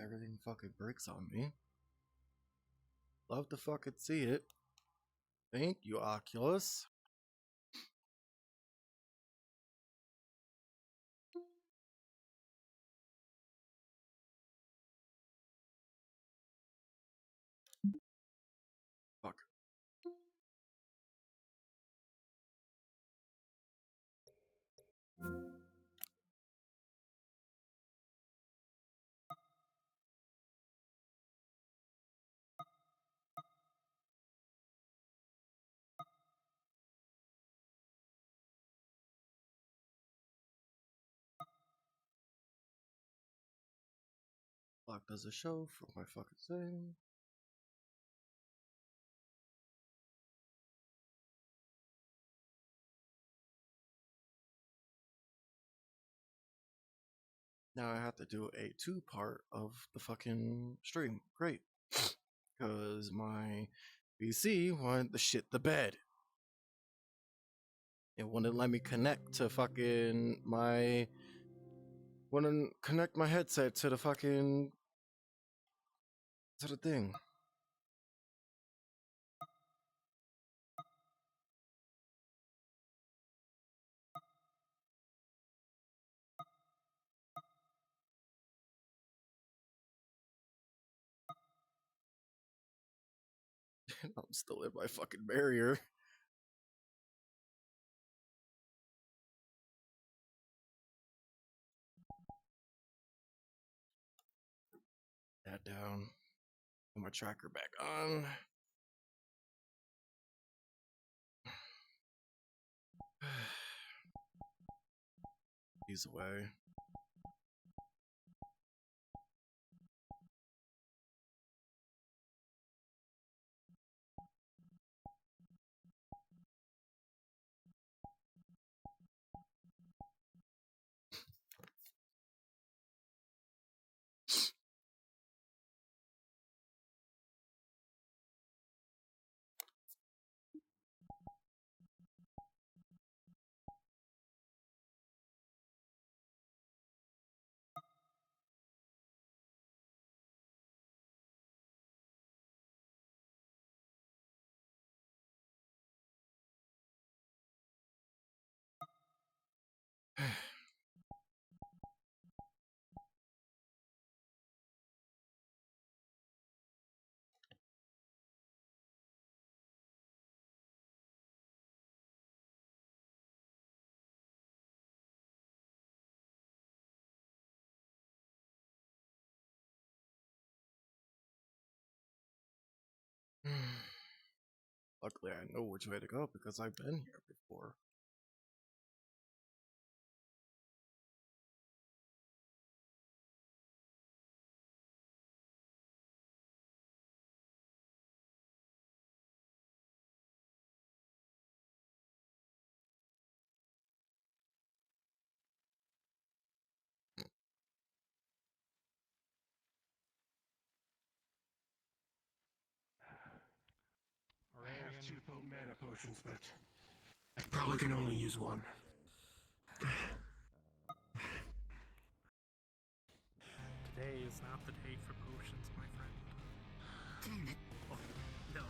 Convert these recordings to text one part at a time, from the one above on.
everything fucking breaks on me. Love to fucking see it. Thank you, Oculus. Fuck. Fuck does a show for my fucking thing. Now I have to do a 2-part of the fucking stream. Great. Because my PC wanted to shit the bed. It wouldn't let me connect to fucking my... Wouldn't connect my headset to the fucking... to the thing. I'm still in my fucking barrier. That down. Put my tracker back on. He's away. Luckily, I know which way to go because I've been here before. I have 2 mana potions, but I probably can only use 1. Today is not the day for potions, my friend. Damn it. Oh, no.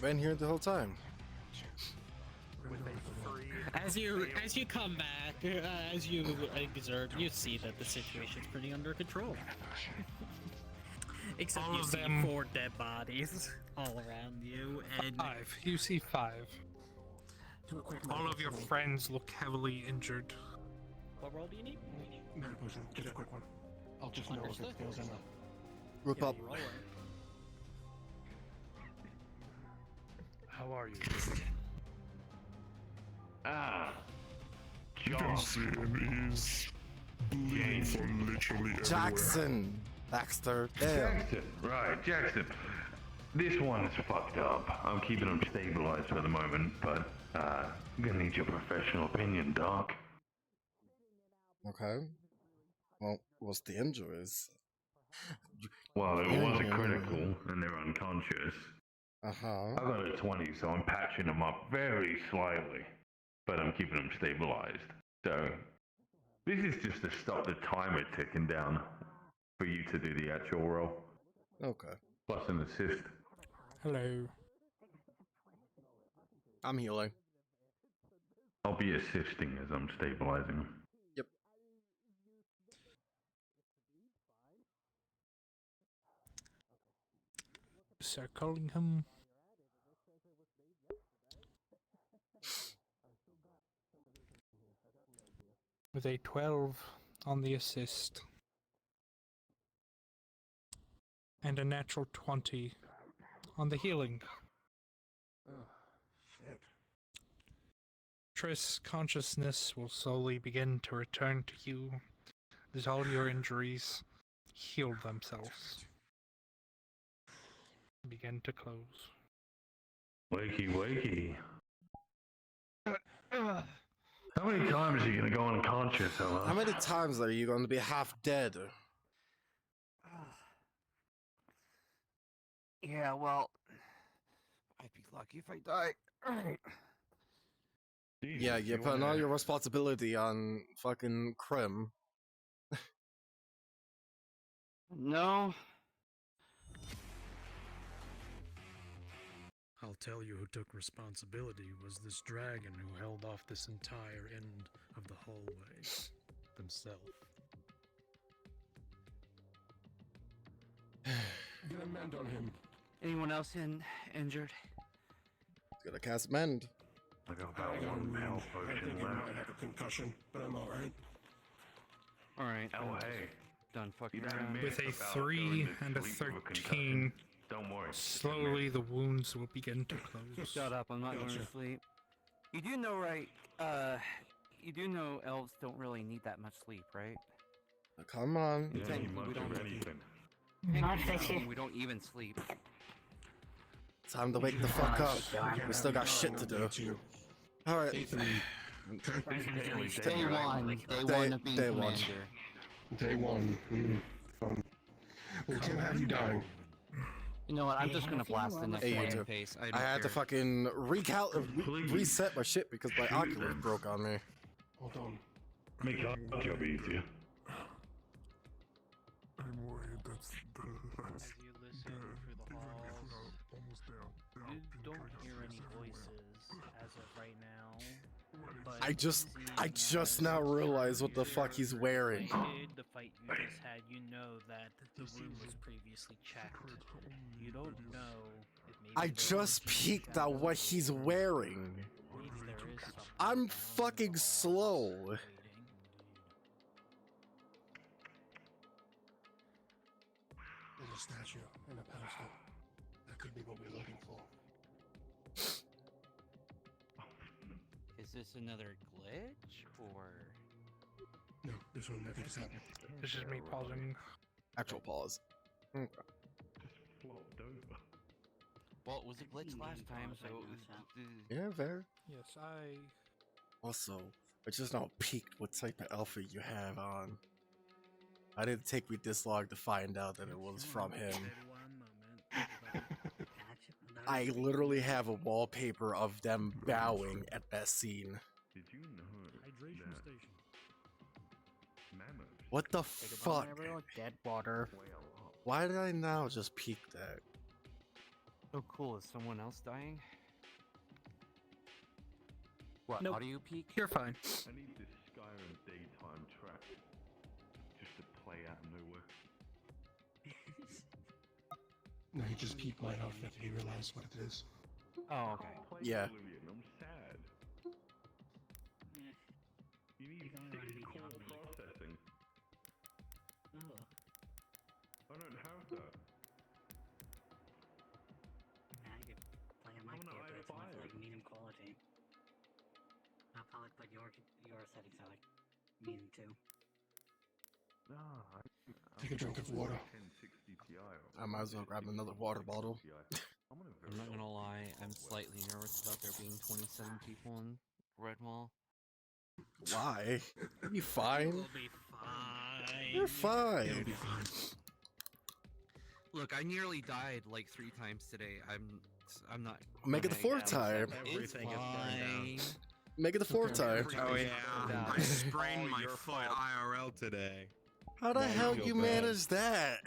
Been here the whole time. As you come back, as you exert, you see that the situation's pretty under control. Except All you of see them. 4 dead bodies all around you, and 5. You see 5. All of your friends look heavily injured. what roll do you need? Mana potion, just a quick one. I'll just know if Understood. it goes in the... Rip Yeah, up. roll it. How are you? Ah, You can see him, he's bleeding from literally everywhere. Jackson! Baxter. Damn. Jackson. Right, Jackson. This one's fucked up. I'm keeping him stabilized for the moment, but I'm gonna need your professional opinion, Doc. Okay. Well, what's the injuries? Well, it was a critical, and they're unconscious. Uh-huh. I got a 20, so I'm patching them up very slightly, but I'm keeping them stabilized. So, this is just to stop the timer ticking down. for you to do the actual roll, Okay. plus an assist. Hello. I'm healing. I'll be assisting as I'm stabilizing him. Yep. Circling him. With a 12 on the assist. And a natural 20 on the healing. Shit. Triss' consciousness will slowly begin to return to you as all your injuries heal themselves. Begin to close. Wakey, wakey. How many times are you gonna go unconscious, Ella? How many times are you going to be half dead? Yeah, well, I'd be lucky if I die. Alright. Jesus, Yeah, you're you putting all wanna- your responsibility on fucking Krim. No. I'll tell you who took responsibility was this dragon who held off this entire end of the hallway themselves. Get a mend on him. Anyone else injured? Gonna cast Mend. I got I about got a one wound. health I potion think he left. might have a concussion, but I'm alright. Alright. Oh, hey. Done fucking You know, around. man. With a about 3 going to and a sleep with a 13, concussion. Don't worry. slowly the wounds will begin to close. Shut up, I'm not going to Gotcha. sleep. You do know, right? You do know elves don't really need that much sleep, right? Come on. You don't Thank need you, much we don't of need- anything. We don't even sleep. Time to wake the fuck up. We still got shit to do. Alright. Day 3. Day one. Day- of being day one. commander. Day 1. Fun. Well, Kim, how you dying? You know what? I'm just gonna blast the next Hey, you one in too. pace. I had to fucking reset my shit because my Oculus broke on me. Hold on. Make our job easier. I'm worried that's As you listen through the halls, almost down. you don't hear any voices as of right now. But I just seeing now as realized what the fuck he's wearing. the fight you just had, you know that the room was previously checked. You don't know if maybe I there just was peeked at what he's wearing. maybe there is something I'm down in the fucking halls slow. waiting. There's a statue and a pedestal. That could be what we're looking for. Is this another glitch or? No, this one never just happened. This is me pausing. Actual pause. Okay. Flopped over. Well, it was a glitch last time, so. Yeah, fair. Yes, I... Also, I just now peeked what type of outfit you have on. I didn't take me this long to find out that it was from him. One moment. I literally have a wallpaper of them bowing at that scene. Did you know Hydration that station. mammoths What the Think about fuck? everyone, dead water. weigh a lot? Why did I now just peek that? Oh, cool. Is someone else dying? What? Nope. How do you peek? You're fine. I need this Skyrim daytime track just to play out of nowhere. No, he just peeped my outfit. He realized what it is. Oh, okay. Play Yeah. Oblivion, I'm sad. You need 6 core processing. I don't have that. I'm an i5. medium quality. Not probably, but your settings are like medium too. No, Take a drink of water. 1060 Ti. I might as well grab another water bottle. I'm not gonna lie, I'm slightly nervous about there being 27 people in Redwall. Why? You fine? We'll be fine. You're fine. It'll be fine. Look, I nearly died like 3 times today. I'm not. Make it the gonna- 4th time. It's fine. Make it the 4th time. Oh yeah, I sprained my foot IRL today. How the Now you hell feel you bad. manage that?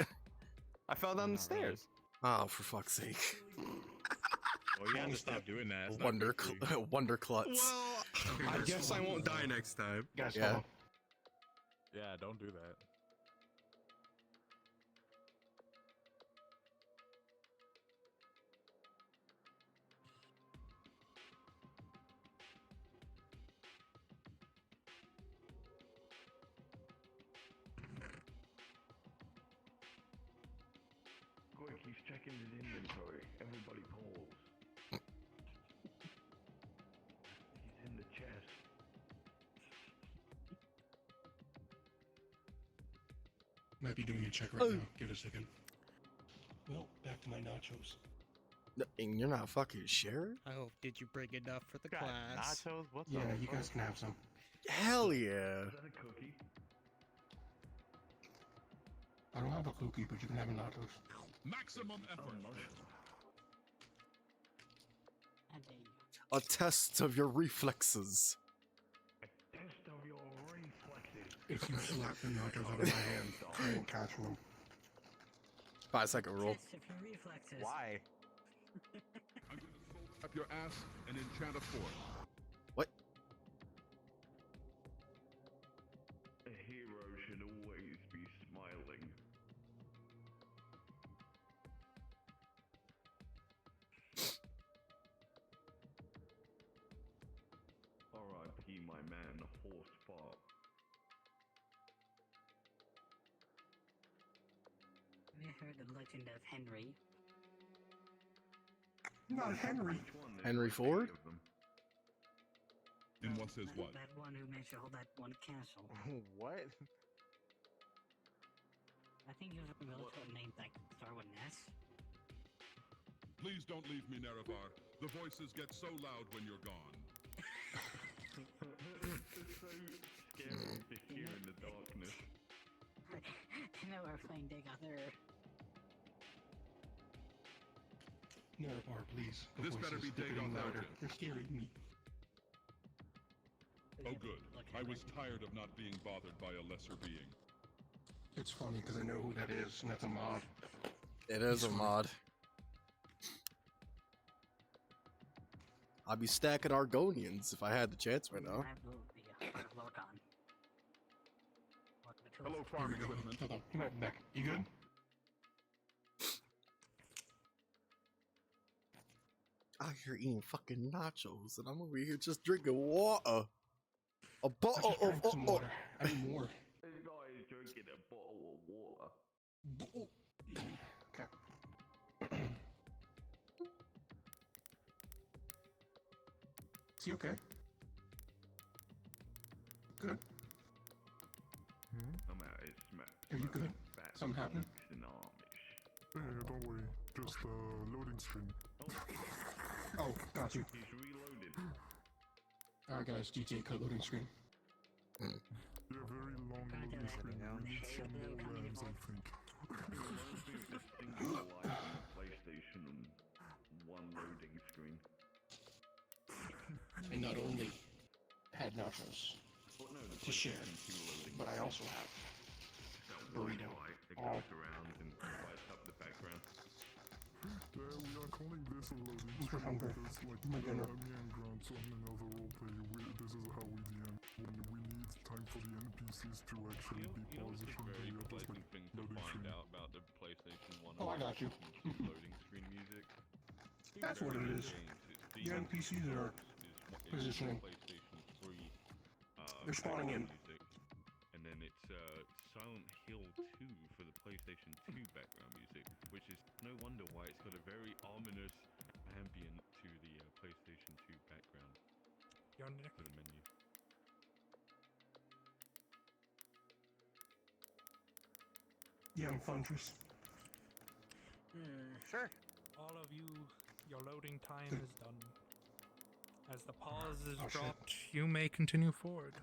I fell down the stairs. Oh, for fuck's sake. Well, you have to stop doing that. It's not Wonder, good for you. wonder klutz. Well, I guess I won't die next time. Guys, Yeah. hold on. Yeah, don't do that. Quick, he's checking his inventory. Everybody pause. He's in the chest. Might be doing a check right now. Give it a second. Well, back to my nachos. And you're not fucking sure? I hope did you bring enough for the God, class? nachos? What's Yeah, up? you guys can have some. Hell yeah. Is that a cookie? I don't have a cookie, but you can have a nachos. Maximum effort. I dare you. A test of your reflexes. Test of your reflexes. If you slap the nachos out of my hand, I ain't catching them. 5-second rule. Test of your reflexes. Why? I'm gonna fold up your ass and enchant a fort. What? A hero should always be smiling. R.I.P. my man, horse fart. Have you heard the legend of Henry? Not Henry. Which one? There's Henry like Ford? 8 of them. And what says what? That one who managed to hold that one castle. What? I think he was a military name that started with an S. Please don't leave me, Nerevar. The voices get so loud when you're gone. It's so scary to hear in the darkness. I know we're playing Dig out there. Nerevar, please. The This better voices, be they're Dagon getting louder. Mountain. They're scaring me. Oh, good. I was tired of not being bothered by a lesser being. It's funny because I know who that is, and that's a mod. It is a mod. I'd be stacking Argonians if I had the chance right now. Hello, farming equipment. Hold on, come back, back. You good? Out here eating fucking nachos, and I'm over here just drinking water. A I bottle just drank of some water. I need more. This guy is drinking a bottle of water. Okay. Is he okay? Good. I'm out here smack. Are you good? Fat Something happening? freaks and Amish. Yeah, don't worry. Just loading screen. Oh, got you. He's reloaded. Alright guys, GTA code loading screen. Yeah, very long loading screen. Need some more RAMs, I think. Single light on the PlayStation and one loading screen. I not only had nachos Well, no, the to share, PlayStation 2 loading but I also have that burrito. Wi-Fi that Oh. goes around and lights up the background. Yeah, we are calling this a loading I'm for screen hunger. because, like, My dinner. me and Grant on another roleplay, this is how we DM. When we need time for the NPCs to actually be positioned, we are just like thing to loading find screen. out about the PlayStation 1 Oh, I got you. loading screen music. That's what it is. The NPCs are positioning. PlayStation 3, They're spawning in. music. And then it's Silent Hill 2 for the PlayStation 2 background music, which is no wonder why it's got a very ominous ambient to the PlayStation 2 background You're on the for the menu. Yeah, I'm Funtress. Sure. All of you, your loading time is done. As the pause is Oh, shit. dropped, you may continue forward.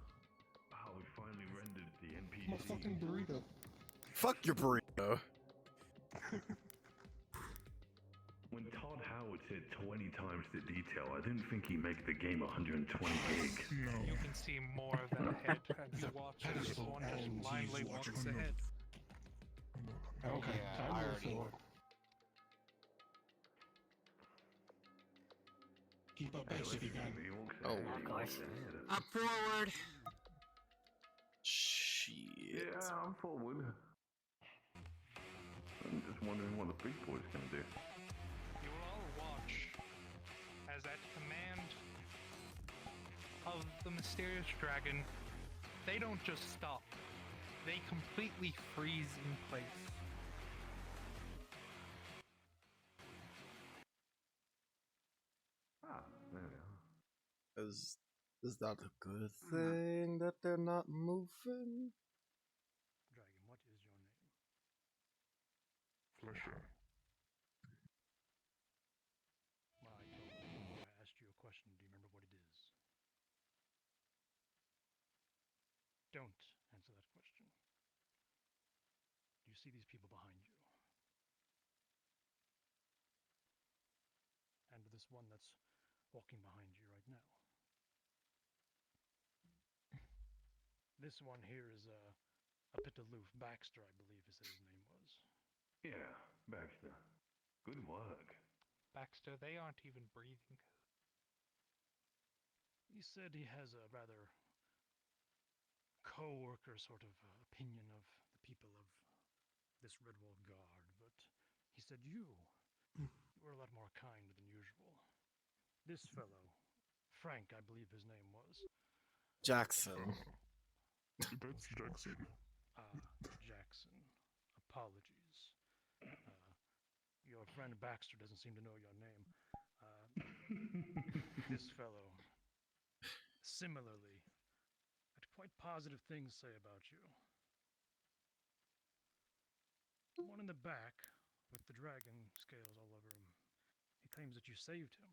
Wow, we finally rendered the My NPC. fucking burrito. Fuck your burrito. When Todd Howard said 20 times the detail, I didn't think he'd make the game 120 gig. You can see more of that ahead, and you watch as this one just blindly walks ahead. Okay, Yeah, I I move already- forward. Keep up pace if you can. Oh, Of course. Up forward. shit. Yeah, I'm forward. I'm just wondering what the big boy's gonna do. You will all watch as at command of the mysterious dragon, they don't just stop. They completely freeze in place. Ah, there we are. Is that a good thing that they're not moving? Dragon, what is your name? Flesher. Well, I asked you a question. Do you remember what it is? Don't answer that question. Do you see these people behind you? And this one that's walking behind you right now. This one here is a bit aloof. Baxter, I believe, is that his name was. Yeah, Baxter. Good work. Baxter, they aren't even breathing. He said he has a rather co-worker sort of opinion of the people of this Redwall Guard, but he said you were a lot more kind than usual. This fellow, Frank, I believe his name was. Jackson. That's Jackson. Jackson. Apologies. Your friend Baxter doesn't seem to know your name. This fellow, similarly, had quite positive things to say about you. The one in the back, with the dragon scales all over him, he claims that you saved him.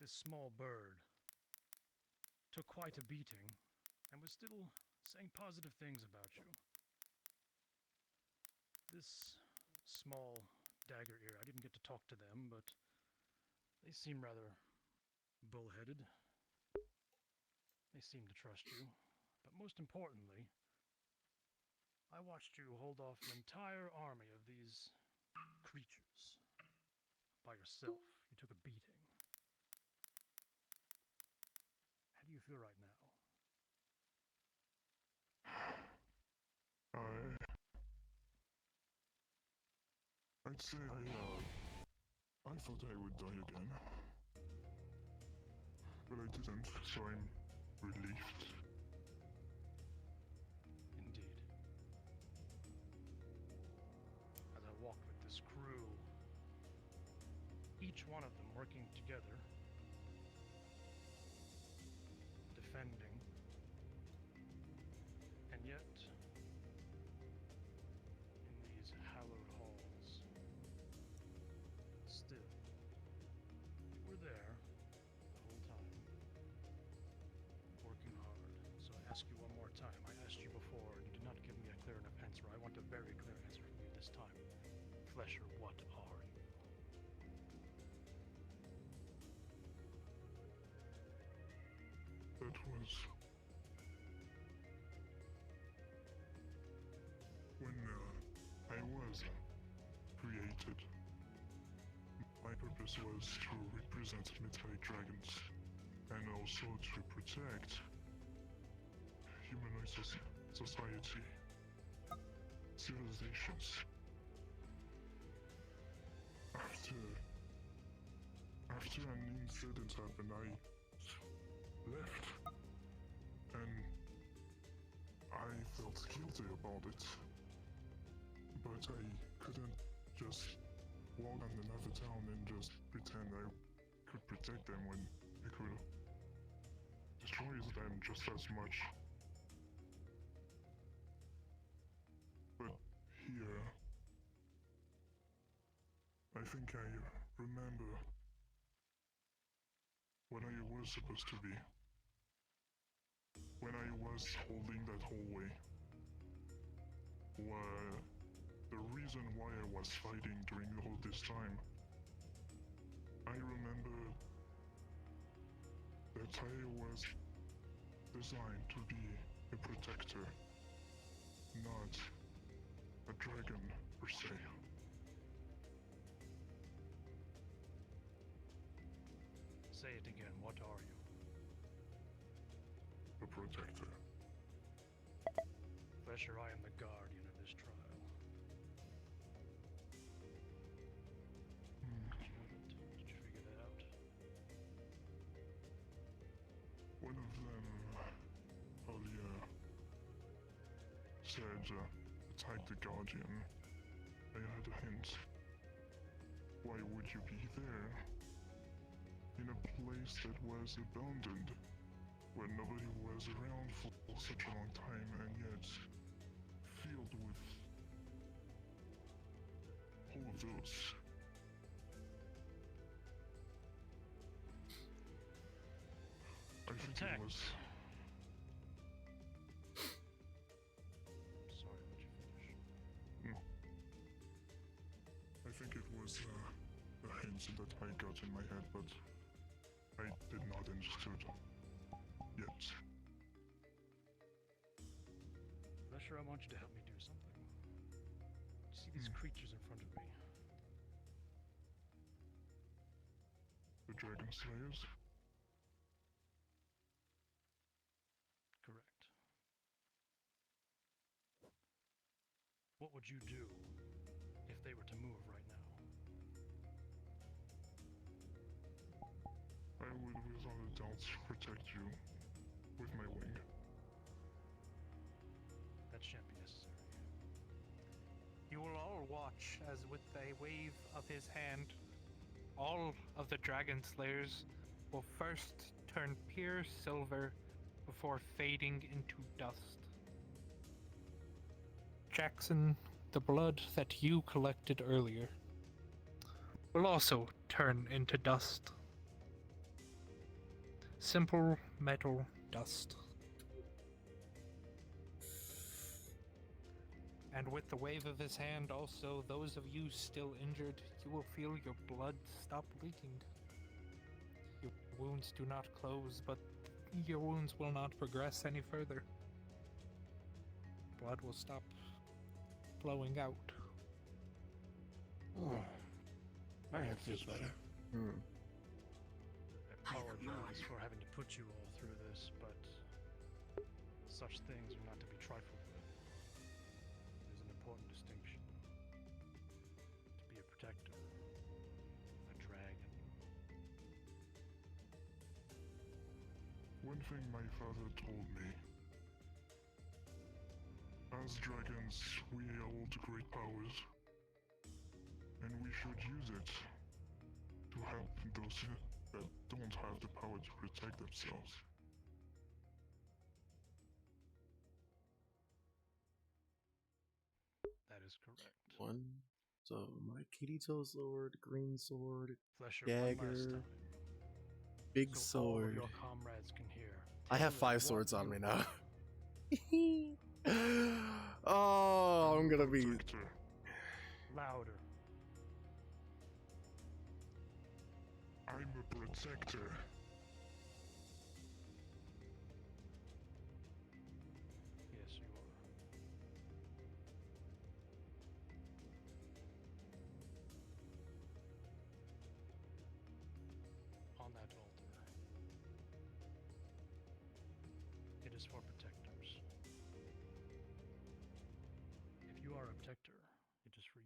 This small bird took quite a beating and was still saying positive things about you. This small dagger ear, I didn't get to talk to them, but they seem rather bullheaded. They seem to trust you. But most importantly, I watched you hold off an entire army of these creatures by yourself. You took a beating. How do you feel right now? I'd say I thought I would die again. But I didn't, so I'm relieved. Indeed. As I walked with this crew, each one of them working together, defending, and yet, in these hallowed halls, still, you were there the whole time, working hard. So I ask you one more time. I asked you before, and you did not give me a clear enough answer. I want a very clear answer from you this time. Flesher, what are you? That was when I was created. My purpose was to represent metallic dragons and also to protect humanoid society, civilizations. After an incident happened, I left, and I felt guilty about it, but I couldn't just walk on another town and just pretend I could protect them when I could destroy them just as much. But here, I think I remember what I was supposed to be. When I was holding that hallway, the reason why I was fighting during all this time, I remember that I was designed to be a protector, not a dragon per se. Say it again. What are you? A protector. Flesher, I am the guardian of this trial. Did you know that? Did you figure that out? One of them earlier said attack the guardian. I had a hint. Why would you be there? In a place that was abandoned, where nobody was around for such a long time, and yet filled with all of those. I think it Protect. was. Sorry, let you finish. I think it was a hint that I got in my head, but I did not understood yet. Flesher, I want you to help me do something. See these creatures in front of me? The Dragon Slayers? Correct. What would you do if they were to move right now? I would without a doubt protect you with my wing. That shan't be necessary. You will all watch as, with a wave of his hand, all of the Dragon Slayers will first turn pure silver before fading into dust. Jackson, the blood that you collected earlier, will also turn into dust. Simple metal dust. And with the wave of his hand, also, those of you still injured, you will feel your blood stop leaking. Your wounds do not close, but your wounds will not progress any further. Blood will stop flowing out. Oh, that feels better. I apologize for having to put you all through this, but such things are not to be trifled with. There's an important distinction. To be a protector, a dragon. One thing my father told me. As dragons, we hold great powers, and we should use it to help those that don't have the power to protect themselves. That is correct. One. So my Kirito sword, green sword, Flesher, one last dagger, time. big So all of sword. your comrades can hear. I Tell have me 5 what swords on you me now. Oh, I'm gonna be. Protector. Louder. I'm a protector. Yes, you are. On that altar, it is for protectors. If you are a protector, it is for you.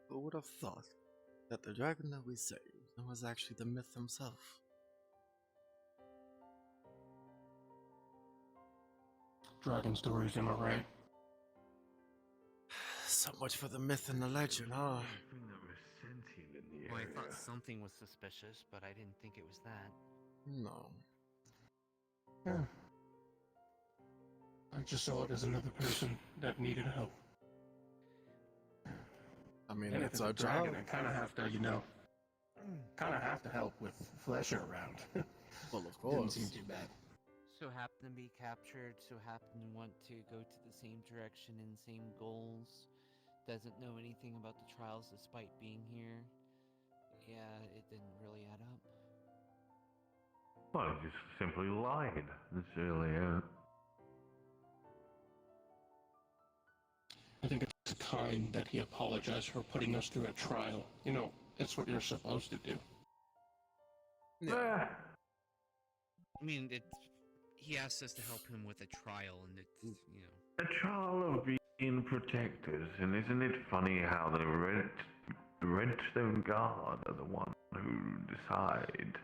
Who would have thought that the dragon that we saved was actually the myth himself? Dragon stories, am I right? So much for the myth and the legend, huh? Thing that was sentient in the Well, I area. thought something was suspicious, but I didn't think it was that. No. Yeah. I just saw it as another person that needed help. I mean, And if it's it's our a dragon, job. I kind of have to, help with Flesher around. Well, of Didn't course. seem too bad. So happen to be captured, so happen to want to go to the same direction and same goals. Doesn't know anything about the trials despite being here. Yeah, it didn't really add up. Well, he just simply lied. That's really it. I think it's kind that he apologized for putting us through a trial. You know, it's what you're supposed to do. Yeah. I mean, he asked us to help him with a trial, and it's, A trial of being protectors, and isn't it funny how the Redstone Guard are the one who decide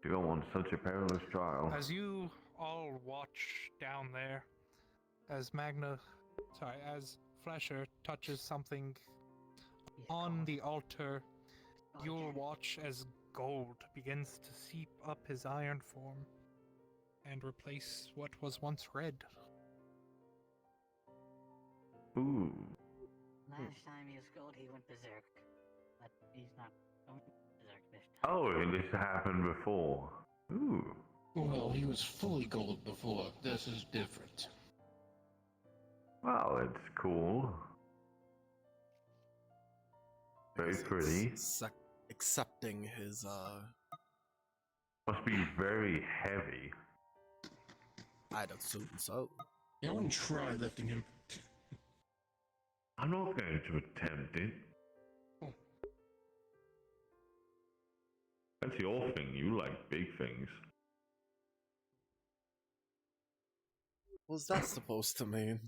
to go on such a perilous trial? As you all watch down there, as as Flesher touches something on the altar, you'll watch as gold begins to seep up his iron form and replace what was once red. Ooh. Last time he was gold, he went berserk. But he's not going berserk this time. Oh, and this happened before. Ooh. Well, he was fully gold before. This is different. Well, it's cool. Very pretty. Accepting his, Must be very heavy. I'd assume so. I wouldn't try lifting him. I'm not going to attempt it. That's your thing. You like big things. What's that supposed to mean?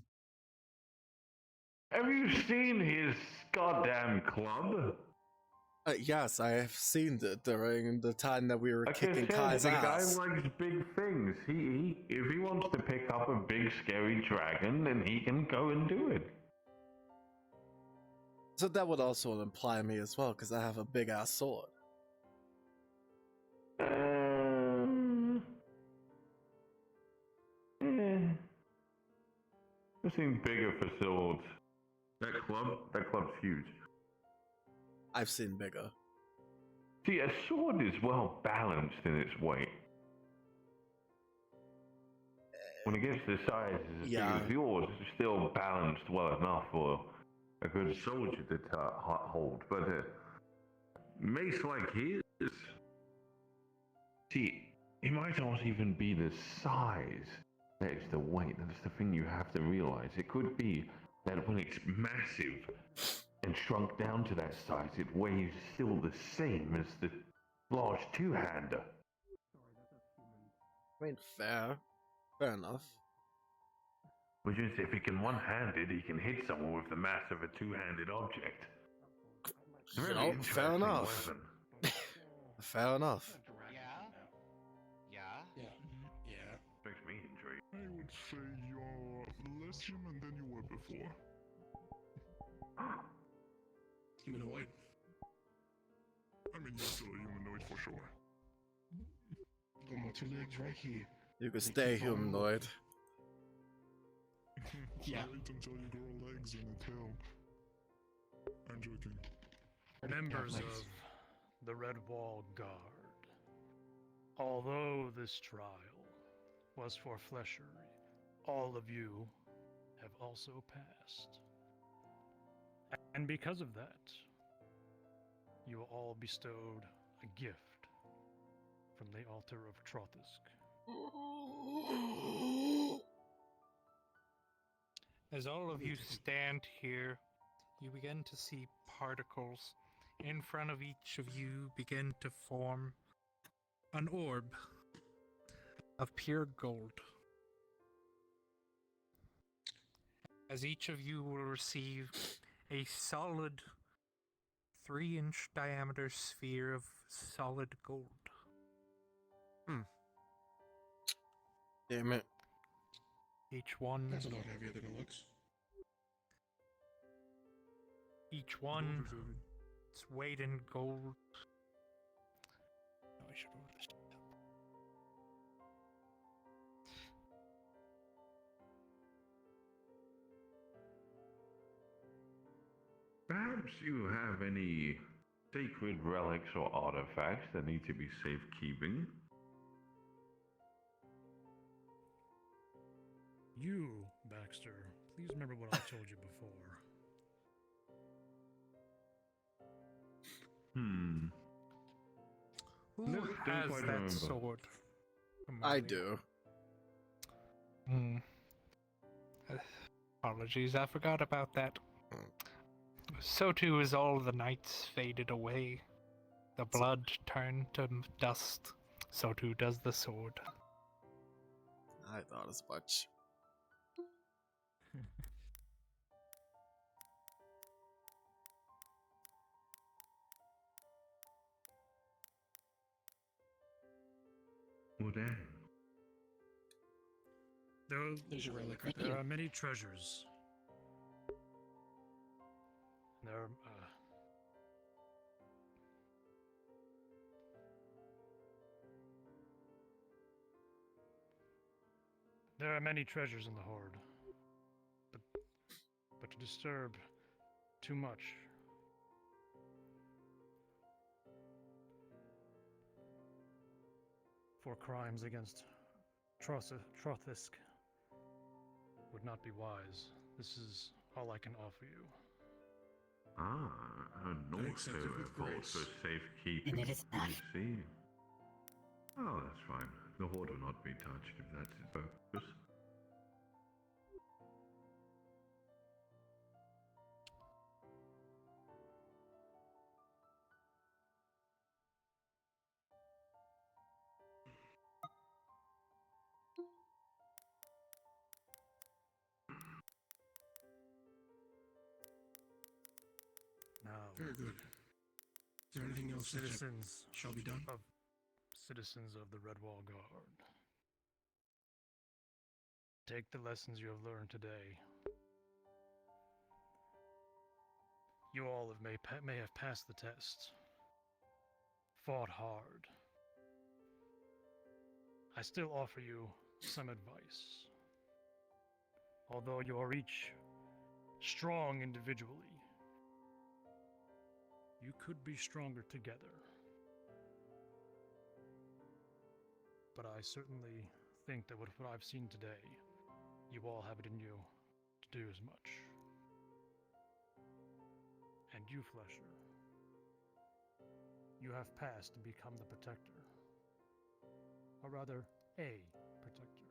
Have you seen his goddamn club? Yes, I have seen it during the time that we were Like kicking I said, Kai's the ass. guy likes big things. If he wants to pick up a big scary dragon, then he can go and do it. So that would also imply me as well, because I have a big ass sword. I've seen bigger for swords. That club's huge. I've seen bigger. See, a sword is well balanced in its weight. When it gets the size as big as yours, it's still balanced well enough for a good soldier to hold. But a mace like his, see, it might not even be the size that is the weight. That's the thing you have to realize. It could be that when it's massive and shrunk down to that size, it weighs still the same as the large two-hander. I mean, fair enough. Which is, if he can one-handed, he can hit someone with the mass of a two-handed object. Really fair interesting enough. weapon. Fair enough. Makes me intrigued. I would say you're less human than you were before. Humanoid. I mean, you're still a humanoid for sure. Got my 2 legs right here. You could stay humanoid. Yeah. Wait until you grow legs and a tail. I'm joking. Members of the Red Wall Guard, although this trial was for Flesher, all of you have also passed. And because of that, you were all bestowed a gift from the altar of Trothisk. As all of you stand here, you begin to see particles in front of each of you begin to form an orb of pure gold. As each of you will receive a solid 3-inch diameter sphere of solid gold. Damn it. Each one. That's a lot heavier than it looks. Each one. Its weight in gold. Oh, I should order this. perhaps you have any sacred relics or artifacts that need to be safekeeping? You, Baxter, please remember what I told you before. Who Don't has quite that remember. sword? I do. Apologies, I forgot about that. So too is all the nights faded away. The blood turned to dust. So too does the sword. I thought as much. Well, dang. There's your relic right there. There are many treasures. There are many treasures in the Horde. But to disturb too much for crimes against Trothisk would not be wise. This is all I can offer you. An also vault for safekeeping. And it is I not. see. Oh, that's fine. The Horde will not be touched if that's its purpose. Now, very good. Is there anything else citizens that shall be done? Citizens of the Red Wall Guard, take the lessons you have learned today. You all may have passed the test, fought hard. I still offer you some advice. Although you are each strong individually, you could be stronger together. But I certainly think that with what I've seen today, you all have it in you to do as much. And you, Flesher, you have passed to become the Protector. Or rather, a Protector.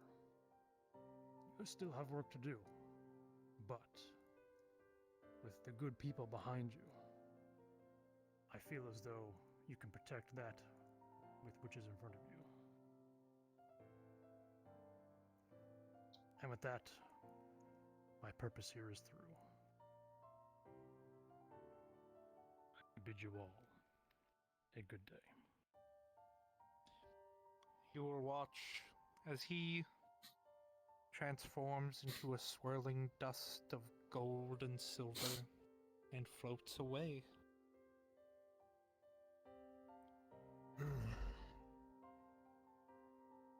You still have work to do, but with the good people behind you, I feel as though you can protect that with which is in front of you. And with that, my purpose here is through. I bid you all a good day. You will watch as he transforms into a swirling dust of gold and silver and floats away.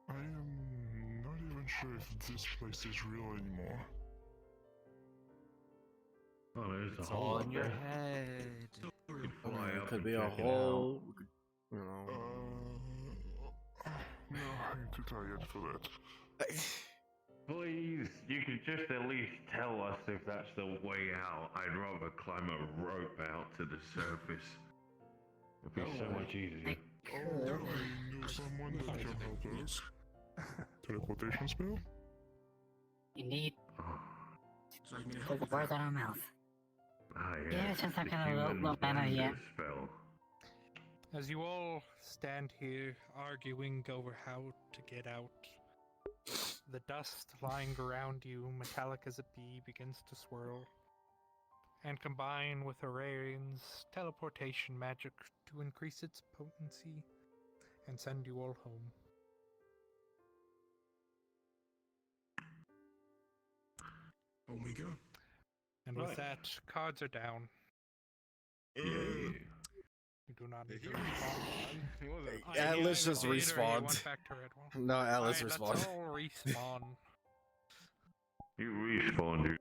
I am not even sure if this place is real anymore. Oh, there's It's a hole all up in your there. head. You could I fly mean, it up could and be a check it hole. You know. No, I'm too tired for that. Please, you could just at least tell us if that's the way out. I'd rather climb a rope out to the surface. It'd be so much easier. Oh, I know someone that can help us. Teleportation spell? Indeed. Oh, So I can Put the words out of our mouth. yes, Yeah, since I'm the kind of a human little better blender yet. spell. As you all stand here arguing over how to get out, the dust lying around you, metallic as a bee, begins to swirl and combine with Aurarian's teleportation magic to increase its potency and send you all home. home we go. And with that, cards are down. Yay. You do not need to respond. Atlas just respawned. No, Atlas Let's respawned. all respawn. You respawned, dude.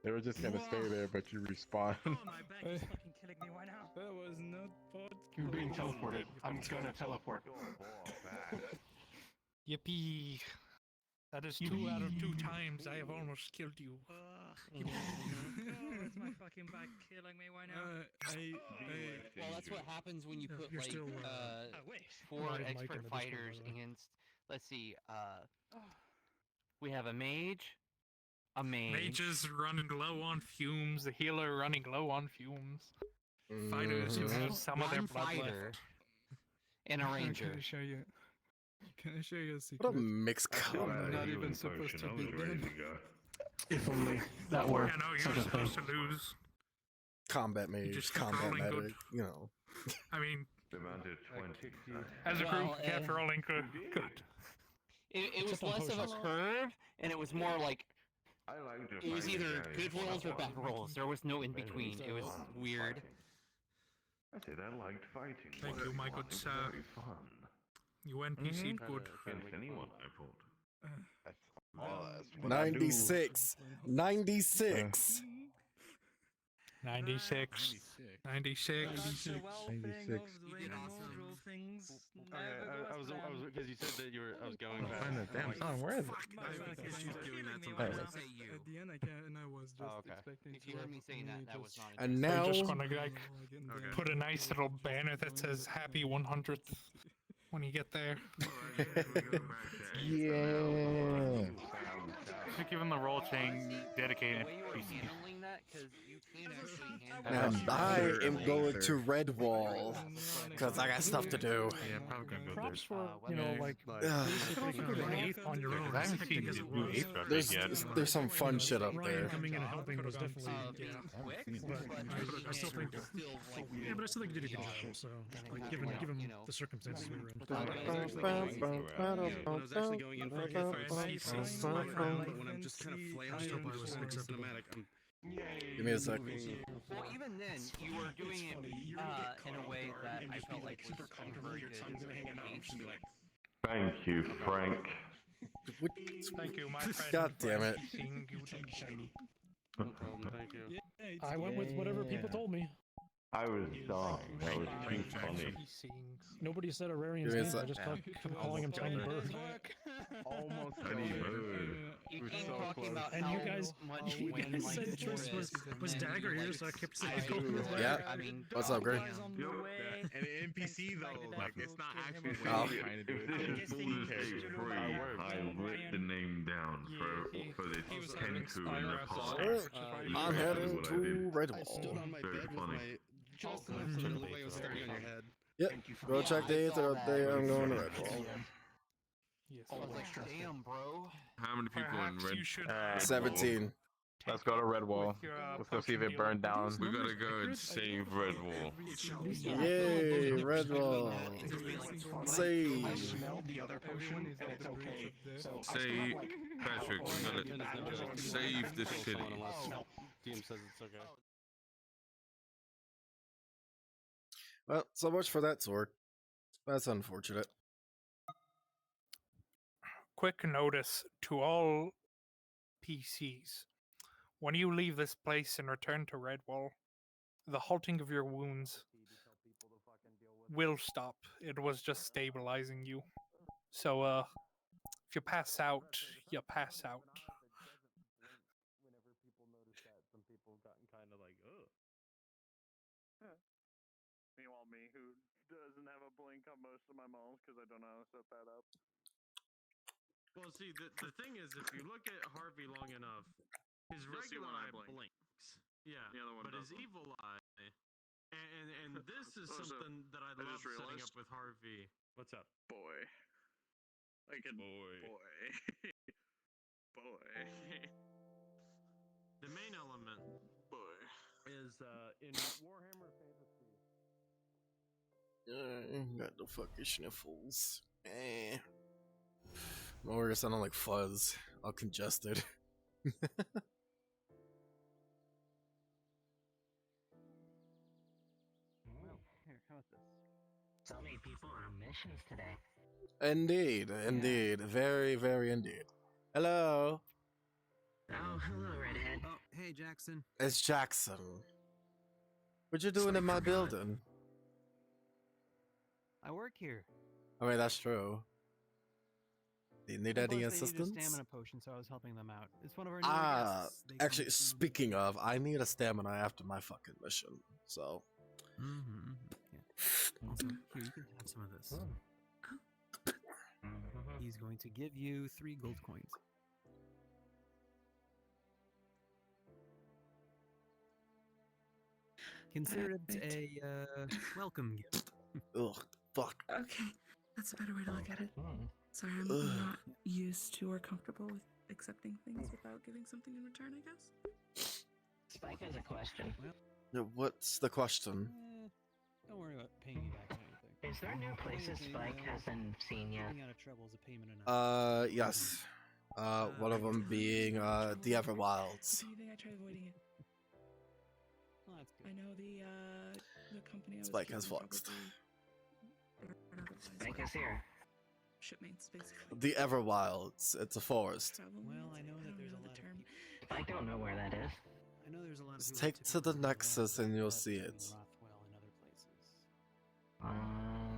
They were just gonna stay there, but you respawn. Oh, my back is fucking killing me right now. That was not You're being teleported. I'm gonna teleport. Yippee! That is 2 out of 2 times I have almost killed you. Oh, that's my fucking back killing me right now. Well, that's what happens when you put you're like still, wait. 4 not even mic in expert the Discord, fighters by the way. against. Let's see. We have a mage, a mage. Mages running low on fumes, the healer running low on fumes, fighters who have some of their one blood fighter, left. and a ranger. Can I show you? Can I show you a secret? What a mixed I feel combat. that not healing even supposed potion. to I be was ready done. to go. If only that were Yeah, no, such you're a thing. supposed to lose. Combat mage, just keep combat rolling good. medic, you know. I mean, The amount of 20. as a group, Well, we kept rolling good. It was Except on less of a potions. curve, and it was more like I like to it was fight either guys good rolls or bad one-on-one. rolls. There was no in between. It was Fun weird. fighting. I said I liked fighting. Thank you, my good It was sir. very fun. You NPC'd good. Against anyone, I thought. 96. 96. 96. 96. The well thing of the random roll things. I was because you said that you were. I was going back. Find the damn song. Where is it? She's doing that At sometimes. the end, I can't, and I was just expecting. If you heard me saying that, that was not. And We're now, just gonna like put a nice little banner that says "Happy 100th" when you get there. yeah. Give him the roll chain dedicated. The way you were handling that, because you can actually And handle. I am going to Red Wall because I got stuff to do. Yeah, probably gonna go Props there. for, you know, like, You can also go to 8th on your own. I haven't seen you do 8th update There's yet. there's some fun shit up Ryan there. coming in and helping was definitely, being quick, but I still think, yeah, but I still think you did a good job. So, like, given the circumstances we were in. When I was actually going in for a hit when I'm just kind of flailing stuff, I was cinematic. Give me a sec. Well, even then, you were doing it in a way that I felt like was very good. Thank you, Frank. Thank you, my friend. God damn it. Seeing you. Thank you. I went with whatever people told me. I was dying. That was too funny. Nobody said Aurarian's Give me a name. I sec. just kept calling him Tiny Bird. Almost Tiny bird. You We're keep so talking close. about And how you guys, much you wind guys like said the choice forest, was and then dagger you, here, like, so I kept saying I go with Yeah. dagger. I mean, What's up, Gray? On the way. And an NPC though, like it's not actually Oh. trying to do If it. this is Baldur's Gate 3, I wrote the name down for this Tenku in the past. I'm heading What I to did. Red I stood Wall. on my Very bed with funny. my chest up so that it looked like it was stepping on your head. Yep. Go check the Aether update. I'm going to Red Wall. I was like, damn, bro. How many people in Perhaps red? you should 17. Let's go to Red Wall. Let's go see if it burned down. We gotta go and save Red Wall. Yay, Red Wall. Save. the other potion, and it's okay. Say, Patrick, we gotta save the city. Team says it's okay. Well, so much for that sword. That's unfortunate. Quick notice to all PCs. When you leave this place and return to Redwall, the halting of your wounds will stop. It was just stabilizing you. So, if you pass out, you pass out. Whenever people notice that, some people have gotten kind of like, ugh. Meanwhile, me, who doesn't have a blink on most of my moms because I don't know how to set that up. Well, see, the thing is, if you look at Harvey long enough, his You'll see regular when I eye blink. blinks. Yeah, The other one but his doesn't. evil eye, and this is Oh, so something that I I love just setting realized- up with Harvey. What's up? Boy. I can. Boy. Boy. The main element Boy. is in Warhammer Fantasy. Got the fucking sniffles. My ears sounding like fuzz. All congested. Here, how about this? So many people on missions today. Indeed, indeed. Very, very indeed. Hello. Oh, hello, Redhead. Oh, hey, Jackson. It's Jackson. What you doing in my building? I work here. I mean, that's true. Do you need Well, any plus they needed a assistance? stamina potion, so I was helping them out. It's one of our newer Ah, guests. They actually, come- speaking of, I need a stamina after my fucking mission. So, Yeah. Also, here, you can have some of this. He's going to give you 3 gold coins. Consider it a welcome gift. ugh, fuck. Okay, that's a better way to look at it. Sorry, I'm Ugh. not used to or comfortable with accepting things without giving something in return, I guess. Spike has a question. Yeah, what's the question? Don't worry about paying you back or anything. Is there new places Spike hasn't seen yet? Getting out of trouble is a payment enough. Yes. One of them being, the Everwilds. If anything, I try avoiding it. Well, that's good. I know the company I was Spike has keeping flexed. Spike is here. Shipmates, basically. The Everwilds. It's a forest. Well, I know that there's a lot of people. I don't know where that is. I know there's a lot of Just people take that to the typically Nexus and you'll see in it. Rothwell and other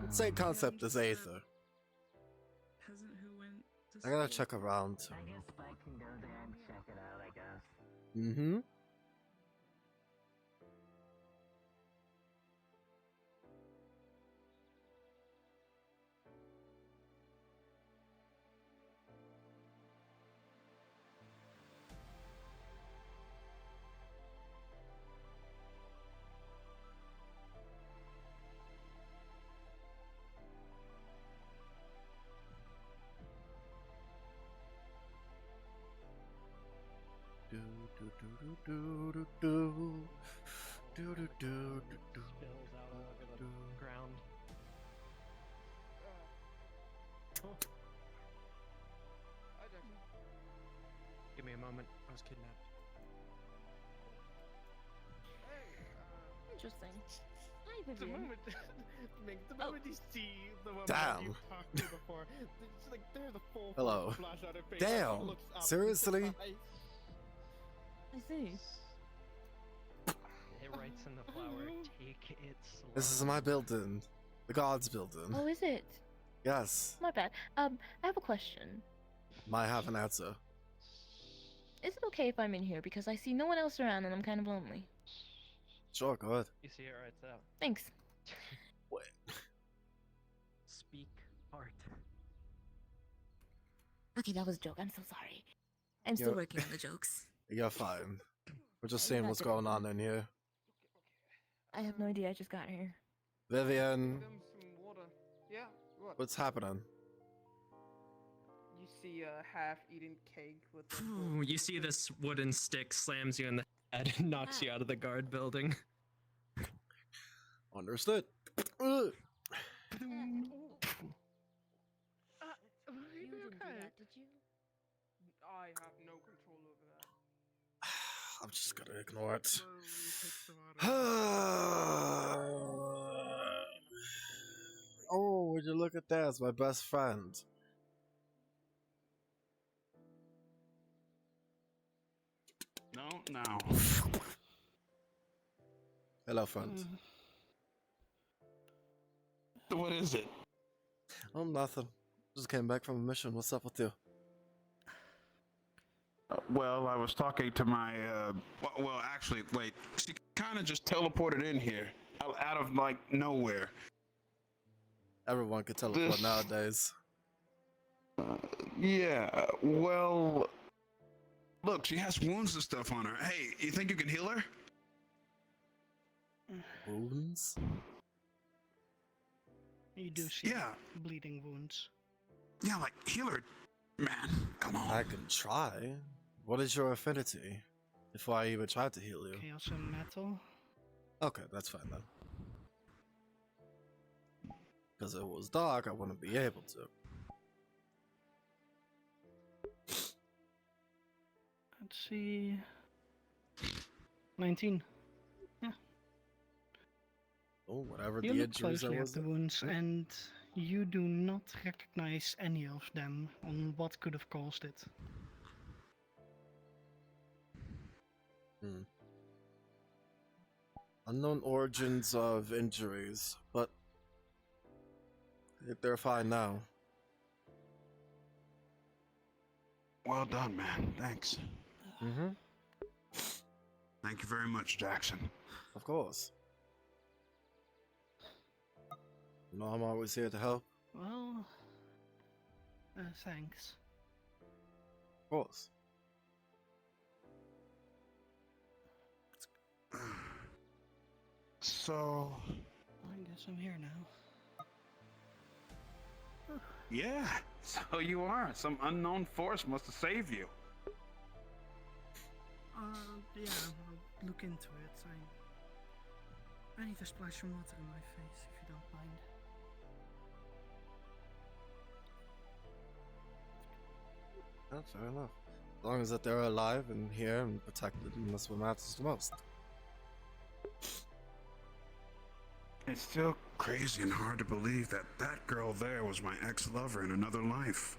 places. Same concept as Aether. Peasant who went to I gotta school. check around. I guess Spike can go there and check it out, I guess. Mm-hmm. Do do do do do do do do do do Spills out all over the ground. Give me a moment. I was kidnapped. Interesting. Hi, The Vivian. moment, the moment you see the woman Damn. you talked to before, it's like there's a full Hello. flash out of face. Damn. Looks up, Seriously? surprised. I see. It writes in the flower, take it slow. This is my building. The God's building. Oh, is it? Yes. My bad. I have a question. Might have an answer. Is it okay if I'm in here because I see no one else around and I'm kind of lonely? Sure, go ahead. You see it writes out. Thanks. Wait. Speak art. Okay, that was a joke. I'm so sorry. I'm still You're- working on the jokes. You're fine. We're just You're seeing not what's gonna going on in here. I have no idea. I just got here. Vivian, Give them some water. Yeah, what? what's happening? You see a half-eaten cake with a Ooh, you see this wooden stick slams you in the head and knocks you out of the guard building. Understood. Ugh. You you didn't do okay? that, did you? I have no control over that. I'm just gonna ignore it. Slowly takes the water. Oh, would you look at that? It's my best friend. No, no. Hello, friend. What is it? Oh, nothing. Just came back from a mission. What's up with you? Well, I was talking to my, well, actually, wait, she kind of just teleported in here, out of, like, nowhere. Everyone could teleport This- nowadays. Yeah, well, look, she has wounds and stuff on her. Hey, you think you can heal her? Wounds? You do see Yeah. bleeding wounds. Yeah, like, heal her, man, come on. I can try. What is your affinity? Before I even tried to heal you. Chaos and metal. Okay, that's fine then. Because if it was dark, I wouldn't be able to. Let's see. 19. Oh, whatever You the look injuries I closely at was. the wounds, and you do not recognize any of them on what could have caused it. Hmm. Unknown origins of injuries, but they're fine now. Well done, man. Thanks. Mm-hmm. Thank you very much, Jackson. Of course. You know, I'm always here to help. Well, thanks. Of course. So, I guess I'm here now. yeah. So you are. Some unknown force must have saved you. Yeah, I'll look into it. I need to splash some water in my face, if you don't mind. Oh, fair enough. As long as that they're alive and here and protected, and that's what matters the most. It's still crazy and hard to believe that that girl there was my ex-lover in another life.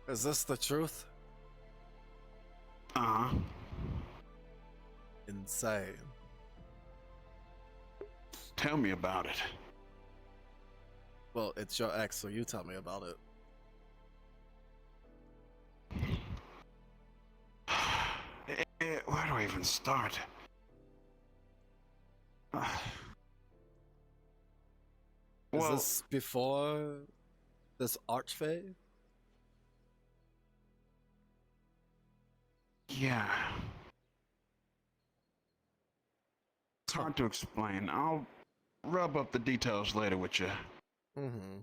Is this the truth? Uh-huh. Insane. Tell me about it. Well, it's your ex, so you tell me about it. Where do I even start? Is this before this archfey? Yeah. It's hard to explain. I'll rub up the details later with you. Mm-hmm.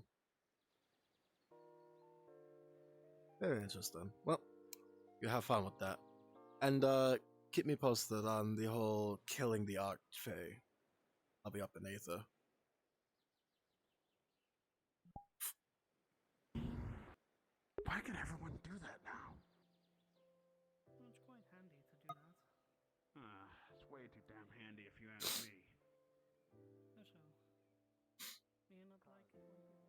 Very interesting. Well, you have fun with that. And keep me posted on the whole killing the archfey. I'll be up in Aether. Why can everyone do that now? Well, it's quite handy to do that. It's way too damn handy if you ask me. So, may you not like it when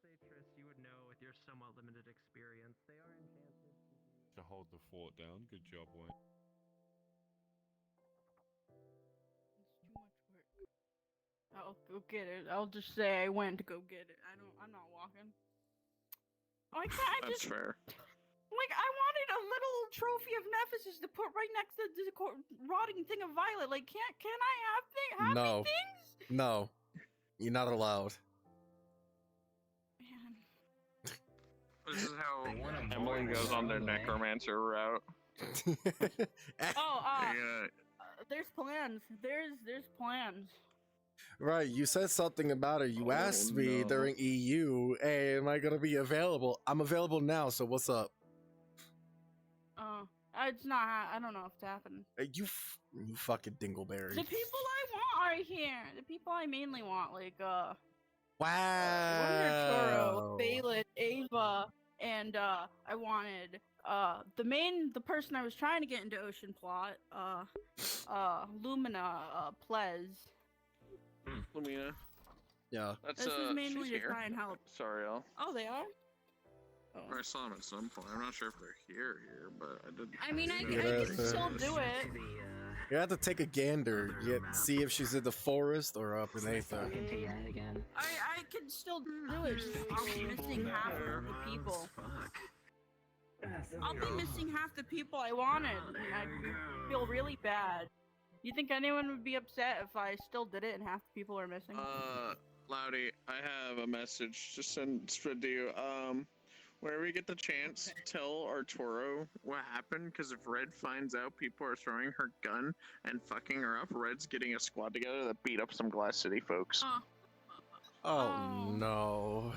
Say, Triss, you would know with your somewhat limited experience. They are enchanted To hold the fort down. Good job, Wayne. It's too much work. I'll go get it. I'll just say I went to go get it. I'm not walking. I can't. That's fair. Like, I wanted a little trophy of Nephthys to put right next to the rotting thing of Violet. Like, can I have happy No. things? No. You're not allowed. Man. This is how Emily goes on their necromancer route. There's plans. There's plans. Right, you said something about it. You asked me during EU, hey, am I gonna be available? I'm available now, so what's up? It's not. I don't know if it's happening. You fucking dingleberry. The people I want are here. The people I mainly want, like Wow. Wonder Toro, Balin, Ava, and I wanted the person I was trying to get into Ocean Plot, Lumina, Plez. Lumina. Yeah. That's this is mainly she's to here. try and help. Sorry, Al. Oh, they are. Or I saw them at some point. I'm not sure if they're here, but I didn't. I mean, I can still do it. You have to take a gander, see if she's in the forest or up in Aether. I can still do it. I'll be missing half of the people. I'll be missing half the people I wanted. And I feel really bad. You think anyone would be upset if I still did it and half the people are missing? Loudy, I have a message to send to you. Whenever we get the chance, tell Arturo what happened, because if Red finds out people are throwing her gun and fucking her up, Red's getting a squad together that beat up some Glass City folks. Oh no.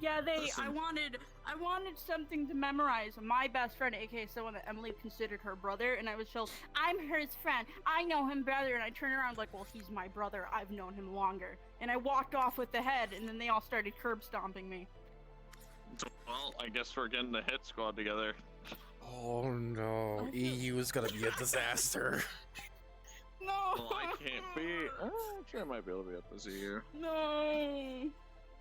Yeah, Listen. I wanted something to memorize. My best friend, aka someone that Emily considered her brother, and I was told, I'm his friend. I know him better, and I turned around like, well, he's my brother. I've known him longer. And I walked off with the head, and then they all started curb stomping me. Well, I guess we're getting the hit squad together. Oh no, EU is gonna be a disaster. No. Well, I can't be. Actually, I might be able to be up to see you. No!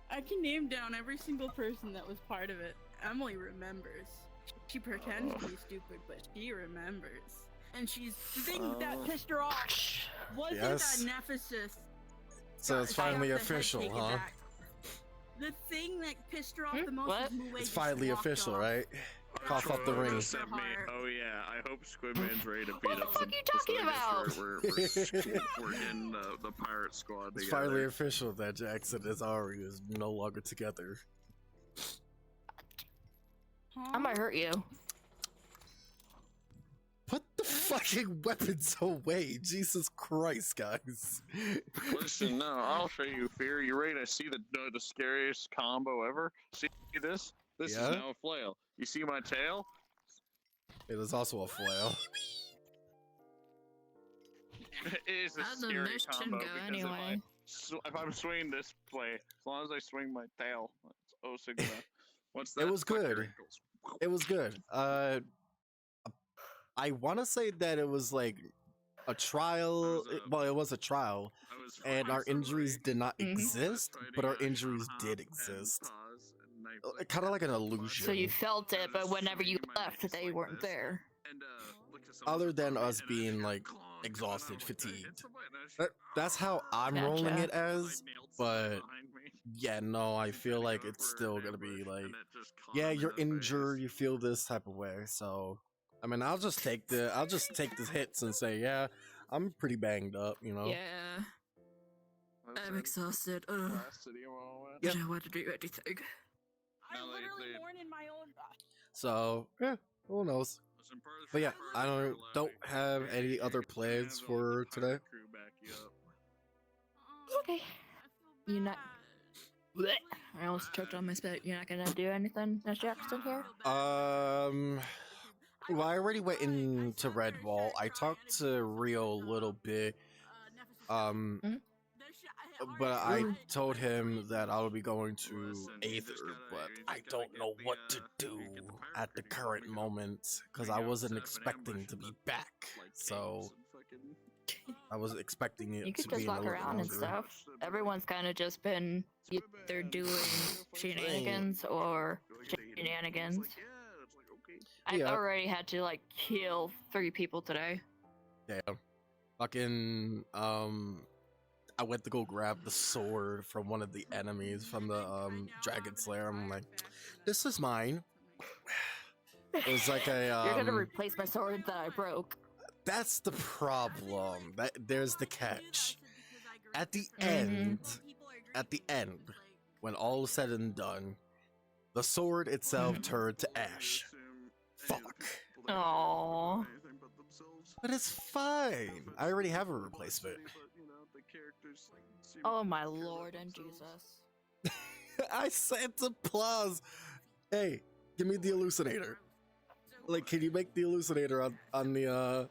I can name down every single person that was part of it. Emily remembers. She pretends to be stupid, but she remembers. And she's the thing that pissed her off wasn't Yes. that Nephesis. So it's finally official, huh? The thing that pissed her off the most was Muwei It's just finally walked official, off. right? Cough up the ring. Sent me, oh yeah, I hope Squidman's ready to beat What the up fuck the you talking about? We're getting the pirate squad It's together. finally official that Jackson and Ari is no longer together. I might hurt you. Put the fucking weapons away, Jesus Christ, guys. Listen, no, I'll show you fear. You ready to see the scariest combo ever? See this? This Yeah? is now a flail. You see my tail? It is also a flail. It is a How'd the scary mission combo go because anyway? if I'm swinging this way, as long as I swing my tail, it's oh so good. What's that? It was good. It was good. I want to say that it was like a trial. Well, it was a trial, and our injuries did not exist, but our injuries did exist. Kind of like an illusion. So you felt it, but whenever you left, they weren't there. Other than us being like exhausted, fatigued. That's how I'm rolling Gotcha. it as, but yeah, no, I feel like it's still gonna be like, yeah, you're injured, you feel this type of way. So, I mean, I'll just take the hits and say, yeah, I'm pretty banged up, you know. Yeah. I'm exhausted. Ugh. Yep. I don't want to do anything. I literally mourn in my own. So, yeah, who knows? But yeah, I don't have any other plans for today. Okay. You're not. Blech. I almost choked on my spit. You're not gonna do anything, Miss Jackson here? Well, I already went into Redwall. I talked to Rio a little bit. But I told him that I'll be going to Aether, but I don't know what to do at the current moment because I wasn't expecting to be back. So I was expecting it You to could be just in a walk little around and longer. stuff. Everyone's kind of just been either doing shenanigans or shenanigans. I Yeah. already had to like kill 3 people today. Damn. Fucking, I went to go grab the sword from one of the enemies from the, Dragon Slayer. I'm like, this is mine. It was like a, You're gonna replace my sword that I broke. That's the problem. There's the catch. At the end, when all is said and done, the sword itself turned to ash. Fuck. Aww. But it's fine. I already have a replacement. Oh my lord and Jesus. I said to Plaz, hey, give me the hallucinator. Like, can you make the hallucinator on the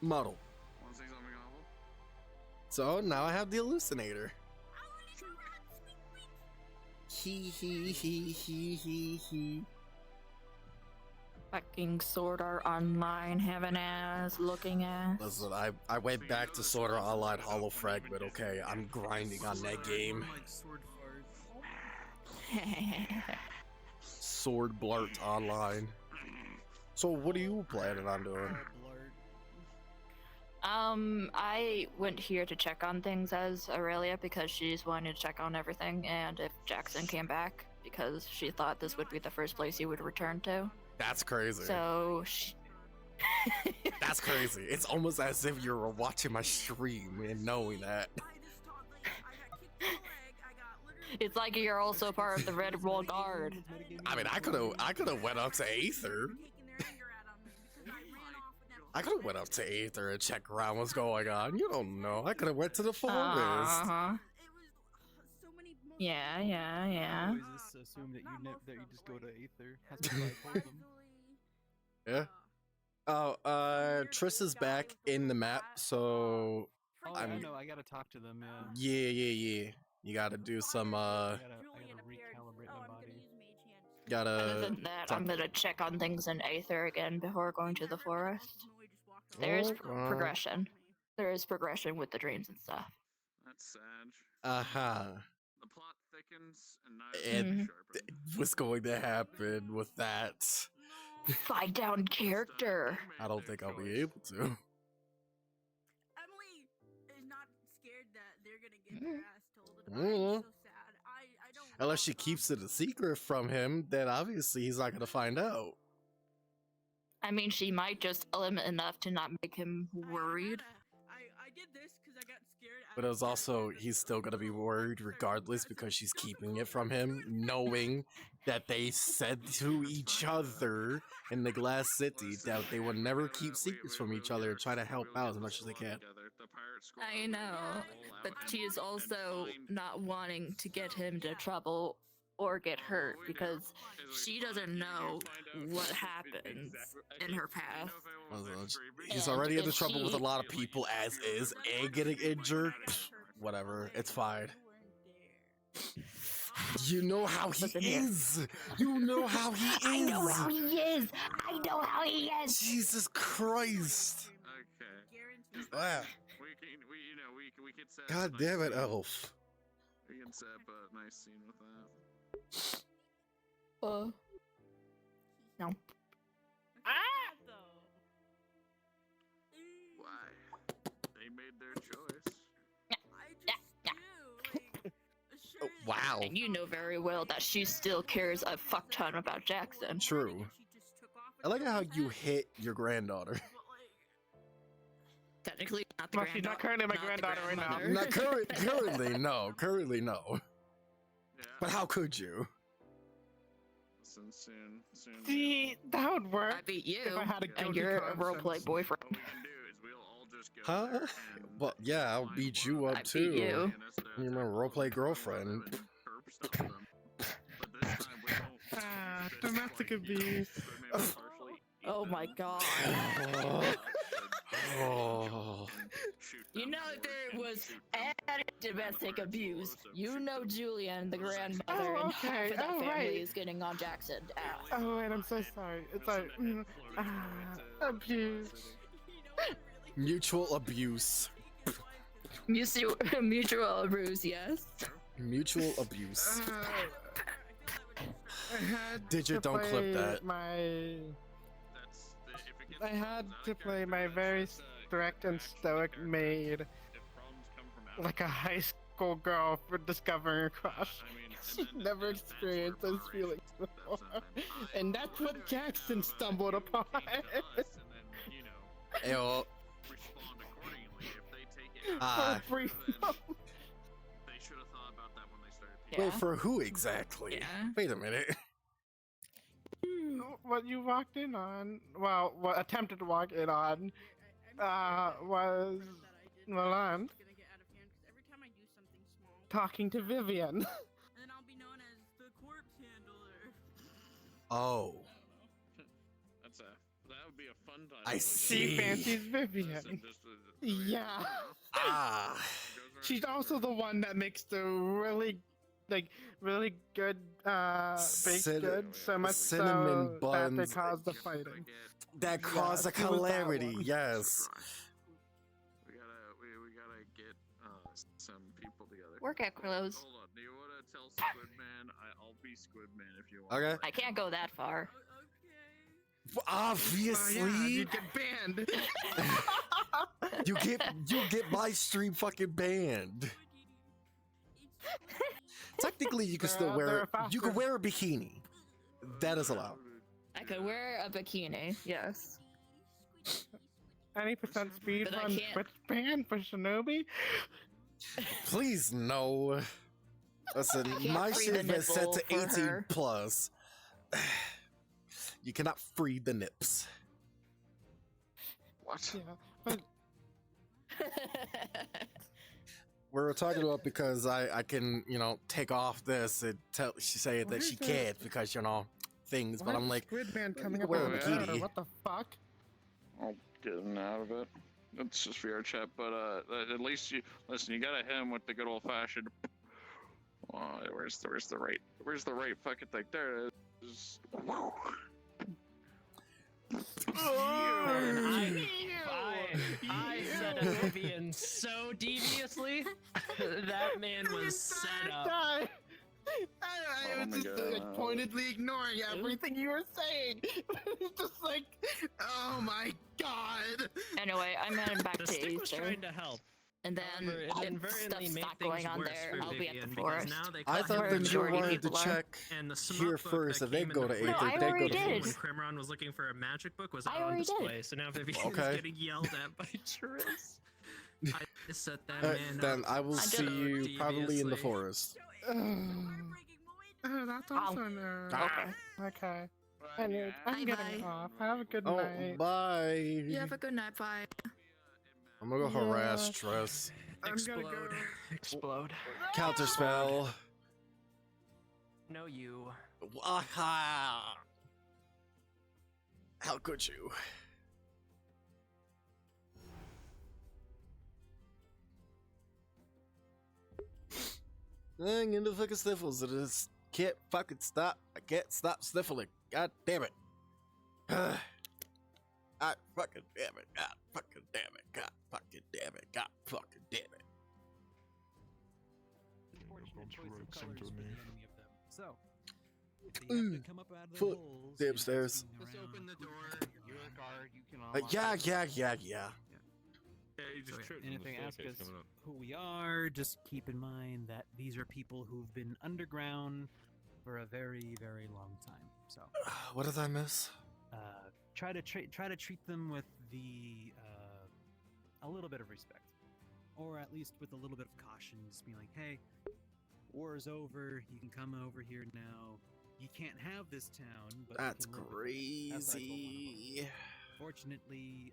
model? So now I have the hallucinator. He. Fucking Sword Art Online, having ass, looking ass. Listen, I went back to Sword Art Online Hollow Fragment, okay? I'm grinding on that game. Sword Blart Online. So what are you planning on doing? I went here to check on things as Aurelia because she's wanted to check on everything, and if Jackson came back, because she thought this would be the first place he would return to. That's crazy. So, That's crazy. It's almost as if you were watching my stream and knowing that. It's like you're also part of the Red Wall Guard. I mean, I could have went up to Aether. I could have went up to Aether and checked around what's going on. You don't know. I could have went to the forest. Yeah. I always just assume that you just go to Aether. That's what I told them. Yeah. Oh, Triss is back in the map, so Oh, I know. I gotta talk to them. Yeah. You gotta do some I gotta recalibrate my body. Other than that, I'm gonna check on things in Aether again before going to the forest. There's progression. there is progression with the dreams and stuff. That's sad. The plot thickens and knives and what's going to happen with that? Fight down character. I don't think I'll be able to. Emily is not scared that they're gonna get their ass told. It's so sad. I don't. Unless she keeps it a secret from him, then obviously he's not gonna find out. I mean, she might just tell him enough to not make him worried. I did this because I got scared. But it was also, he's still gonna be worried regardless because she's keeping it from him, knowing that they said to each other in the Glass City that they would never keep secrets from each other and try to help out as much as they can. I know, but she is also not wanting to get him into trouble or get hurt because she doesn't know what happens in her past. He's already into trouble with a lot of people as is, and getting injured. Whatever, it's fine. You know how he is. You know how he is. I know how he is. I know how he is. Jesus Christ. Okay. Wow. We could set God damn it, Elf. We can set up a nice scene with that. No. Why? They made their choice. Oh, wow. And you know very well that she still cares a fuck ton about Jackson. True. I like how you hit your granddaughter. Technically, not the Well, she's not currently my granddaughter right now. Not currently, no. Currently, no. But how could you? Listen, soon. See, that would work. I beat you, if I had a and guilty you're a conscience. roleplay boyfriend. Huh? Well, yeah, I'll beat you up I too. beat you. You're my roleplay girlfriend. Domestic abuse. Oh my god. Oh. You know there was added domestic abuse. You know Julian, the grandmother, and half of that family is getting on Jackson. Oh, wait, I'm so sorry. It's like, abuse. Mutual abuse. Mutual abuse, yes. Mutual abuse. I had Digit, to don't clip play that. I had to play my very strict and stoic maid, like a high school girl for discovering her crush. She never experienced those feelings before, and that's what Jackson stumbled upon. Ew. For a brief moment. They should have thought about that when they started. Wait, for who exactly? Wait a minute. What you walked in on, well, what attempted to walk in on, was Milan talking to Vivian. And then I'll be known as the corpse handler. Oh. That would be a fun time. I see. She fancies Vivian. Yeah. Ah. She's also the one that makes the really good baked goods, so much cinnamon so that they buns. cause the fighting. That caused a she was that calamity, one. yes. We gotta get some people together. Workout clothes. Hold on. Do you wanna tell Squidman? I'll be Squidman if you want. Okay. I can't go that far. Obviously. You get banned. you get my stream fucking banned. Technically, you can still wear you can wear a bikini. That is allowed. I could wear a bikini, yes. Any percent speed But I run can't- Twitch ban for Shinobi? Please no. Listen, can't my free shit the been set to nipple for 18 her. plus. You cannot free the nips. What? Yeah, but We're talking about because I can, take off this and say that she can't because, things, but I'm like, Squidman coming up wear a with bikini. what the fuck? I'll get him out of it. It's just VR chat, but at least you gotta hit him with the good old fashioned. Where's the right fucking thing? There it is. I said Vivian so deviously. That man was set up. I was my just like, God. pointedly ignoring everything you were saying. It's just like, oh my god. Anyway, I'm heading back The to stick was Aether. trying to help. And then However, it if inadvertently stuff's made not things going on worse there, for I'll be at Vivian the because forest. now they I cut thought where that you majority wanted to people are. check And the smoke here book first, that and then came in go the to portal Aether. I Then already go to did. when Forest. Cremron was looking for a magic book was I out on already did. display, so now Vivian's Okay. getting yelled at by Triss. I set that Uh, man then up I will so see you probably in the deviously. forest. Oh, that's also nice. Okay. Okay. Anyway, I'm getting Bye. off. Have a good Oh, night. bye. You have a good night. Bye. I'm gonna go harass Yeah. Triss. I'm gonna Explode. go. Explode. Counterspell. No, you. Aha! How could you? I'm into fucking sniffles. It is can't fucking stop. I can't stop sniffling. God damn it. God fucking damn it. God fucking damn it. God fucking damn it. God fucking damn it. Fortunate choice of colors for the enemy of them. So, if they happen to come up out of the Foot. holes, Damn and stairs. asking Just around, open the door. You're a guard. You can Yeah. Yeah, he just So, tripped and on if the they ask staircase us coming up. who we are, just keep in mind that these are people who've been underground for a very, very long time. So, What did I miss? try to treat them with a little bit of respect, or at least with a little bit of caution. Just be like, hey, war is over. You can come over here now. You can't have this town, but That's you can live with it." That's what I told one of them. crazy. Fortunately,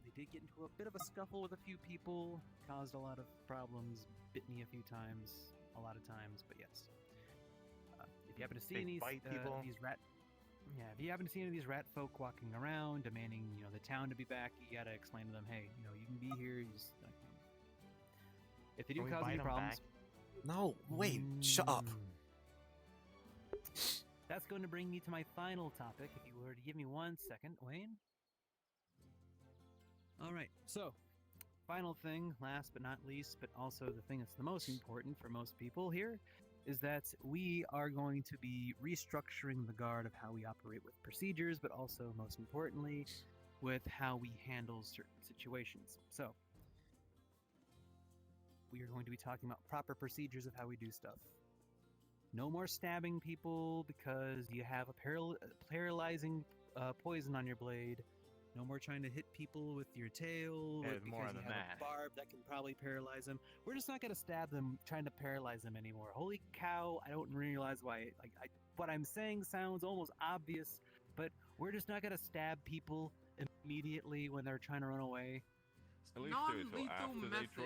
they did get into a bit of a scuffle with a few people, caused a lot of problems, bit me a few times, a lot of times, but yes. If you happen to see They any bite people? these rat, if you happen to see any of these rat folk walking around demanding, the town to be back, you gotta explain to them, hey, you can be here. You just, if they do Can we cause bite any 'em problems, No, wait, shut up. That's going to bring me to my final topic. If you were to give me 1 second, Wayne. All right, so final thing, last but not least, but also the thing that's the most important for most people here, is that we are going to be restructuring the guard of how we operate with procedures, but also, most importantly, with how we handle certain situations. So, we are going to be talking about proper procedures of how we do stuff. No more stabbing people because you have a paralyzing poison on your blade. No more trying to hit people with your tail There's because more you than have that. a barb that can probably paralyze them. We're just not going to stab them trying to paralyze them anymore. Holy cow, I don't realize why. What I'm saying sounds almost obvious, but we're just not going to stab people immediately when they're trying to run away. At least do it till after they draw.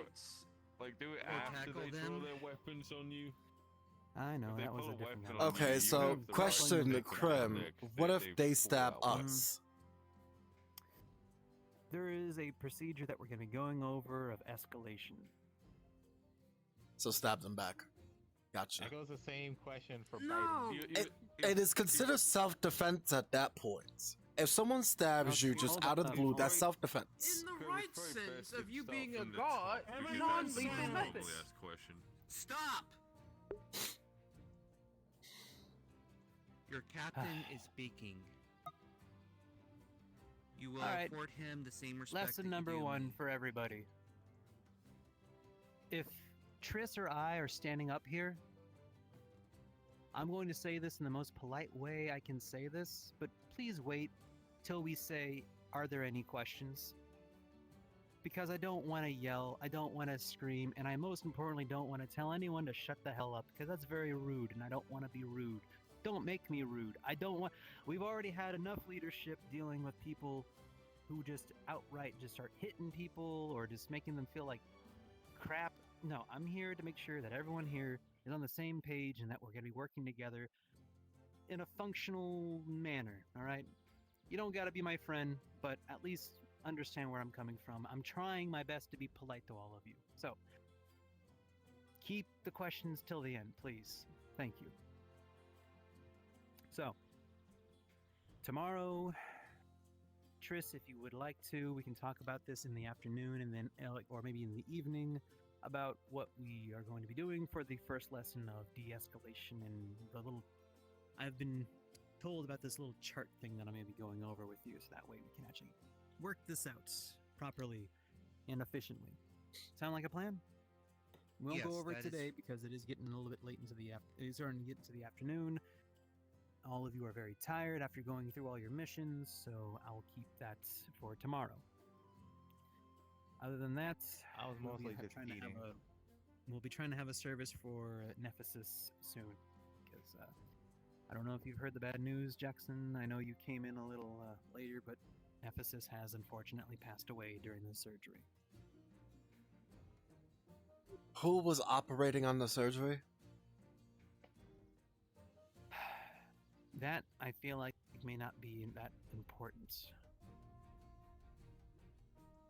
Like, do it Or after tackle they draw them. their weapons on you. I know, If they that was pull a a different weapon guy. on Okay, you so have the right question, to Krem. protect What they if they pull stab that weapon. us? There is a procedure that we're going to be going over of escalation. So stab them back. Gotcha. That goes the same question for No. biting. It is considered self-defense at that point. If someone stabs you just out of the blue, that's self-defense. In the right sense of you being a from the god, top, a because non-lethal that's a method. normally asked question. Stop! Your captain is speaking. You will All right. afford him the same respect. Lesson that you number do 1 me. for everybody. If Triss or I are standing up here, I'm going to say this in the most polite way I can say this, but please wait till we say, are there any questions? Because I don't want to yell, I don't want to scream, and I most importantly don't want to tell anyone to shut the hell up, because that's very rude, and I don't want to be rude. Don't make me rude. I don't want... We've already had enough leadership dealing with people who just outright just start hitting people or just making them feel like crap. No, I'm here to make sure that everyone here is on the same page and that we're going to be working together in a functional manner, all right? You don't got to be my friend, but at least understand where I'm coming from. I'm trying my best to be polite to all of you. So, keep the questions till the end, please. Thank you. So, tomorrow, Triss, if you would like to, we can talk about this in the afternoon, and then, or maybe in the evening, about what we are going to be doing for the first lesson of de-escalation and the little. I've been told about this little chart thing that I'm going to be going over with you, so that way we can actually work this out properly and efficiently. Sound like a plan? We won't go over it today because it is getting a little bit late into the it's starting to get into the afternoon. All of you are very tired after going through all your missions, so I'll keep that for tomorrow. Other than that, I was mostly just eating. We'll be trying to have a service for Nephesis soon, because I don't know if you've heard the bad news, Jackson. I know you came in a little later, but Nephesis has unfortunately passed away during the surgery. Who was operating on the surgery? That, I feel like, may not be that important.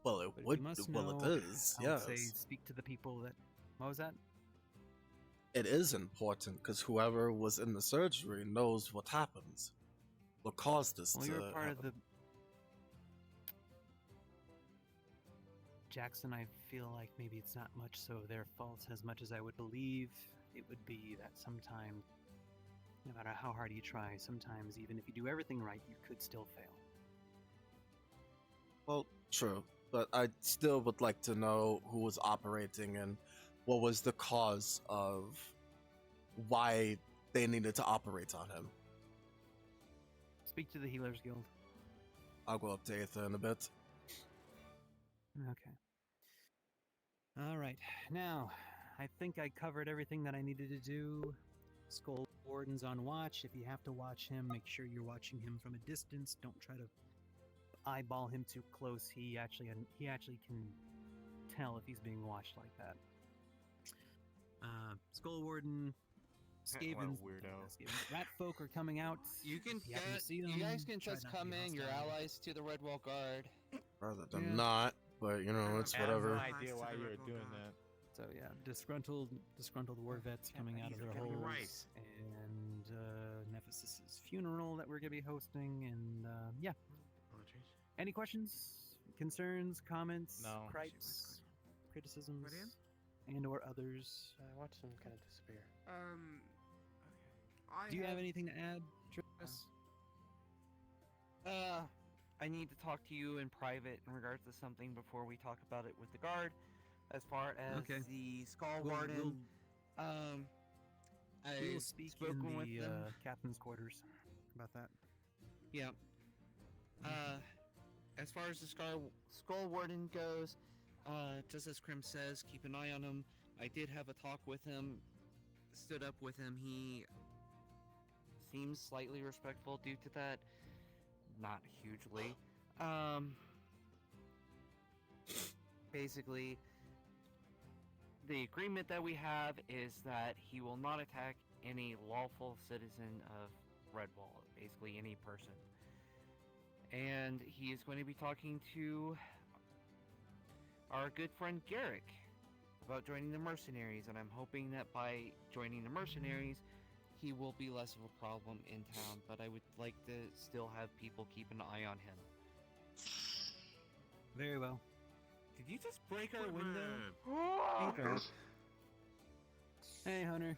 Well, it would. Well, it is. I would Yes. say speak to the people that. What was that? It is important because whoever was in the surgery knows what happens, what caused this Well, to you're part happen. of the. Jackson, I feel like maybe it's not much so their fault as much as I would believe it would be that sometimes, no matter how hard you try, sometimes even if you do everything right, you could still fail. Well, true, but I still would like to know who was operating and what was the cause of why they needed to operate on him. Speak to the Healers Guild. I'll go up to Aether in a bit. Okay. All right. Now, I think I covered everything that I needed to do. Skull Warden's on watch. If you have to watch him, make sure you're watching him from a distance. Don't try to eyeball him too close. He actually can tell if he's being watched like that. Skull Warden, Skaven, Rat folk are coming out. You can If you happen to see them, you guys can try just not to come be in, your hostile. allies to the Red Wall Guard. Rather than not, but you know, it's whatever. I have no idea why you're doing that. So yeah, disgruntled war vets coming out of their holes, and Nephesis' funeral that we're gonna be hosting, and yeah. Any questions, concerns, comments, No. gripes, criticisms, and/or others? I watched him kind of disappear. Do you have anything to add, Triss? I need to talk to you in private in regards to something before we talk about it with the guard. As far as Okay. the Skull We'll- Warden, We'll I've speak in spoken with the them. captain's quarters about that. Yeah. As far as the Skull Warden goes, just as Krim says, keep an eye on him. I did have a talk with him, stood up with him. He seems slightly respectful due to that. Not hugely. Basically, the agreement that we have is that he will not attack any lawful citizen of Redwall, basically any person. And he is going to be talking to our good friend Garrick about joining the mercenaries, and I'm hoping that by joining the mercenaries, he will be less of a problem in town, but I would like to still have people keep an eye on him. Very well. Did you just break our window? Okay. Hey, Hunter.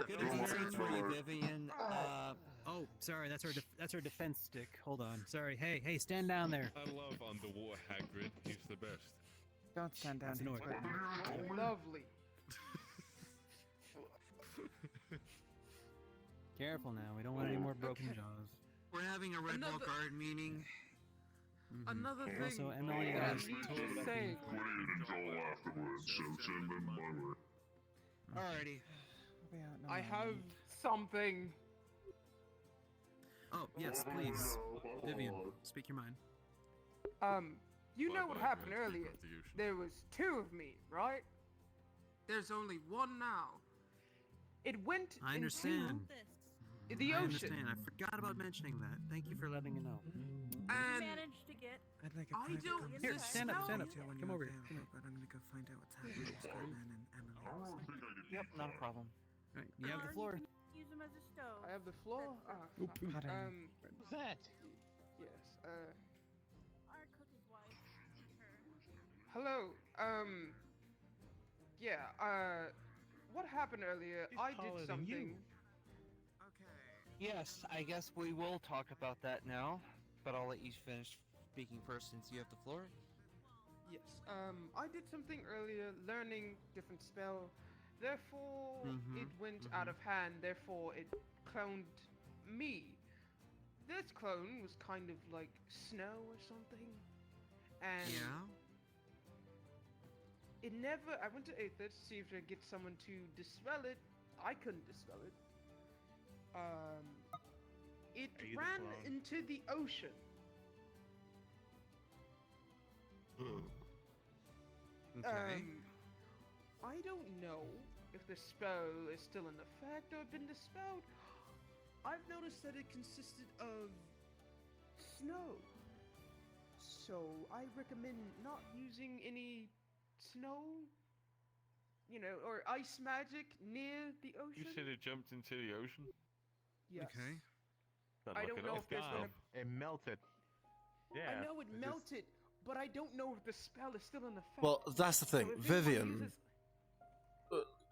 Good evening, Vivian. Oh, sorry, that's our defense stick. Hold on. Sorry. Hey, stand down there. I love underwater Hagrid. He's the best. Don't stand down. That's an order. Lovely. Careful now. We don't want any more broken jaws. We're having a Red Wall Another- Guard meeting. Another thing. Also, Emily, I was need told to about say. being Alrighty. I have something. Oh, yes, please. Vivian, speak your mind. You know what happened earlier? There was two of me, right? There's only one now. It went I understand. into the I ocean. understand. I forgot about mentioning that. Thank you for letting me know. And managed to get. I'd like I don't Here, stand up, stand up. when Come you're over here. available, but I'm gonna go find out what's happening with Scarman and Emily. Yep, not a problem. All right, you have the floor. use them as a stove. I have the floor. What's that? Yes. Our cook is wife. Her. Hello. Yeah. What happened earlier? I did something. Yes, I guess we will talk about that now, but I'll let you finish speaking first since you have the floor. Yes. I did something earlier, learning different spell. Therefore, it went out of hand. Therefore, it cloned me. This clone was kind of like snow or something, and it never. I went to Aether to see if I could get someone to dispel it. I couldn't dispel it. It ran into the ocean. Okay. I don't know if the spell is still in effect or been dispelled. I've noticed that it consisted of snow. So I recommend not using any snow, or ice magic near the ocean. You said it jumped into the ocean? Yes. Okay. I don't know if there's gonna... It melted. Yeah. I know it melted, but I don't know if the spell is still in effect. Well, that's the thing, So if anyone Vivian. uses-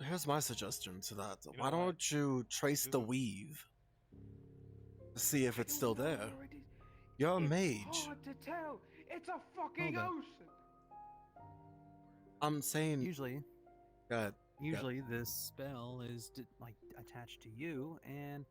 Here's my suggestion to that. Why don't you trace the weave? See if it's still there. You're a mage. Hard to tell. It's a fucking Hold on. ocean. I'm saying. Usually. Go ahead. Usually, this spell is attached to you, and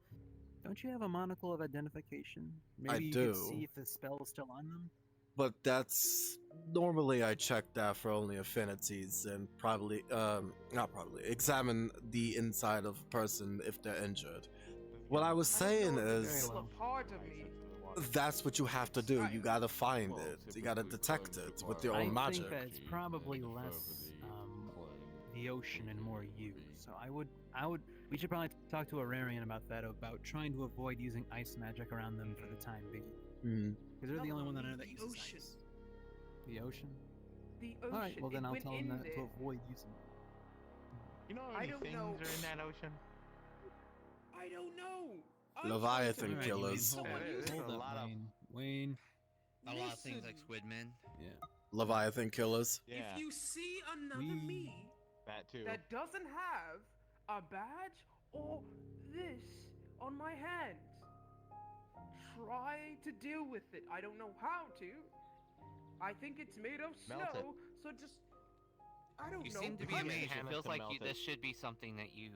don't you have a monocle of identification? Maybe you do. could see if the spell is still on them. But that's normally I check that for only affinities and probably not probably examine the inside of a person if they're injured. What I was saying is Part of me. that's what you have to do. You gotta find it. You gotta detect it with your own I magic. think that it's probably less the ocean and more you. So I would. We should probably talk to Ararian about that, about trying to avoid using ice magic around them for the time being. Because they're the only one that I know that uses ice. The ocean? The ocean. Alright, well then it I'll went tell them in that there. to avoid using it. You know how I many don't things know. are in that ocean? I don't know. Leviathan Alright, killers. Hold up, Wayne. A lot of things like Squidman. Yeah. Leviathan killers. Yeah. If you see another me That too. that doesn't have a badge or this on my hands, try to deal with it. I don't know how to. I think it's made of Melt it. snow, so just I don't You know. seem to be a punch mage. it. It feels like this should be something that you.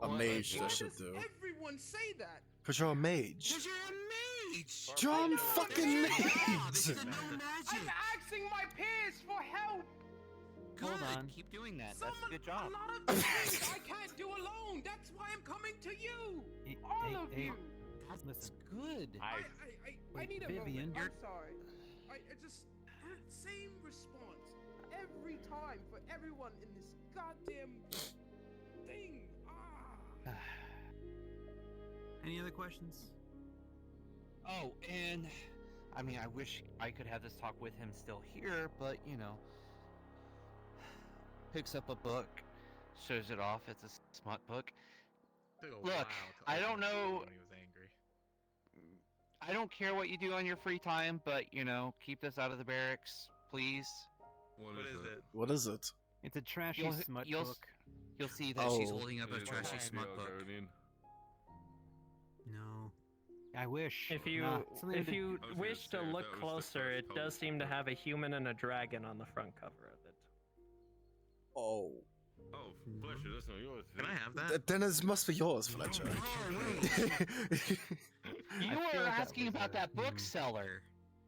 A mage Why that should does do. everyone say that? Cause you're a mage. Because you're a mage. John fucking mage. I'm asking my peers for help. Good. Hold on. Keep doing that. That's a good job. A lot of things I can't do alone. That's why I'm coming to you. All of you. Listen. Good. I need a Vivian, moment. I'm sorry. I just same response every time for everyone in this goddamn thing. Any other questions? Oh, and I mean, I wish I could have this talk with him still here, but you know, picks up a book, shows it off. It's a smut book. Look, I don't know. When he was angry. I don't care what you do on your free time, but you know, keep this out of the barracks, please. What is it? What is it? It's a trashy smut book. You'll see that she's holding up a trashy smut book. No. I wish. If you wish to look closer, it does seem to have a human and a dragon on the front cover of it. Oh. Oh, Fletcher, that's not yours. Can I have that? Then it must be yours, Fletcher. You were asking about that bookseller.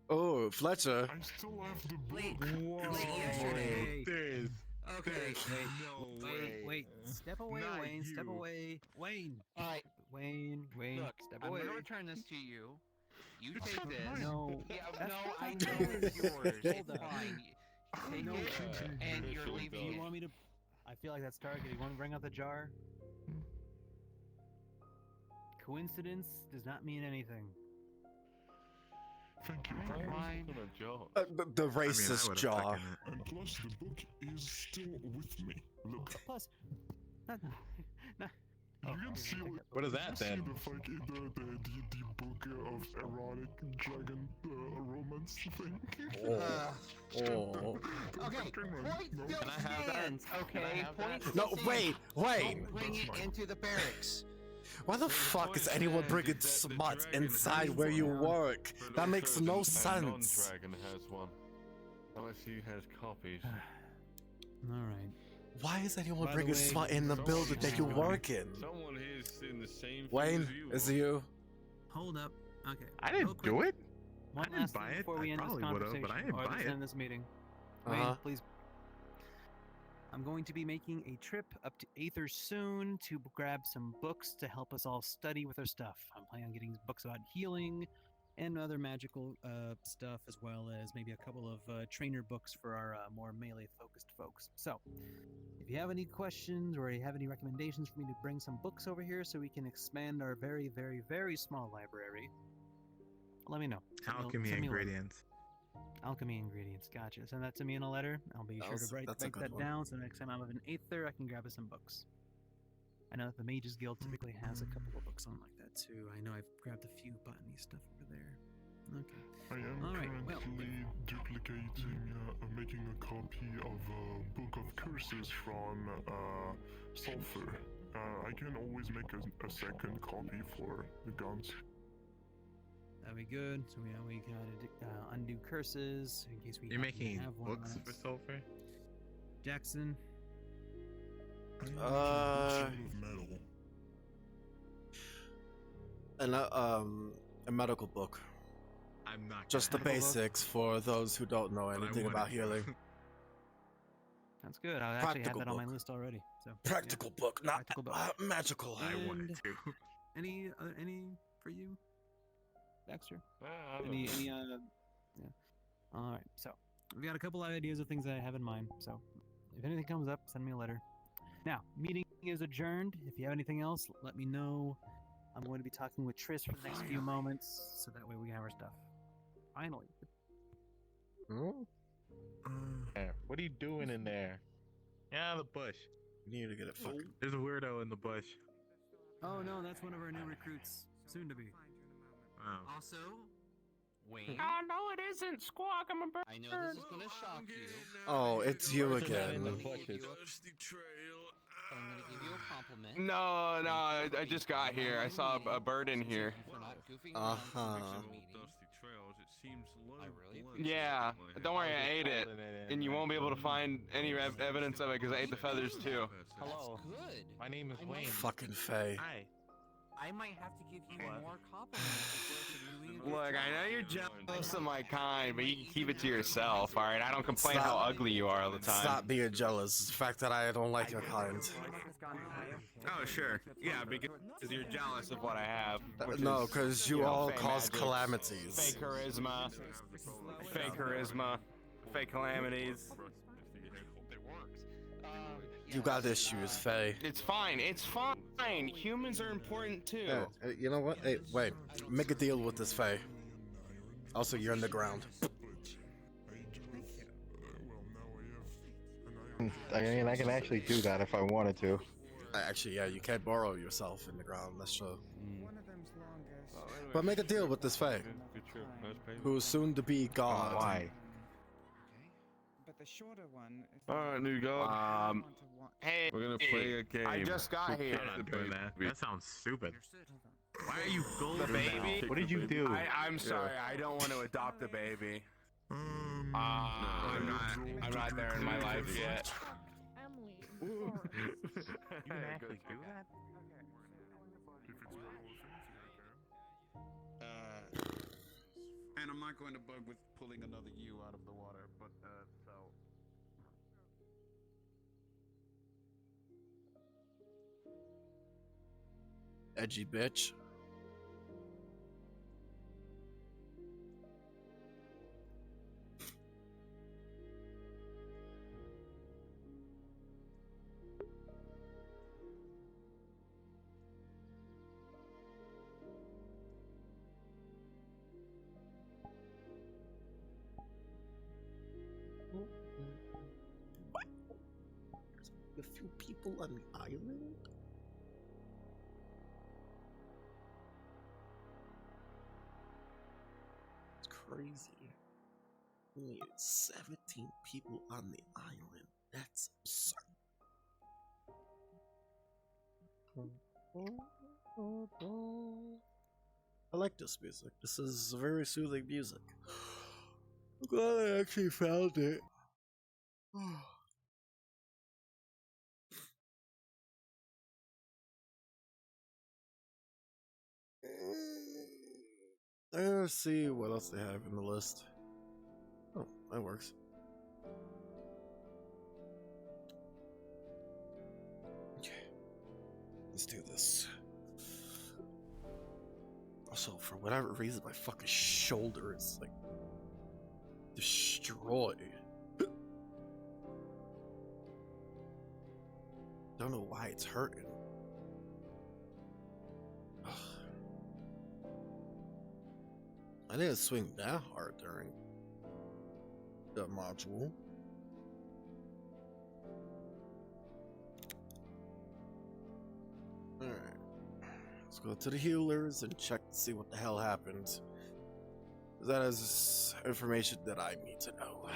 Oh, Fletcher. I still have the book. Whoa. There is. Okay. Wait. Step away, Not Wayne. Step you. away. Wayne. Alright. Wayne. Look, Step I'm away. gonna return this to you. You take this. No. Yeah, That's no, I fine. know it's yours. It's Hold up. fine. Take No. it, and you're Do leaving you it. want me to? I feel like that's target. You want to bring out the jar? Coincidence does not mean anything. Thank you. Fine. The racist jar. And plus, the book is still with me. Look. Plus, You can see What is that then? The D&D book of erotic dragon romance thing. Oh. Okay, point No. still Can I have that? stands. Okay, point No, still wait, stands. wait. Don't bring it into the barracks. Why the fuck is anyone bringing smut inside where you work? That makes no sense. Non-dragon has one. Unless he has copies. All right. Why is anyone By the bringing way, smut in the building that you work in? Someone is in the same. Wayne, is it you? Hold up. Okay. I didn't real do quick, it. One I didn't last buy thing it. before I we end this probably would've, conversation, but I didn't or buy just it. end this meeting. Uh-huh. Wayne, please. I'm going to be making a trip up to Aether soon to grab some books to help us all study with our stuff. I'm planning on getting books about healing and other magical stuff, as well as maybe a couple of trainer books for our more melee-focused folks. So, if you have any questions or you have any recommendations for me to bring some books over here so we can expand our very, very, very small library, let me know. Alchemy Send me a letter. ingredients. Alchemy ingredients, gotcha. Send that to me in a letter. I'll be sure to write that down so next time I'm of an Aether, I can grab us some books. I know that the Mages Guild typically has a couple of books on like that too. I know I've grabbed a few botany stuff over there. Okay. I am currently duplicating, making a copy of Book of Curses from Sulfur. I can always make a second copy for the guns. That'd be good. So we gotta undo curses in case we You're making have one books for Sulfur? Jackson. A medical book. I'm not. Just the basics for those who don't know anything about healing. That's good. I actually had Practical that on my book. list already. So Practical book, not practical book. magical. I wanted And to. Any for you, Baxter? I don't Any know. yeah. All right. So we got a couple of ideas of things that I have in mind. So if anything comes up, send me a letter. Now, meeting is adjourned. If you have anything else, let me know. I'm going to be talking with Triss for the next few moments, so that way we can have our stuff. Finally. What are you doing in there? Yeah, the bush. You need to get it fucking. There's a weirdo in the bush. Oh no, that's one of our new recruits, soon to be. Oh. Also, Wayne. Oh no, it isn't. Squawk, I'm a bird. I know this is gonna shock you. Oh, it's you I'm again. gonna give you a compliment. No, I just got here. I saw a bird in here. Uh-huh. Yeah, don't worry, I ate it. And you won't be able to find any evidence of it because I ate the feathers too. Hello. Good. My name is Wayne. Fucking Faye. Hi. I might have to give you more compliments. Look, I know you're jealous of my kind, but you can keep it to yourself, alright? I don't complain how ugly you are all the time. Stop being jealous. It's the fact that I don't like your kind. Oh, sure. Yeah, because you're jealous of what I have. No, because you all cause calamities. Fake charisma. Fake charisma. Fake calamities. You got issues, Faye. It's fine. It's fine. Humans are important too. Yeah, you know what? Hey, wait. Make a deal with this, Faye. Also, you're in the ground. I mean, I can actually do that if I wanted to. Actually, yeah, you can't borrow yourself in the ground. That's true. But make a deal with this Faye, who is soon to be God. Why? But the shorter one is Alright, new god. Hey, We're gonna play a game. I just got here. That sounds stupid. Why are you The baby? What did you do? I'm sorry. I don't want to adopt a baby. I'm not there in my life yet. You can actually do that? And I'm not going to bug with pulling another U out of the water, but so. Edgy bitch. A few people on the island? crazy. We need 17 people on the island. That's absurd. I like this music. This is very soothing music. I'm glad I actually found it. Let's see what else they have in the list. Oh, that works. Okay. Let's do this. Also, for whatever reason, my fucking shoulder is like destroyed. Don't know why it's hurting. Ugh. I didn't swing that hard during the module. Alright. Let's go to the healers and check to see what the hell happened. That is information that I need to know.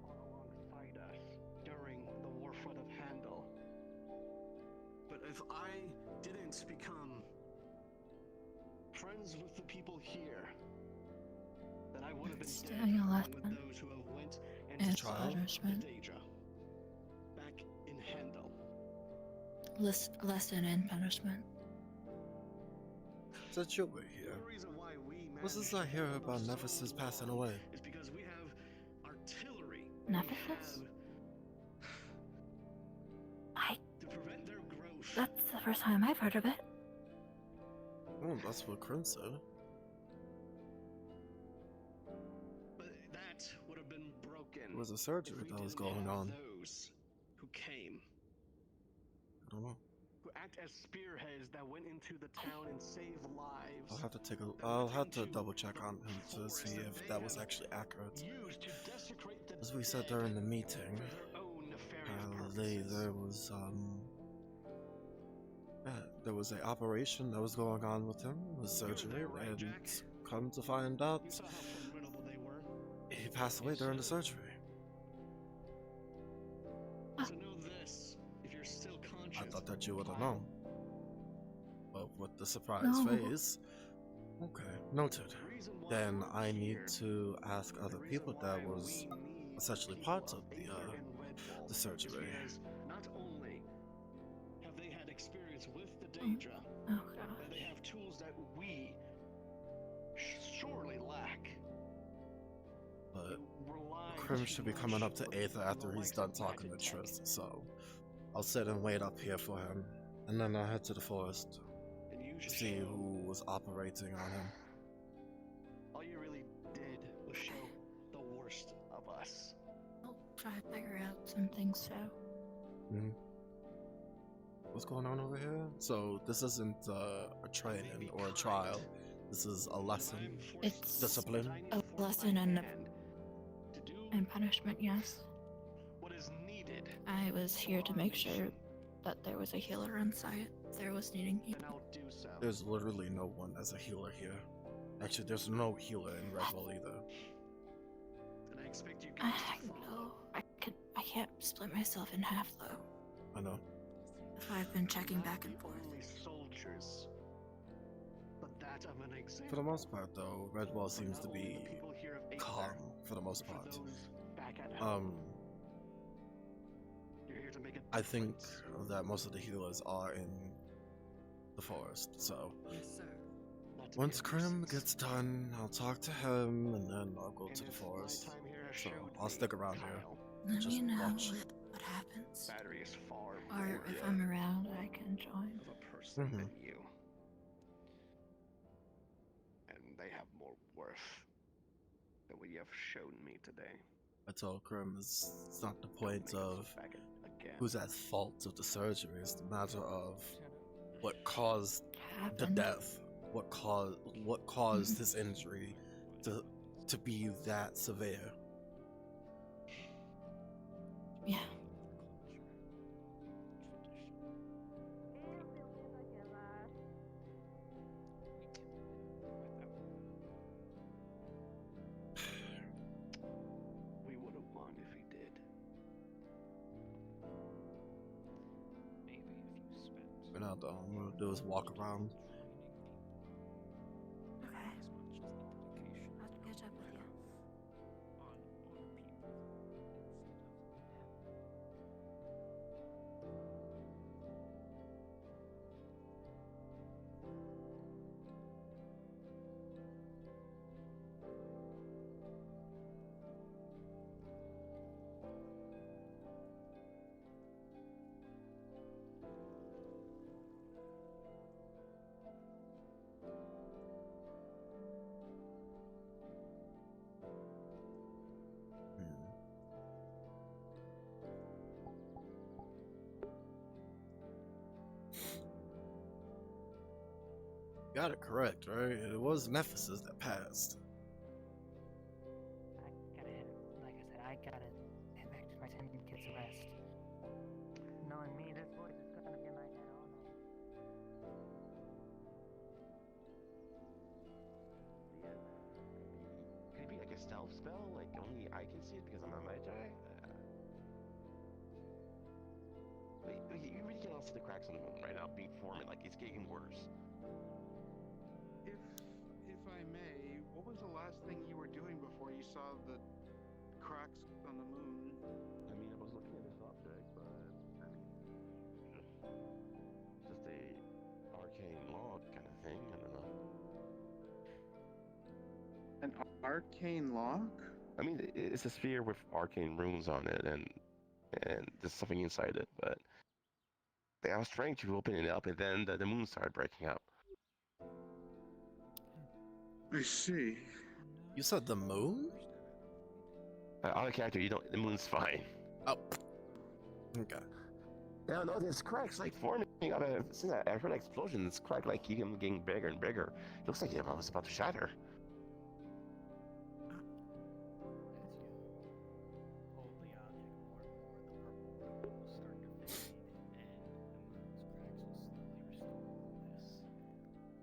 alongside us during the warfight of Handel. But if I didn't become friends with the people here, then I would have been dead Doing a along with lesson. those who have went and It's destroyed punishment. the Daedra back in Handel. Lesson in punishment. Is that you were here? What's this I hear about Nephthys passing away? Is because we have artillery. Nephthys? To prevent their growth. That's the first time I've heard of it. Oh, that's what Krim said. But that would have been broken. It was a surgery that was going on. Those who came, I don't know. who act as spearheads that went into the town and saved lives. I'll have to double check on him to see if that was actually accurate. As we said during the meeting, there was an operation that was going on with him, the surgery, and come to find out, he passed away during the surgery. So know this, if you're still conscious. I thought that you would have known. But with the surprise No. phase, okay, noted. Then I need to ask other people that was essentially part of the surgery. Not only have they had experience with the Daedra, but they have tools that we surely lack. But Krim should be coming up to Aether after he's done talking to Triss, so I'll sit and wait up here for him, and then I'll head to the forest to see who was operating on him. All you really did was show the worst of us. I'll try to figure out some things too. What's going on over here? So this isn't a training or a trial. This is a lesson. It's discipline. a lesson and punishment, yes. What is needed? I was here to make sure that there was a healer on site. There was needing healing. There's literally no one as a healer here. Actually, there's no healer in Redwall either. And I expect you I know. I can't split myself in half though. I know. If I've been checking back and forth. only soldiers, but that of an example. For the most part, though, Redwall seems to be calm for the most part. You're here to make I think that most of the healers are in the forest, so once Krim gets done, I'll talk to him, and then I'll go to the forest. So I'll stick around here. Let Just me know watch. what happens. Battery is far Or more if I'm around, I can join. of a person Mhm. than you. And they have more worth than what you have shown me today. I told Krim it's not the point Make us of look back again. who's at fault of the surgery. It's the matter of what caused the Happened. death. What caused his injury to be that severe. Yeah. We would have won if he did. But now all I'm gonna do is walk around. Okay. I'll catch up with you. Got it correct, right? It was Nephthys that passed. Like I said, I gotta head back to my tent and get some rest. Knowing me, this voice is gonna be in my head all night. Could it be like a stealth spell? Like only I can see it because I'm a magi? Wait, you really cannot see the cracks on the moon right now being forming. Like it's getting worse. If I may, what was the last thing you were doing before you saw the cracks on the moon? I mean, I was looking at this object, but I mean, just a arcane log kind of thing. I don't know. An arcane lock? I mean, it's a sphere with arcane runes on it, and there's something inside it. But I was trying to open it up, and then the moon started breaking up. I see. You said the moon? On the character, you don't. The moon's fine. Oh. Okay. No, there's cracks like forming. I've seen that. I've heard explosions. It's cracked like even getting bigger and bigger. It looks like it was about to shatter.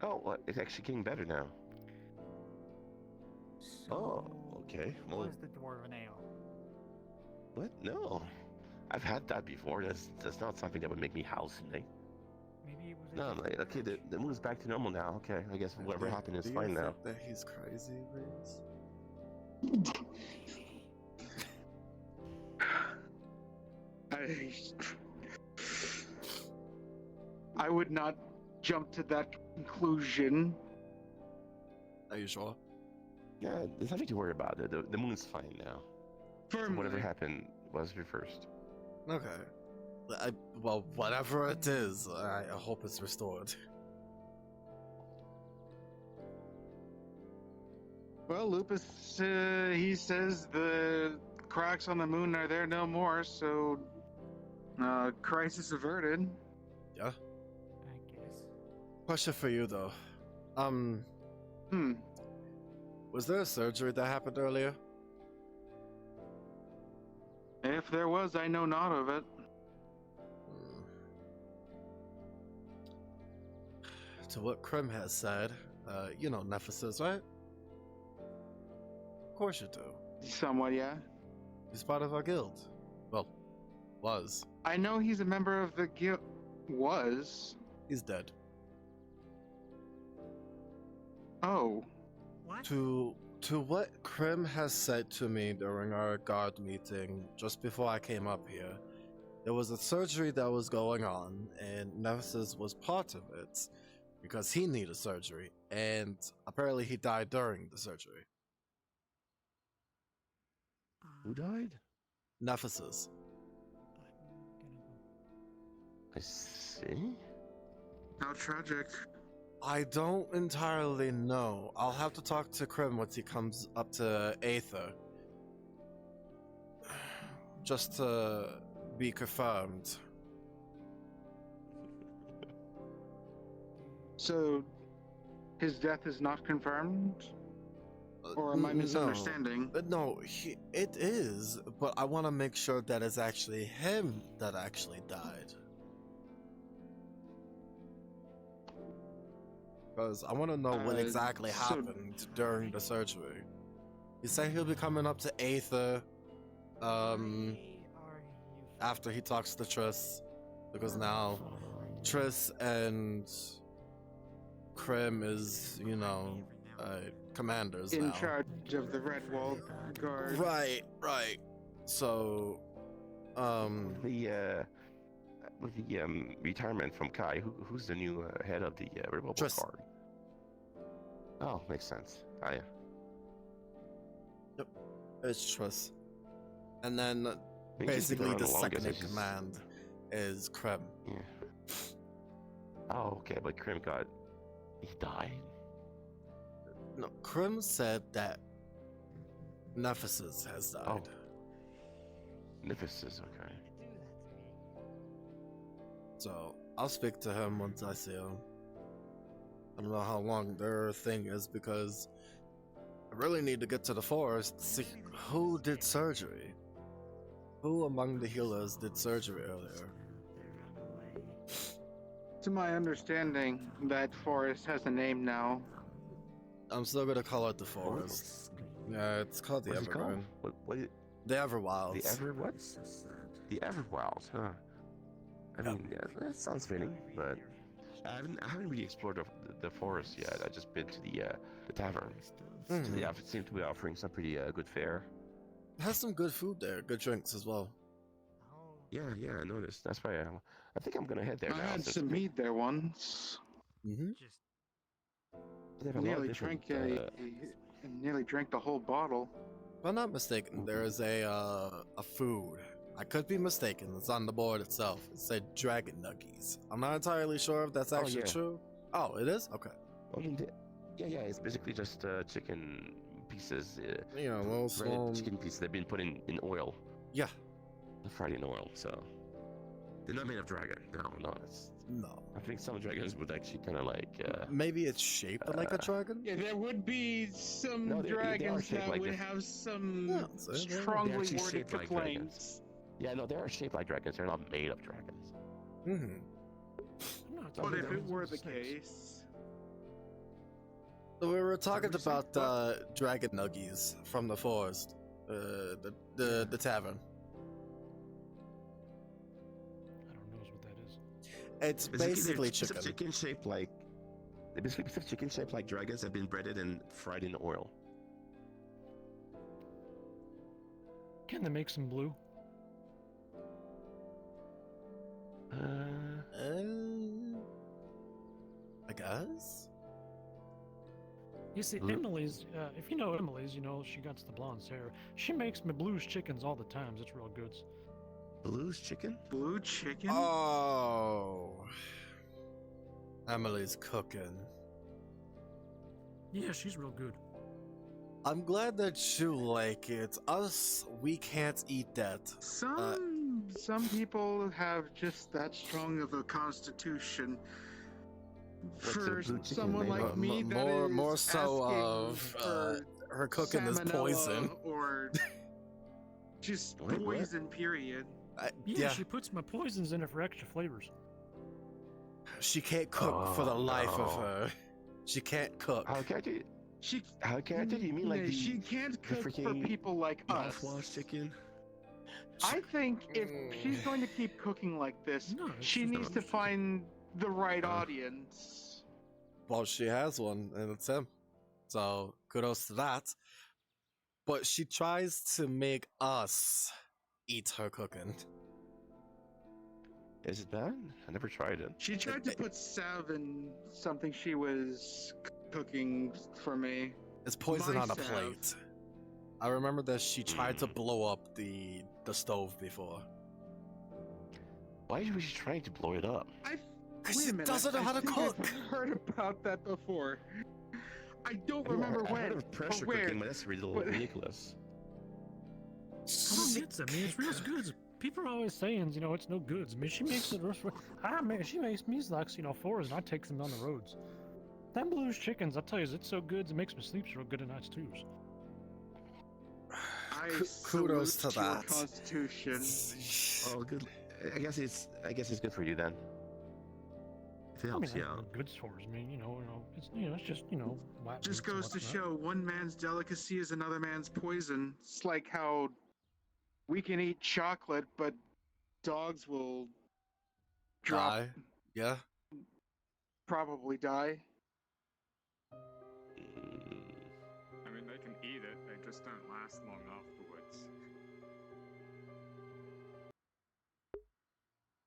Oh, well, it's actually getting better now. Oh, okay. Well, Was the dwarven ale? what? No, I've had that before. That's not something that would make me hallucinate. Maybe it was. No, like, okay, the moon's back to normal now. Okay, I guess whatever happened is fine now. That he's crazy, Reese? I would not jump to that conclusion. Are you sure? Yeah, there's nothing to worry about. The moon's fine now. Firmly. Whatever happened was reversed. Okay. Well, whatever it is, I hope it's restored. Well, Lupus, he says the cracks on the moon are there no more, so crisis averted. Yeah. I guess. Question for you though. Was there a surgery that happened earlier? If there was, I know not of it. To what Krim has said, you know Nephthys, right? Of course you do. Somewhat, yeah. He's part of our guild. Well, was. I know he's a member of the guild. Was. He's dead. Oh. What? To what Krim has said to me during our guard meeting just before I came up here, there was a surgery that was going on, and Nephthys was part of it because he needed surgery, and apparently he died during the surgery. Who died? Nephesis. I see. How tragic. I don't entirely know. I'll have to talk to Krim once he comes up to Aether. Just to be confirmed. So, his death is not confirmed? Or am I misunderstanding? No, it is, but I want to make sure that it's actually him that actually died. Because I want to know what exactly happened during the surgery. He said he'll be coming up to Aether after he talks to Triss, because now Triss and Krim is, you know, commanders in now. charge of the Red Wall Guard. Right. So, with the retirement from Kai, who's the new head of the Red Wall Guard? Oh, makes sense. Yep, it's Triss. And then basically the second in command is Krim. Yeah. Oh, okay, but Krim he died? No, Krim said that Nephesis has died. Oh. Nephesis, okay. So, I'll speak to him once I see him. I don't know how long their thing is, because I really need to get to the forest to see who did surgery. Who among the healers did surgery earlier? To my understanding, that forest has a name now. I'm still gonna call it the forest. Yeah, it's called the Evergreen. The Everwilds. The The Everwilds, huh? I mean, yeah, that sounds fitting, but I haven't really explored the forest yet. I just been to the tavern. So they seem to be offering some pretty good fare. It has some good food there, good drinks as well. Yeah, I noticed. That's why I think I'm gonna head there now. I had some meat there once. Mm-hmm. Nearly drank the whole bottle. If I'm not mistaken, there is a food. I could be mistaken. It's on the board itself. It said dragon nuggies. I'm not entirely sure if that's actually true. Oh, it is? Okay. I mean, yeah. It's basically just chicken pieces. Little small chicken pieces. They've been put in oil. Yeah. Fried in oil. So they're not made of dragon. No. No. I think some dragons would actually kind of like. Maybe it's shaped like a dragon. Yeah, there would be some dragons that would have some strongly worded complaints. Yeah, no, they are shaped like dragons. They're not made of dragons. But if it were the case, we were talking about dragon nuggies from the forest, the tavern. I don't know what that is. It's basically chicken. They're basically pieces of chicken shaped like dragons that have been breaded and fried in oil. Can they make some blue? I guess. You see, Emily's, if you know Emily's, she got the blonde hair. She makes me blues chickens all the time. It's real good. Blues chicken? Blue chicken? Oh. Emily's cooking. Yeah, she's real good. I'm glad that you like it. Us, we can't eat that. Some people have just that strong of a constitution. For someone like me, more so of her cooking is poison, or just poison. Period. Yeah, she puts my poisons in it for extra flavors. She can't cook for the life of her. She can't cook. How can't you? You mean like she can't cook for people like us? Mouthwash chicken. I think if she's going to keep cooking like this, she needs to find the right audience. Well, she has one, and it's him. So kudos to that. But she tries to make us eat her cooking. Is it bad? I never tried it. She tried to put salve in something she was cooking for me. It's poison on a plate. I remember that she tried to blow up the the stove before. Why was she trying to blow it up? Wait a minute. doesn't know how to I think cook. I've heard about that before. I don't I mean, remember I when. heard of pressure or where, cooking, but that's ridiculous. I don't get that. I mean, it's real good. People are always saying, you know, it's no goods. I mean, she makes it. She makes measlox, you know, fours, and I take them down the roads. Them blues chickens, I tell you, it's so good. It makes me sleep real good at nights too. Kudos to salute your that. Constitution. Oh, good. I guess it's good for you then. If it helps you out. Good stores. I mean, it's just, white Just meats and goes to whatnot. show one man's delicacy is another man's poison. It's like how we can eat chocolate, but dogs will drop. Die. Yeah. Probably die. I mean, they can eat it, they just don't last long afterwards.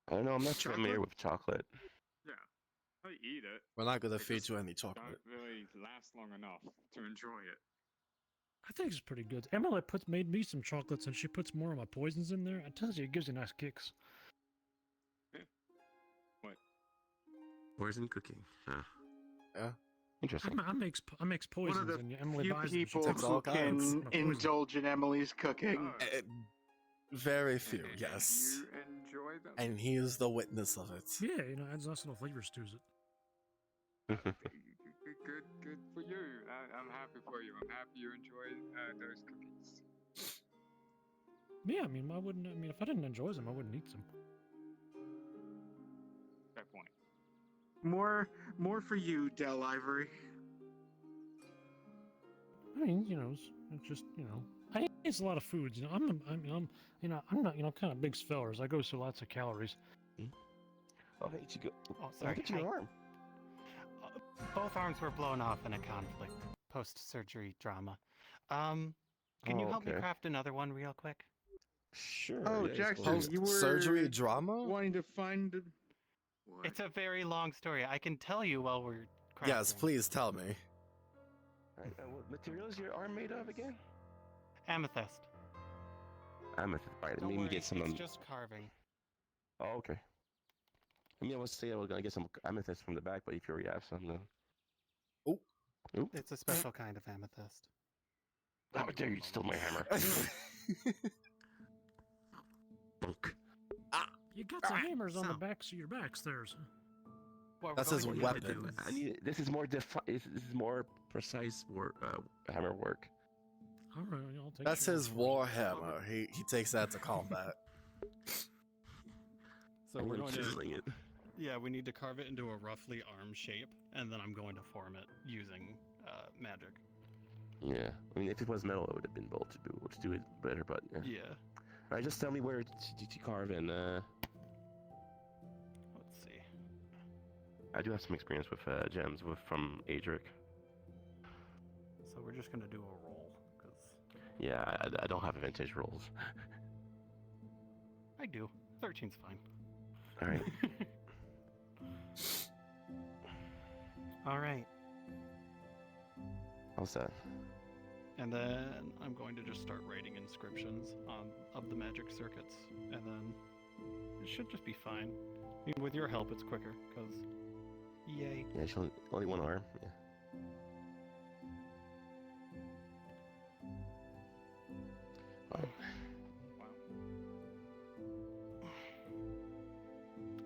I don't know. I'm not familiar with chocolate. Yeah, they eat it. We're not gonna they feed just you any chocolate. Don't really last long enough to enjoy it. I think it's pretty good. Emily made me some chocolates, and she puts more of my poisons in there. I tell you, it gives you nice kicks. What? Poison cooking. Huh. Yeah. Interesting. I makes poisons, One of the and Emily few buys them. She people takes who all kinds. can indulge in Emily's cooking. Very few, yes. You enjoy them? And he is the witness of it. Yeah, adds nice little flavors to it. Good for you. I'm happy for you. I'm happy you enjoy those cookies. Yeah, I mean, if I didn't enjoy them, I wouldn't eat them. Fair point. More for you, Del Ivory. I mean, it's just, I eat a lot of foods. I'm not, kind of big spellers. I go through lots of calories. Oh, hey, you go. Oh, sorry. Look at your arm. Both arms were blown off in a conflict. Post-surgery drama. Can you help me okay. craft another one real quick? Sure. Oh, yeah, Jackson, you were surgery drama? wanting to find. It's a very long story. I can tell you while we're crafting. Yes, please tell me. Alright, what material is your arm made of again? Amethyst. Amethyst. Alright, Don't maybe worry, get some. it's just carving. Oh, okay. I mean, I was saying I was gonna get some amethyst from the back, but if you already have some, then. Oh. Oop. It's a special kind of amethyst. How dare you steal my hammer? Bunk. You got some hammers on the backs of your backs there. That's his weapon. I need. This is more This is more precise work. Hammer work. All right, I'll take. That's your his word for it. warhammer. He takes that to combat. So I'm we're going chiseling to. it. Yeah, we need to carve it into a roughly arm shape, and then I'm going to form it using magic. Yeah, I mean, if it was metal, it would have been able to do it better. But yeah. Yeah. All right, just tell me where to carve and. Let's see. I do have some experience with gems from Adric. So we're just gonna do a roll, because. Yeah, I don't have vintage rolls. I do. 13's fine. All right. All right. How's that? And then I'm going to just start writing inscriptions of the magic circuits, and then it should just be fine. I mean, with your help, it's quicker, because yay. Yeah, she's only one arm. Yeah.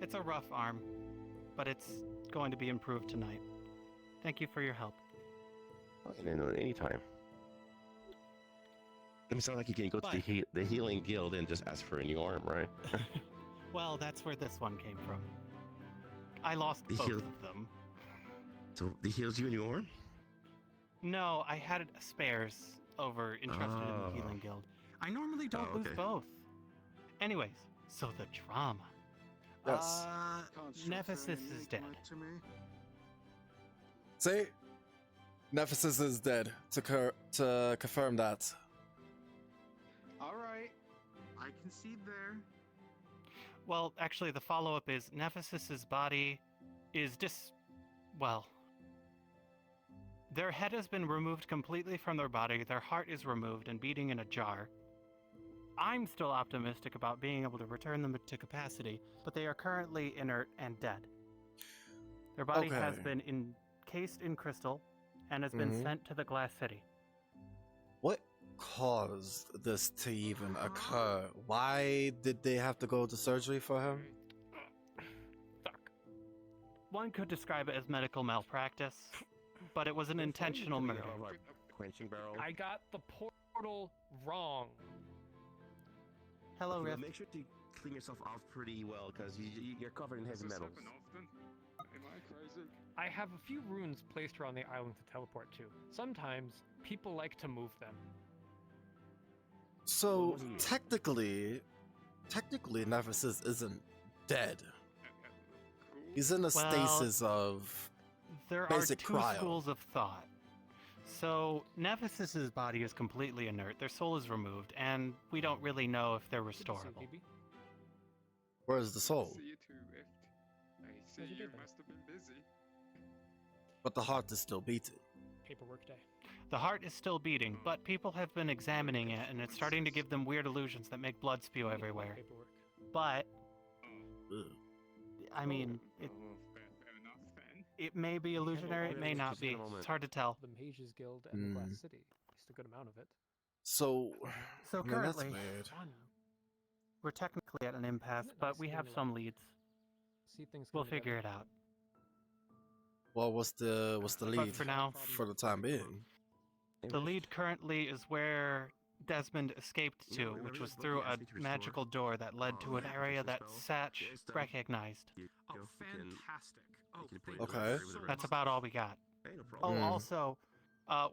It's a rough arm, but it's going to be improved tonight. Thank you for your help. And then anytime. It sounds like you can go to the healing guild and just ask for a new arm, right? Well, that's where this one came from. I lost both of them. So they healed you a new arm? No, I had spares over interested in the healing guild. I normally don't lose both. Anyways, so the drama. Yes. Nephesis is dead. See? Nephesis is dead. To confirm that. Alright. I concede there. Well, actually, the follow-up is Nephesis's body is well, their head has been removed completely from their body, their heart is removed and beating in a jar. I'm still optimistic about being able to return them to capacity, but they are currently inert and dead. Their body has Okay. been encased in crystal and has been sent to the Glass City. What caused this to even occur? Why did they have to go to surgery for him? One could describe it as medical malpractice, but it was an intentional murder. Quenching barrel. I got the portal wrong. Hello, Riff. Make sure to clean yourself off pretty well, because you're covered in heavy metals. Am I crazy? I have a few runes placed around the island to teleport to. Sometimes people like to move them. So technically, Nemesis isn't dead. He's in a stasis of There basic are two cryo. schools of thought. So, Nephesis's body is completely inert, their soul is removed, and we don't really know if they're restorable. Where's the soul? See you too, Rift. I see you must have been busy. But the heart is still beating. Paperwork day. The heart is still beating, but people have been examining it, and it's starting to give them weird illusions that make blood spew everywhere. But, I mean, it may be illusionary, it may not be. It's hard to tell. The Mages Guild and the Glass City. At least a good amount of it. So I mean, that's currently, weird. we're technically at an impasse, but we have some leads. See things We'll coming figure it together. out. Well, what's the lead for now, for the time being? The lead currently is where Desmond escaped to, which was through a magical door that led to an area that Satch recognized. Oh, fantastic. Okay. That's about all we got. Oh, also,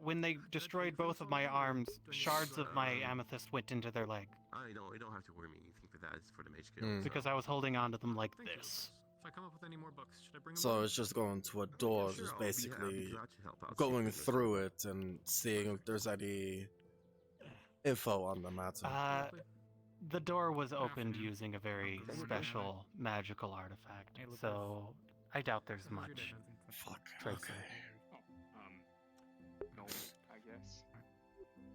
when they destroyed both of my arms, shards of my amethyst went into their leg. You don't have to worry me anything for that. It's for the Mage Guild. Because I was holding on to them like this. If I come up with any more books, should I bring them So up? it's just going to a door, just basically going through it and seeing if there's any info on the matter. The door was opened using a very special magical artifact, so I doubt there's much. Fuck. Trace. Okay. No, I guess.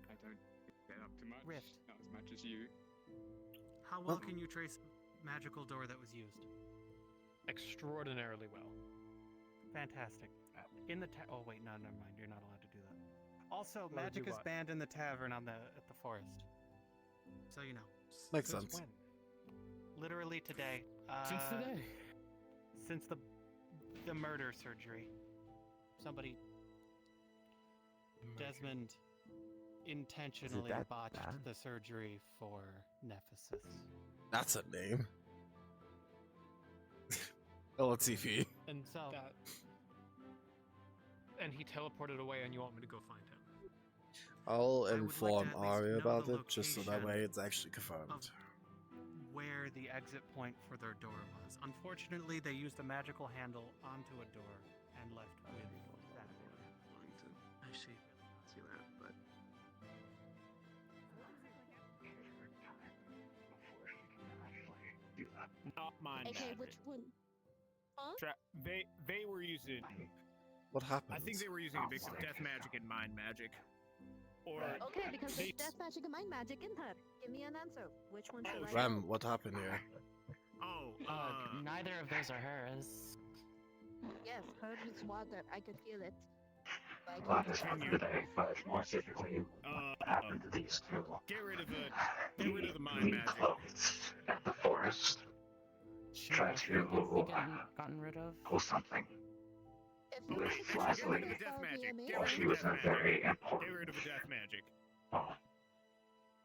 I don't get up to much. Rift. Not as much as you. How well can you trace magical door that was used? Extraordinarily well. Fantastic. In the oh wait, no, never mind. You're not allowed to do that. Also, Allowed to magic do is what? banned in the tavern at the forest. So you know. Makes Since sense. when? Literally today. Since today. Since the murder surgery. Somebody. Desmond intentionally that botched bad? the surgery for Nephesis. That's a name. LTV. And so And he teleported away, and you want me to go find him? I'll I would like inform to at least Arya know about the it, just so that location way it's actually confirmed. where the exit point for their door was. Unfortunately, they used a magical handle onto a door and left with that door. I see. See that, but Not mind Okay, magic. which one? Huh? They were using. What happened? I think they were using a mix of death magic and mind magic. Or Okay, because they, there's death magic and mind magic in her. Give me an answer. Which one should I Rem, go? what happened here? Oh, neither of those are hers. Yes, hers was water. I could feel it. But I Well, can't this touch one it. today, but more specifically, what happened to these two? get rid of the mind magic. Clones at the forest. Should Try have to gotten rid of. pull something If you with want to Get rid Leslie. of the death magic. Get Well, rid she of the was death a magic. very Get important. rid of the death magic. Oh,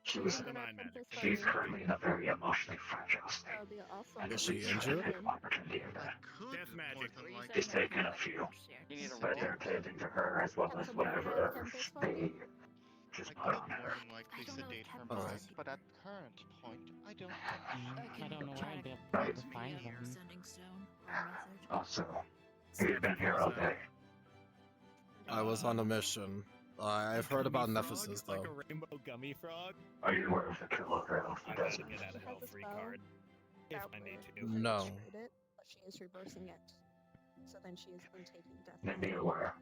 she was. The mind magic. She's currently in a very emotionally fragile state. I'll be awesome. Is she Try to injured? take an opportunity of that. Death magic. She's taken a few, but they're tending to her as well as whatever they just put on her. More than likely sedate her Alright. mind, but at current point, I don't think I don't know where I'd be able Right. to find them. Sending stone or message. Also, you've been here all day. I was on a mission. I've heard about Nephesis, though. Like a rainbow gummy frog. Are you aware of the kill of her? I got to get out of hell free card. If I need to. No. Destroyed it, but she is reversing it. So then she is then taking death. Then be aware.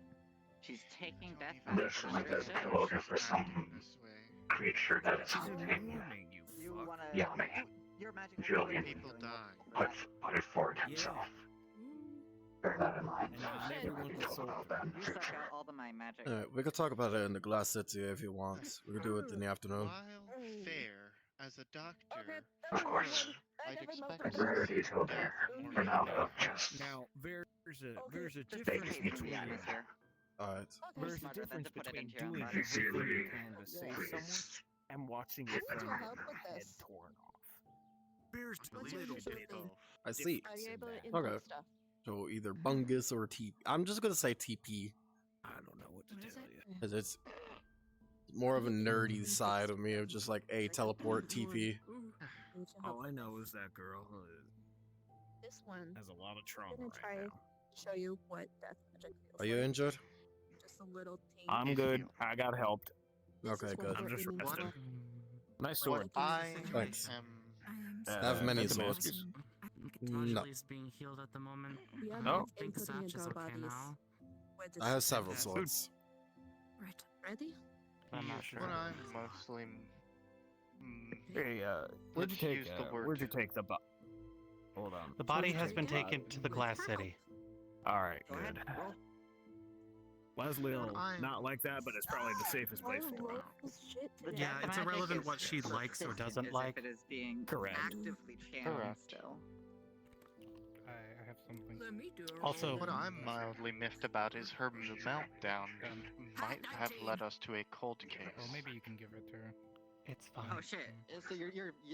She's taking death This like a kill over for some creature that is hunting Yummy. Your magic Julian people die. put it forward himself. Bear that in mind. You suck out all of my magic. Alright, we could talk about it in the Glass City if you want. We could do it in the afternoon. While fair as a doctor, Of course. I'd expect There's very detail there. For now, though, just Now, there's a Just difference vacating the between atmosphere. Alright. there's a Smarter than difference to put it between into your doing environment. everything you can to save someone please. and watching your friend get their head torn off. There's a little bit of I see. Are you able to Okay. input stuff? So either Bungus or TP. I'm just gonna say TP. I don't know what to tell you. Because it's more of a nerdy side of me of just like, a teleport TP. All I know is that girl This one. has a lot of trauma I'm gonna try right to now. show you what death magic feels Are you like. injured? Just a little teeny. I'm good. I got helped. Okay, good. I'm just resting. Nice What sword. I Thanks. am I have many Damascus. swords. Tajali No. is being healed at the moment. We are Oh. not I think inputting Satch into is our okay bodies. now. We're just I have several swords. Right. Ready? I'm not sure. what I'm mostly Hey, where'd you take the body? Hold on. The body has been taken to the Glass City. All right, Go ahead, good. roll. Leslie will I'm- not like that, but it's probably the safest place for her. Shit today. Yeah, it's Magic irrelevant is what she likes or persistent doesn't as like. if it is being Correct. actively channeled Correct. still. I have something. Let me do a Also- What I'm mildly miffed about is her meltdown might have led us to a cold case. Well, maybe you can give it to her. It's fine. Oh shit! So you're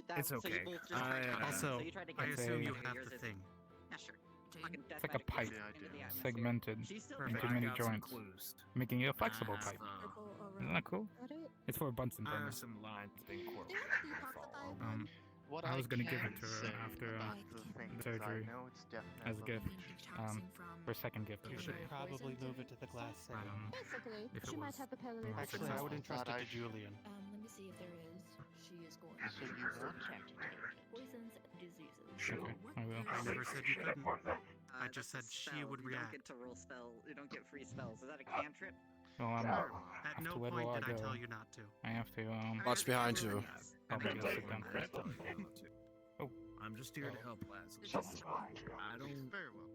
that's It's so okay. you both just tried to Also, so you tried to I get assume you something, have yours the is- thing. Yeah, sure. Fucking death It's like a magic pipe, into the atmosphere. segmented She's still into fine. many got some joints, clues. making it a flexible pipe. Circle Isn't around. that cool? Got it? It's for Bunsen I have burner. some lines being quoted. There, you popped the Follow. diamond. What I was gonna give can it to her say after about the things surgery I know it's as a gift. definitely Her second gift of You the should day. probably move it to the Glass City. Basically, If it she might was have a paralytic. more Actually, I would entrust it I to Julian. Let me see if there is. She is going So you want to take poisons and diseases. Okay, I will. I never said you couldn't. I that's just a said she spell. would You react. don't get to roll spell. You don't get free spells. Is that a cantrip? Well, At have no to wait point while did I I go. tell you not to. I have to Watch behind you. probably go sit down first. Oh, I'm just here to help, Leslie. Someone's behind you. I don't. Very well.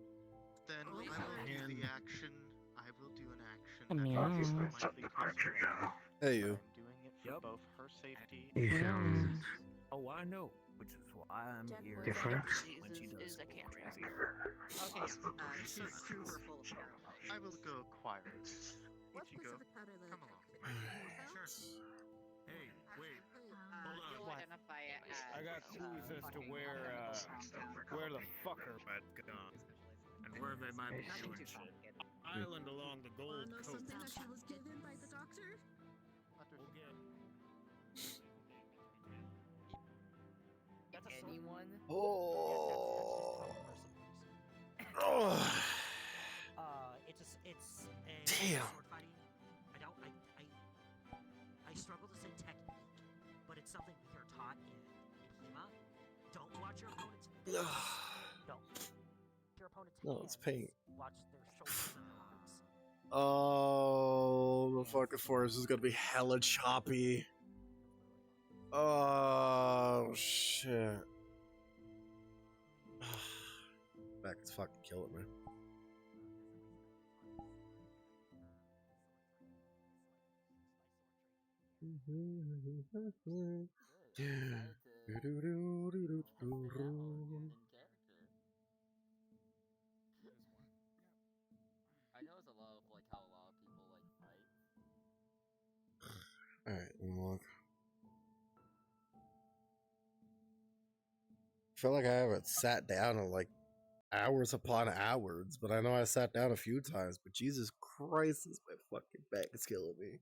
Then I will do the action. I will do an action. I that mean- is He's made slightly some departure now. Hey, you. I'm doing it for Yep. both her safety He and sounds Oh, I know, which is why I'm here. different. When she does Is a something cantrip. crazy. Okay, she's super full of power. I will go acquire it. What Ichigo, specific paralytic? come along. Hey, wait. You'll identify it as I got clues as to where the fucker might have gone and where they might be Nothing doing too shit. complicated. Island along the Gold know Coast. something that she was given by the doctor? Anyone? Oh. Oh. It's Damn. sword fighting. I struggle to say technique, but it's something we are taught in HEMA. Don't watch your opponent's face. Don't. Your opponent's No, it's hands. paint. Watch their shoulders and arms. Oh, the fucking forest is gonna be hella choppy. Oh shit. Back is fucking killing me. I know it's a lot of like how a lot of people like fight. Alright, let me look. I feel like I haven't sat down in like hours upon hours, but I know I sat down a few times, but Jesus Christ, is my fucking back is killing me.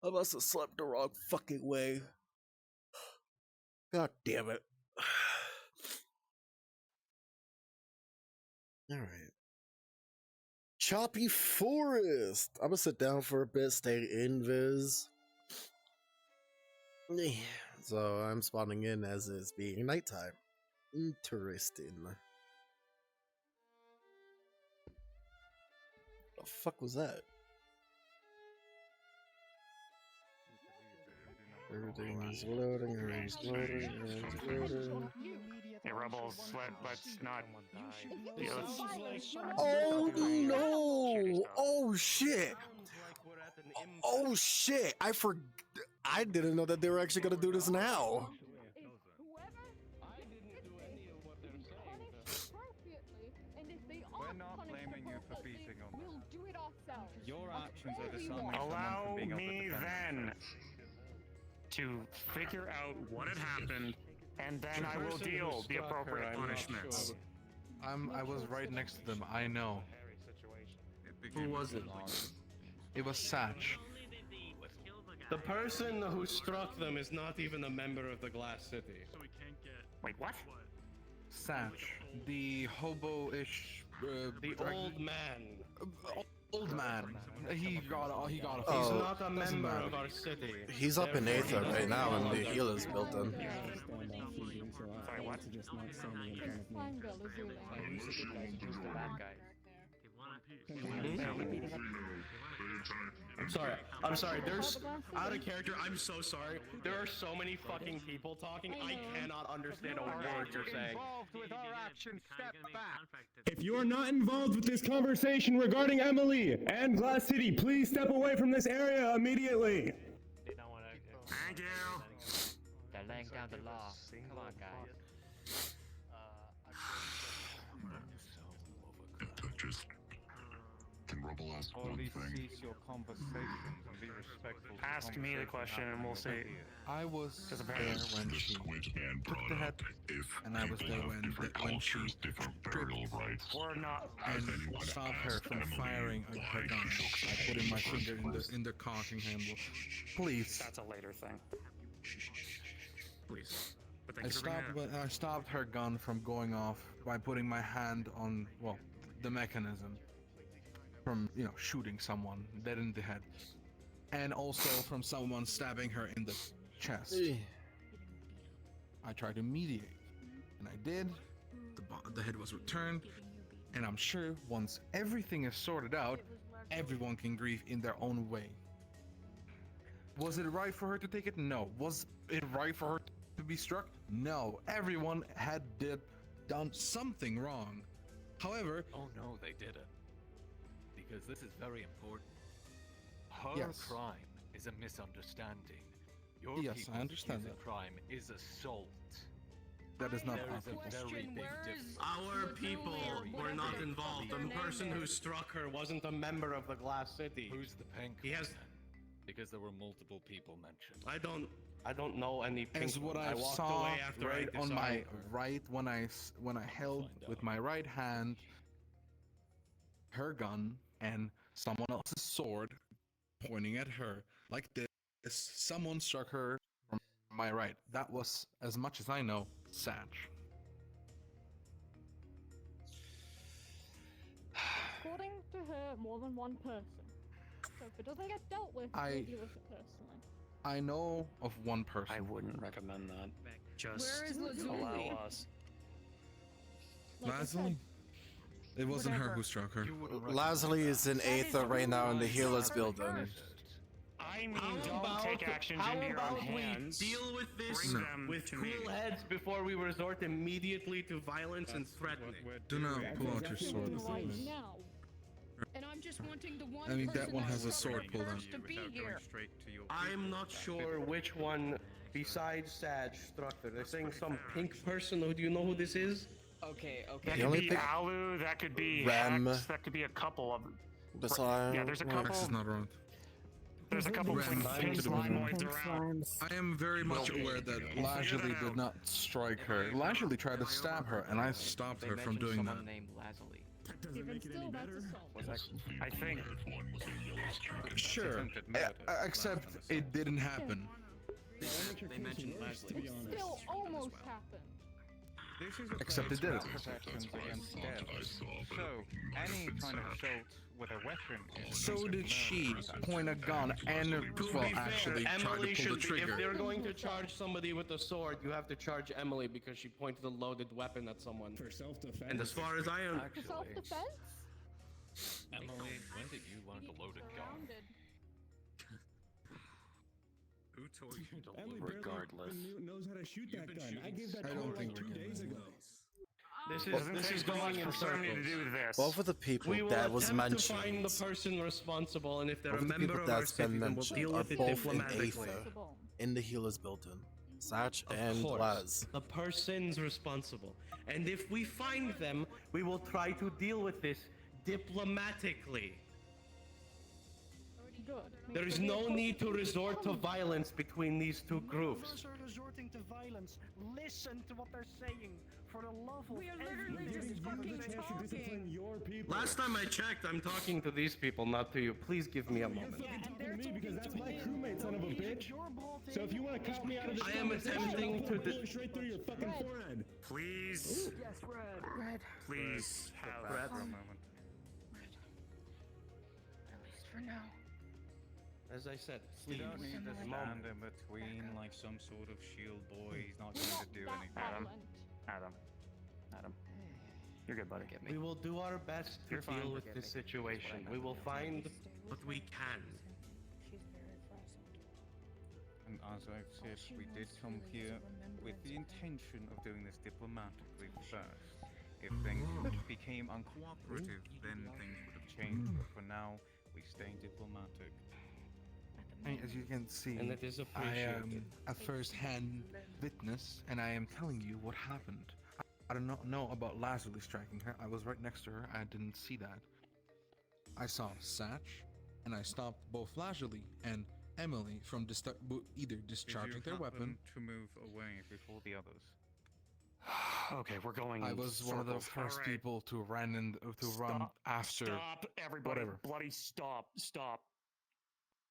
I must have slept the wrong fucking way. God damn it. Alright. Choppy Forest! I'm gonna sit down for a bit, stay invis. So I'm spawning in as it's being nighttime. Interesting. The fuck was that? Everything's loading, everything's loading, everything's loading. Hey, rebels, let's not. Yeah, let's. Oh no! Oh shit! Oh shit! I didn't know that they were actually gonna do this now. We're not blaming you for beating on them. We'll do it ourselves. Your actions are disarming Allow someone from being able to me defend then themselves. to figure out what had happened, and then I will deal the appropriate punishments. I was right next to them. I know. Who was it? It was Satch. The person who struck them is not even a member of the Glass City. Wait, what? Satch, the hobo-ish. The old man. Old man. He got a. He's Oh, not a member of our city. He's up in Aether right now, and the healer's built in. Sorry, what? I'm sorry, there's out of character, I'm so sorry. There are so many fucking people talking, I cannot understand a word you're saying. With our actions, step back. If you are not involved with this conversation regarding Emily and Glass City, please step away from this area immediately. Thank you. They're laying down the law. Come on, guys. Can Rubble ask one thing? Cease your conversations and be respectful. Ask me the question, and we'll see. I was Because there apparently. when she took the head, and I was there when she We're not. and stopped her from firing her gun. I put in my finger in the cocking handle. Please. That's a later thing. Please. But thank you for bringing it up. I stopped her gun from going off by putting my hand on, well, the mechanism from, shooting someone dead in the head, and also from someone stabbing her in the chest. I tried to mediate, and I did. The head was returned, and I'm sure once everything is sorted out, everyone can grieve in their own way. Was it right for her to take it? No. Was it right for her to be struck? No. Everyone had done something wrong. However, oh no, they did it. Because this is very important. Her Yes. crime is a misunderstanding. Your Yes, I people's understand views of that. crime is assault. That is not There is possible. a very big difference. Our people were not involved. The person who struck her wasn't a member of the Glass City. Who's the pink? He has. Because there were multiple people mentioned. I don't know any pink. As what I I walked saw away after right I on my disarmed her. right when I held with my right hand her gun and someone else's sword pointing at her like this. Someone struck her from my right. That was, as much as I know, Satch. According to her, more than one person. So if it doesn't get dealt with, I- we'll deal with it personally. I know of one person. I wouldn't recommend that. Where is Lazuli? allow us. Like I Lazuli? said, It wasn't her Whatever. who struck her. Lazuli is in Aether right now in the healer's building. I mean, don't take actions into your own hands. Deal with this Bring them with to cool me. heads before we resort immediately to violence and threatening. Do not pull out your sword. right now. And I'm just wanting the one I mean, that person one that has a was sword pulled out. supposed to be here. I'm not sure which one besides Sag struck her. They're saying some pink person. Do you know who this is? Okay, That The could only be thing- Alu, that could be Rem. Hex, that could be a couple of. Besides, Yeah, there's a couple. X is not wrong. There's a couple Ren like, seems pink to be wrong. slimoids around. I am very much aware that Lazuli did not strike her. Lazuli tried to stab her, and I stopped her from doing that. named Lazuli. Even still, that's assault. I think. Sure, except it didn't happen. They mentioned Leslie. It still almost happened. This is a Except place it didn't. for protections against death. So, any kind of assault with a weapon is So considered did she murder. point a gun and, To well, be fair, actually tried Emily to pull the should be. If trigger. they're going to charge somebody with a sword, you have to charge Emily because she pointed a loaded weapon at someone. For self-defense. And as far as I am, For self-defense? Emily, when did you learn to load a gun? Surrounded. Who told you to Emily look? Regardless, knows how to shoot that gun. I gave that I call don't think like we're 2 getting days it. ago. This is going in somebody to circles. do this. Both of the people We will that was attempt to mentioned, find the person responsible, and if they're both a of the member people of our that's been city, then we'll mentioned deal are with it both in diplomatically. Aether, in the healer's building. Satch Of and course, Laz. the person's responsible. And if we find them, we will try to deal with this diplomatically. Good. There is no need to resort to violence between these two groups. None of us are resorting to violence. Listen to what they're saying. For the love of We are literally just fucking talking. Last time I checked, I'm talking to these people, not to you. Please give me a moment. You're fucking talking to me because that's my crewmate, son of a bitch. So if you want to cut me out of this I am attempting to bullet straight through your fucking forehead. Please, Yes, Red. please have For a moment. At least for now. As I said, You please. don't need to stand in between like some sort of shield boy. He's not going to do anything. Adam. You're good, buddy. We will do our best to You're fine. deal with this situation. We will find what we can. And as I've said, we did come here with the intention of doing this diplomatically first. If things became uncooperative, then things would have changed. But for now, we stay diplomatic. And as you can see, And it is I am appreciated. a first-hand witness, and I am telling you what happened. I do not know about Lazuli striking her. I was right next to her. I didn't see that. I saw Satch, and I stopped both Lazuli and Emily from either discharging their weapon. To move away before the others. Okay, we're going. I was one of the circles. first All right. people to run after. Stop, everybody! whatever. Bloody stop! Stop!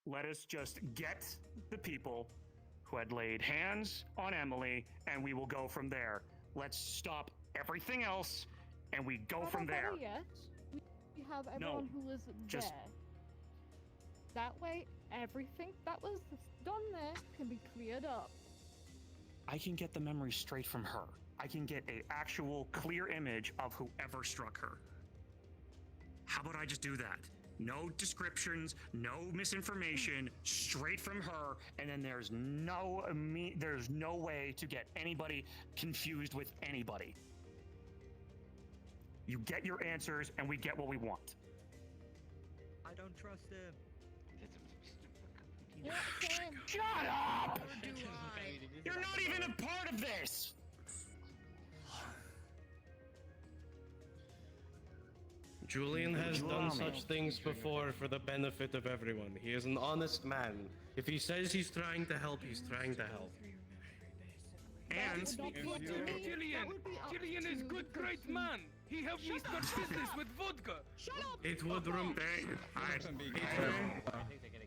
Let us just get the people who had laid hands on Emily, and we will go from there. Let's stop everything else, and we go from there. Better yet, we have everyone who was just- there. That way, everything that was done there can be cleared up. I can get the memory straight from her. I can get a actual clear image of whoever struck her. How about I just do that? No descriptions, no misinformation, straight from her, and then there's no way to get anybody confused with anybody. You get your answers, and we get what we want. I don't trust him. Shut up! You're not even a part of this! Julian has done such things before for the benefit of everyone. He is an honest man. If he says he's trying to help, he's trying to help. And Julian is good, great man. He helped me start business with vodka. Shut up! It would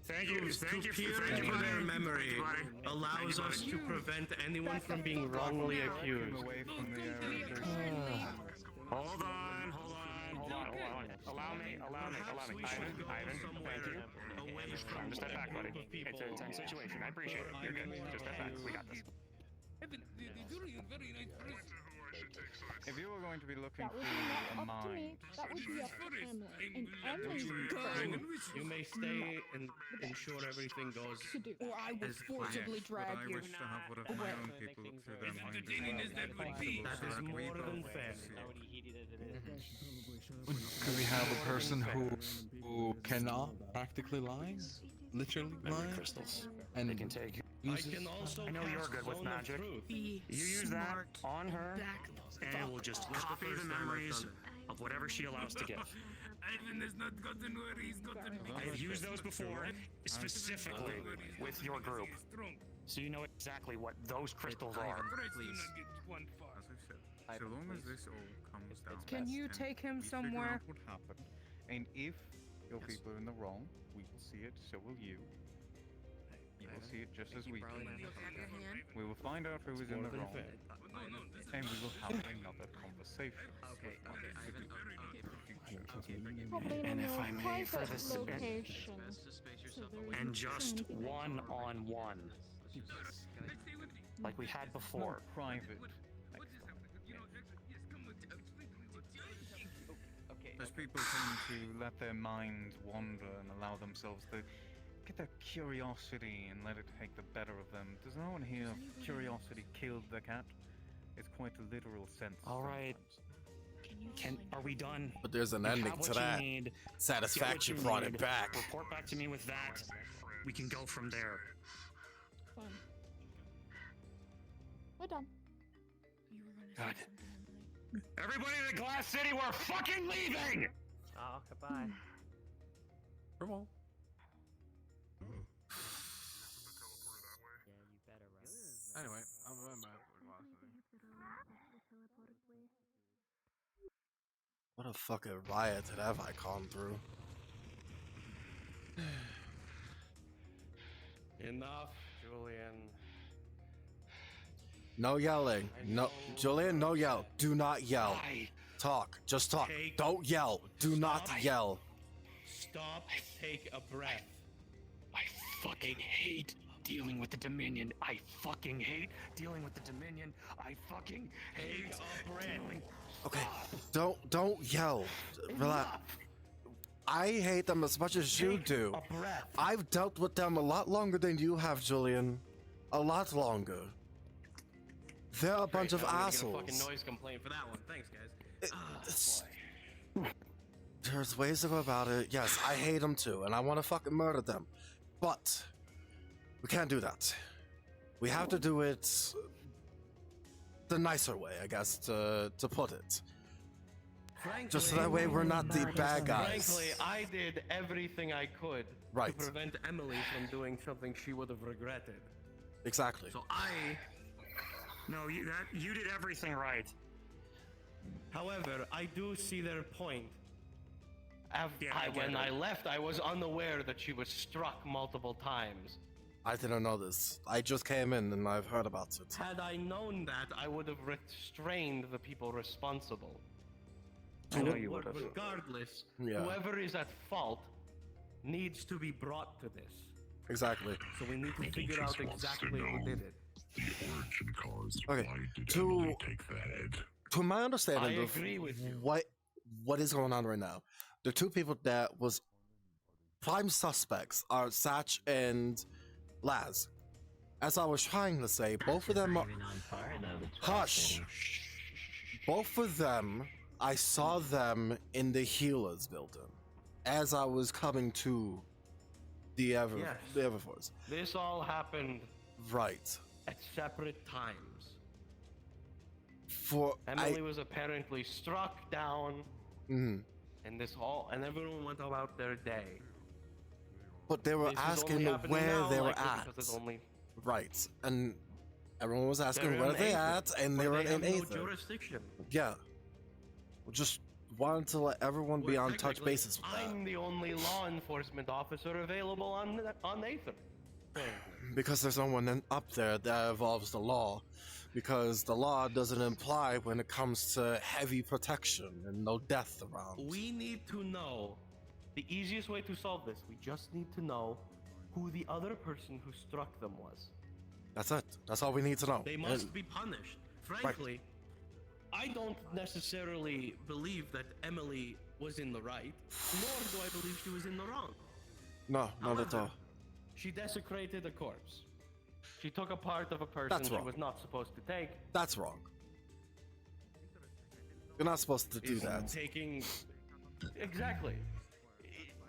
Thank you to peer for into their buddy. memory allows us to prevent anyone from being wrongly accused. Away from the Hold on. Allow me. Ivan, thank you. It's time to step back, buddy. It's a tense situation. I appreciate it. You're good. Just step back. We got this. If you were going to be looking That would through be a not up to me. mind, That would be up to Emily. And Emily You may stay and ensure everything goes to do. Or I will as forcibly but drag I you. wish to have one of my own people look through their mind. That is more than fair. Could we have a person who cannot practically lie? Literally lie? Crystals. And They can take. I can also I know you're good with magic. You use that on her, and it will just copy the memories of whatever she allows to give. Ivan has not gotten where he's gotten. I've used those before, specifically with your group, so you know exactly what those crystals are. As I said, so long as this all comes down, Can you and take him we figure somewhere? out what happened, and if your people are in the wrong, we will see it. So will you. You will see it just as we do. We will find out who is in the wrong, and we will have another conversation. Probably And in a if more I may, for private this- location. So there And isn't just anybody. one-on-one, like we had before. Private. As people tend to let their minds wander and allow themselves to get their curiosity and let it take the better of them. Does no one here of curiosity killed the cat? It's quite a literal sense. All right. Are we done? But there's an You ending have what to you that. need. Satisfaction Get what you brought it need. back. Report back to me with that. We can go from there. Fine. We're done. God. Everybody in the Glass City, we're fucking leaving! Oh, goodbye. Come on. Yeah, you better run. Anyway, I'm going back. What a fucking riot have I gone through? Enough, Julian. No yelling. No, Julian, no yell. Do not yell. Talk. Just talk. Don't yell. Do not yell. Stop. Take a breath. I fucking hate dealing with the Dominion. I fucking hate dealing with the Dominion. I fucking hate dealing. Okay. Don't yell. Relax. I hate them as much as you do. I've dealt with them a lot longer than you have, Julian. A lot longer. They're a bunch of I'm gonna assholes. get a fucking noise complaint for that one. Thanks, guys. There's ways to go about it. Yes, I hate them too, and I want to fucking murder them. But we can't do that. We have to do it the nicer way, I guess, to put it. Frankly, Just so that way we're not the bad guys. Frankly, I did everything I could Right. to prevent Emily from doing something she would have regretted. Exactly. So I... No, you did everything right. However, I do see their point. Yeah, I get When it. I left, I was unaware that she was struck multiple times. I didn't know this. I just came in and I've heard about it. Had I known that, I would have restrained the people responsible. I know you would have. Regardless, Yeah. whoever is at fault needs to be brought to this. Exactly. So we need to figure out exactly who did it. The origin cause. Okay. Why did To Emily take the head? to my understanding I of agree with you. what is going on right now, the two people that was prime suspects are Satch and Laz. As I was trying to say, both of them are... Hush! Both of them, I saw them in the healers building as I was coming to the Yes. Everforce. This all happened Right. at separate times. For Emily was apparently struck down, Mhm. and everyone went about their day. But they were This is asking only happening where now, they were likely at. because it's only Right. And everyone was asking They're where in they Aether, at, and they but were they in have no Aether. jurisdiction. Yeah. Just wanted to let everyone be Well, on touch technically, basis with that. I'm the only law enforcement officer available on Aether. Because there's no one up there that involves the law. Because the law doesn't imply when it comes to heavy protection and no death around. We need to know the easiest way to solve this. We just need to know who the other person who struck them was. That's it. That's all we need to know. They must be punished. Frankly, I don't necessarily believe that Emily was in the right, nor do I believe she was in the wrong. No, not at all. She desecrated a corpse. She took a part of a person That's she wrong. was not supposed to take. That's wrong. You're not supposed to do Is that. Taking exactly.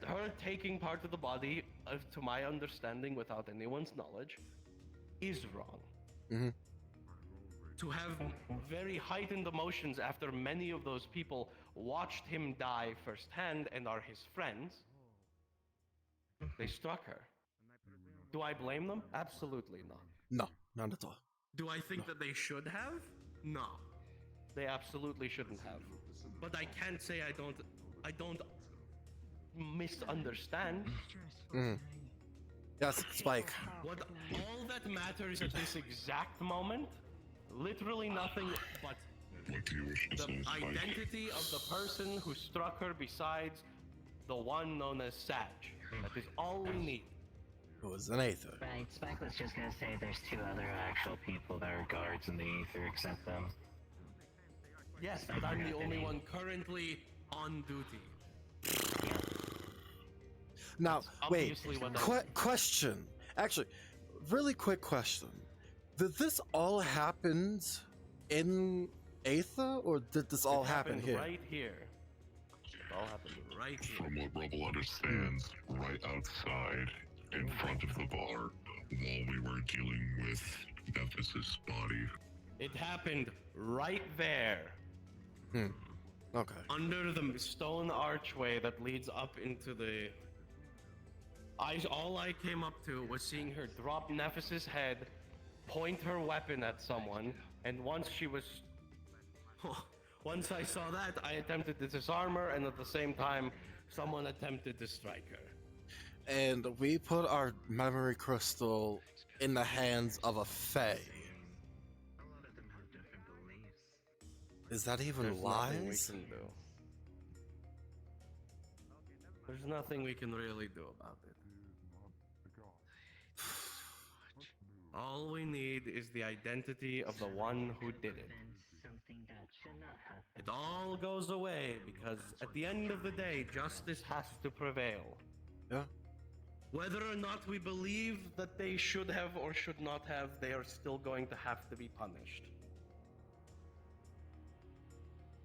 Her taking part of the body, to my understanding, without anyone's knowledge, is wrong. Mm-hmm. To have very heightened emotions after many of those people watched him die firsthand and are his friends, they struck her. Do I blame them? Absolutely not. No, not at all. Do I think that they should have? No. They absolutely shouldn't have. But I can't say I don't misunderstand. Mm. Yes, Spike. What all that matters at this exact moment, literally nothing but the identity of the person who struck her besides the one known as Satch. That is all we need. It was an Aether. Right, Spike was just gonna say there's two other actual people that are guards in the Aether except them. Yes, but I'm the only one currently on duty. Now, That's wait. obviously what that Question. Actually, really quick question. Did this all happen in Aether, or did this all happen happened here? right here. It all happened right here. From what Rebel understands, right outside, in front of the bar, while we were dealing with Nephis' body. It happened right there. Okay. Under the stone archway that leads up into the... all I came up to was seeing her drop Nephis' head, point her weapon at someone, and once she was... Once I saw that, I attempted to disarm her, and at the same time, someone attempted to strike her. And we put our memory crystal in the hands of a fae. Is that even There's nothing we lies? can do. There's nothing we can really do about it. All we need is the identity of the one who did it. It all goes away because at the end of the day, justice has to prevail. Yeah. Whether or not we believe that they should have or should not have, they are still going to have to be punished.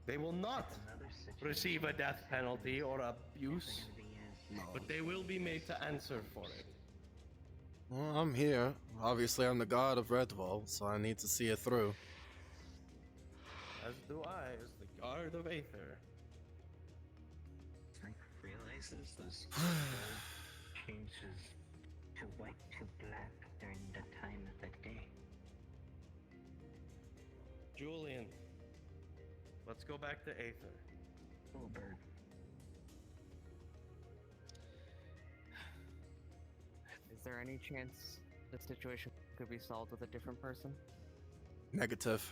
They will not receive a death penalty or abuse, but they will be made to answer for it. Well, I'm here. Obviously, I'm the god of Redwall, so I need to see it through. As do I, as the guard of Aether. Frank realizes this changes to white to black during the time of the day. Julian, let's go back to Aether. Oh, bird. Is there any chance the situation could be solved with a different person? Negative.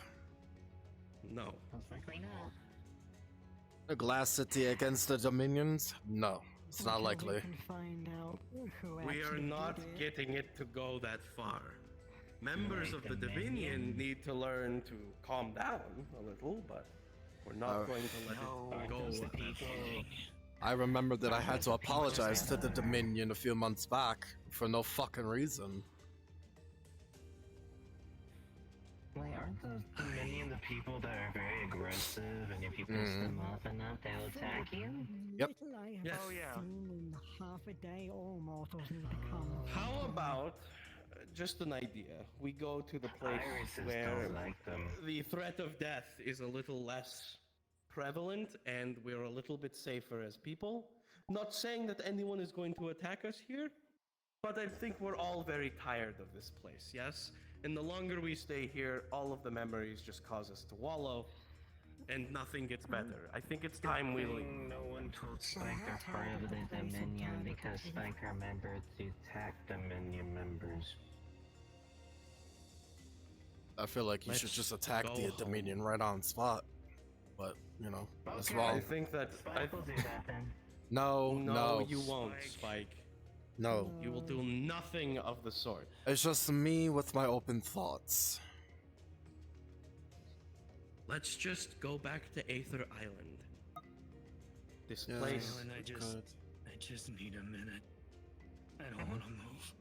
No. Most likely not. The Glass City against the Dominions? No, it's not likely. Find out who We are actually not did it. getting it to go that far. Members of the Dominion need to learn to calm down a little, but we're not going to let it go that far. I remember that I had to apologize to the Dominion a few months back for no fucking reason. Wait, aren't those Dominion the people that are very aggressive, and if you piss them off enough, they'll attack you? Yep. Little I have Yes. seen in half a day, all mortals need to come. How about just an idea? We go to the place Irises where don't like them. the threat of death is a little less prevalent and we're a little bit safer as people. Not saying that anyone is going to attack us here, but I think we're all very tired of this place, yes? And the longer we stay here, all of the memories just cause us to wallow, and nothing gets better. I think it's time we leave. No one told Spike they're part of the Dominion because Spike remembered to attack Dominion members. I feel like you should just attack the Dominion right on spot. But, you know, that's wrong. I think that... Spike will do that then. No, you won't, Spike. No. You will do nothing of the sort. It's just me with my open thoughts. Let's just go back to Aether Island. This Yeah, place... I just need a minute. I don't want to move.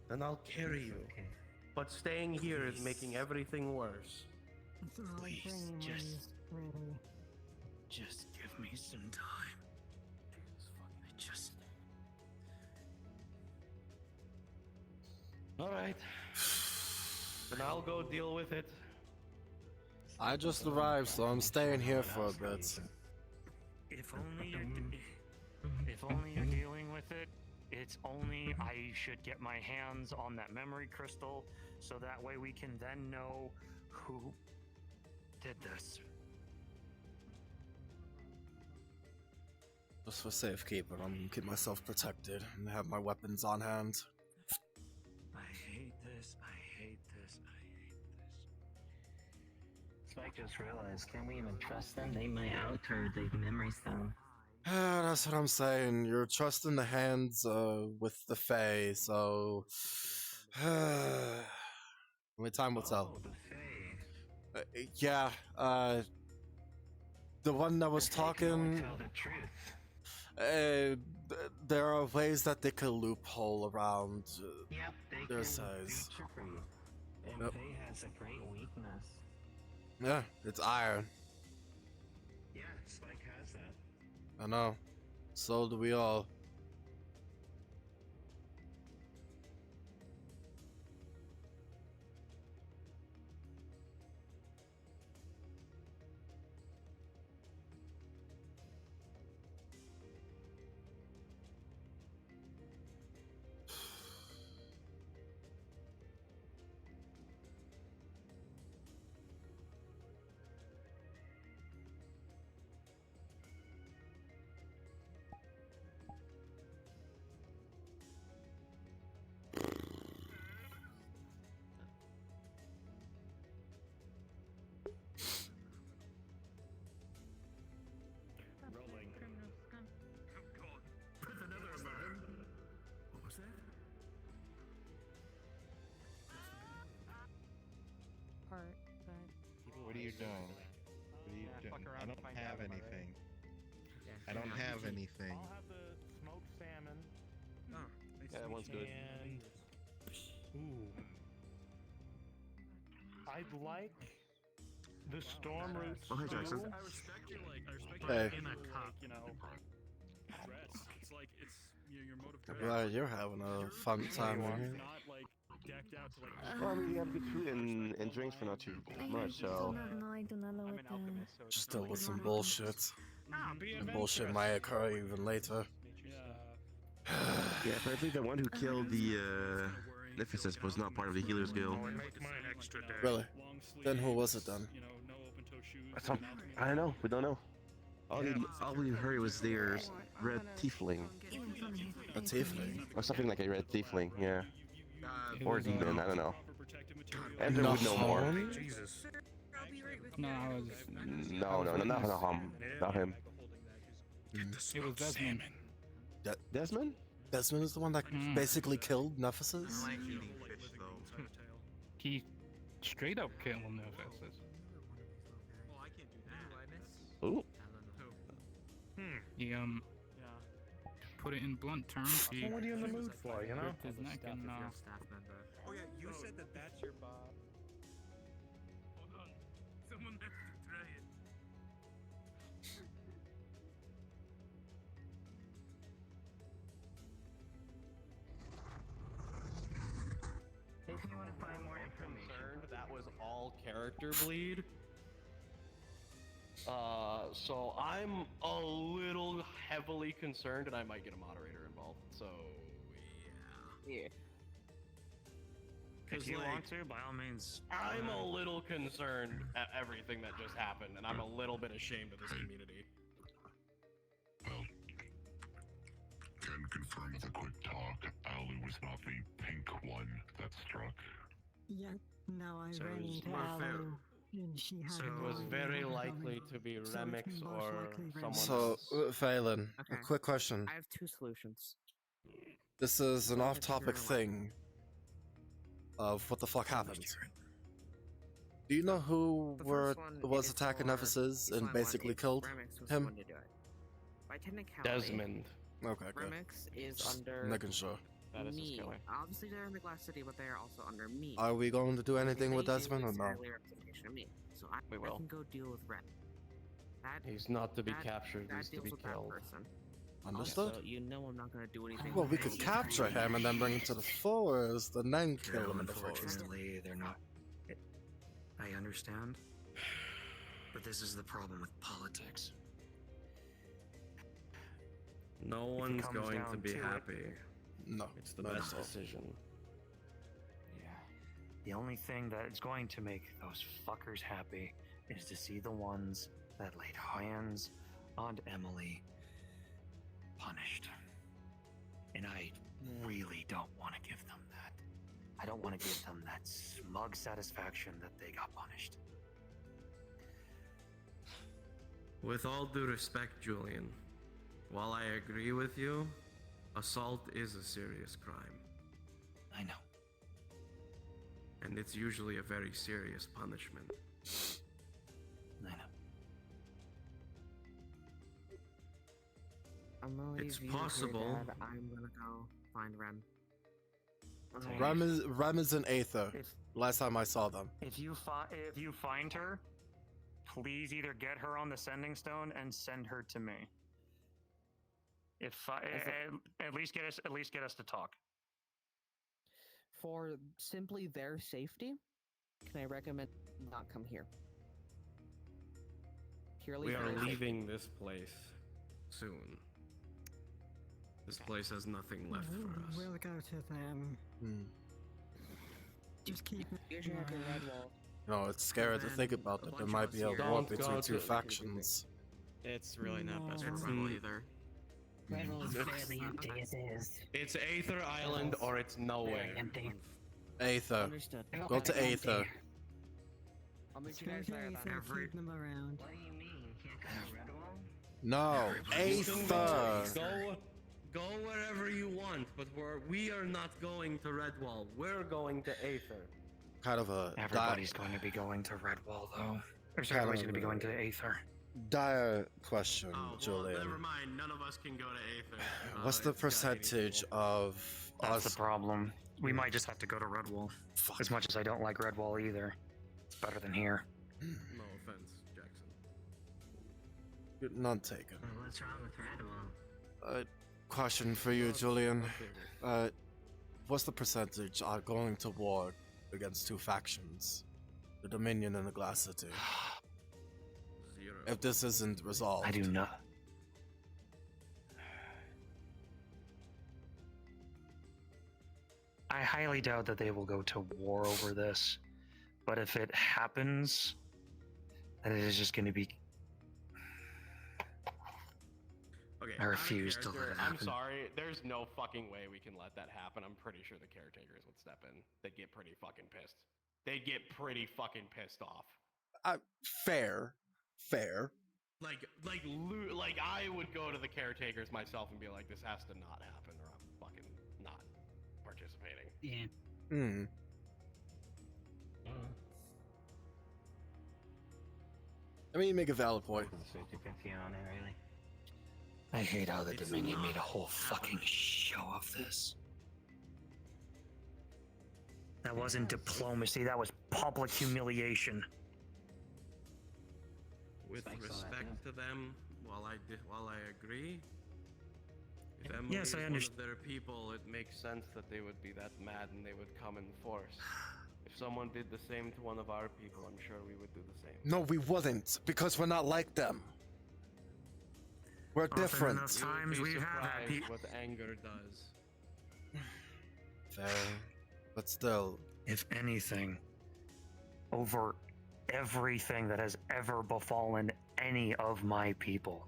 Then I'll carry you. But staying here is making everything worse. Please, just give me some time. I just... Alright. Then I'll go deal with it. I just arrived, so I'm staying here for a bit. If only you're dealing with it, it's only I should get my hands on that memory crystal so that way we can then know who did this. Just for safekeeping, I'm gonna keep myself protected and have my weapons on hand. I hate this, I hate this, I hate this. Spike just realized, can we even trust them? They might alter the memory stone. That's what I'm saying. You're trusting the hands with the Fae, so only time will tell. Yeah, the one that was talking. Tell the truth. there are ways that they could loophole around Yep, they their can size. feature creep. And Yep. Faye has a great weakness. Yeah, it's iron. Yeah, Spike has that. I know. So do we all. Rolling. Another 11. What was that? Part, but What are you doing? What are you doing? I don't have anything. I don't have anything. I'll have the smoked salmon. Oh, Yeah, that one's good. And ooh, I'd like the storm roots. Oh, hey, Jackson. stew. I respect your Hey. in a cup, You know, dress. It's like it's your mode of dress. Right, you're having a fun time in here. Not like decked out to like. Well, I mean, you have good food and drinks for not too much, so. I do not know what Just deal with some bullshit. Ah, be And bullshit might occur even later. Yeah, but I think the one who killed the Nephthys was not part of the Healers Guild. Really? Then who was it then? I don't know. We don't know. All we heard was their red tiefling. A tiefling? Or something like a red tiefling, yeah. Or demon, I don't know. Andrew would know more. Jesus. No, I was. No, not him. Not him. It was Desmond. Desmond? Desmond is the one that basically killed Nephthys? He straight up killed Nephthys. Ooh. He put it in blunt terms. He what are you in the mood for, you know? ripped his neck and Oh yeah, you said that that's your Bob. Hold on. Someone has to try it. If you want to find more information, that was all character bleed. So I'm a little heavily concerned, and I might get a moderator involved. So, yeah. If you want to, by all means. I'm a little concerned at everything that just happened, and I'm a little bit ashamed of this community. Well, can confirm with a quick talk, Alu was not the pink one that struck. Yeah, no, I So ran it was into more fair. Alu, and she had So it was very likely to be Remix or someone So, else. Phelan, a Okay. quick question. I have two solutions. This is an If off-topic you're thing of what the fuck happened. Do you know who The were first one was is attacking for Ephesus Slime and One basically if killed Remix was the him? one to do it. By technicality, Desmond. Okay, good. Remix is Just under making sure. That is his me. killer. Obviously, they're in the Glass City, but they are also under me. Are we going to do anything Everything with they do Desmond or is no? entirely a representation of me. So I We will. can go deal with Red. That, He's not to be that- captured, that he's to deals be with that killed. person. Understood? Also, you know I'm not gonna do anything. Well, we with could any capture creature. him and then bring him to the forest and then kill him in the forest. Unfortunately, they're not. I understand. But this is the problem with politics. No If it one's comes going to down be to it- happy. No, It's the not best at all. decision. Yeah. The only thing that is going to make those fuckers happy is to see the ones that laid hands on Emily punished. And I really don't want to give them that. I don't want to give them that smug satisfaction that they got punished. With all due respect, Julian, while I agree with you, assault is a serious crime. I know. And it's usually a very serious punishment. I know. I'm gonna leave It's you here, possible. Dad. I'm gonna go find Rem. Rem is in Aether. Last time I saw them. If you find her, please either get her on the sending stone and send her to me. At least get us to talk. For simply their safety, can I recommend not come here? Purely We for are their safety. leaving this place soon. This place has nothing left for us. We'll go to them. Just keep Usually at the red wall. No, it's scary to think about that there might be a war Don't between go two to- factions. It's really not best for It's Rebel either. It's Aether Island or it's nowhere. Aether. Understood. Go to Aether. I'll meet you guys there then. keep them around. No, Aether. Go wherever you want, but we are not going to Redwall. We're going to Aether. Kind of a Everybody's going to be going to Redwall, though. Or Kind everybody's of going to be a- going to Aether. dire question, Julian. Never mind, none of us can go to Aether. What's the percentage of That's us? the problem. We might just have to go to Redwall. As much as I don't like Redwall either. It's better than here. No offense, Jackson. None taken. What's wrong with Redwall? Question for you, Julian. What's the percentage are going to war against two factions? The Dominion and the Glass City. 0. If this isn't resolved. I do not. I highly doubt that they will go to war over this. But if it happens, then it is just going to be. Okay, I refuse to let it I'm happen. sorry, there's no fucking way we can let that happen. I'm pretty sure the caretakers would step in. They'd get pretty fucking pissed. They'd get pretty fucking pissed off. Fair. Like I would go to the caretakers myself and be like, this has to not happen or I'm fucking not participating. Yeah. I mean, you make a valid point. I hate how the Dominion made a whole fucking show of this. That wasn't diplomacy, that was public humiliation. With respect to them, while I agree, if Emily Yes, I is one understand. of their people, it makes sense that they would be that mad and they would come in force. If someone did the same to one of our people, I'm sure we would do the same. No, we wouldn't, because we're not like them. We're different. enough times You'd be we've had that. surprised what anger does. Fair. But still. If anything, over everything that has ever befallen any of my people,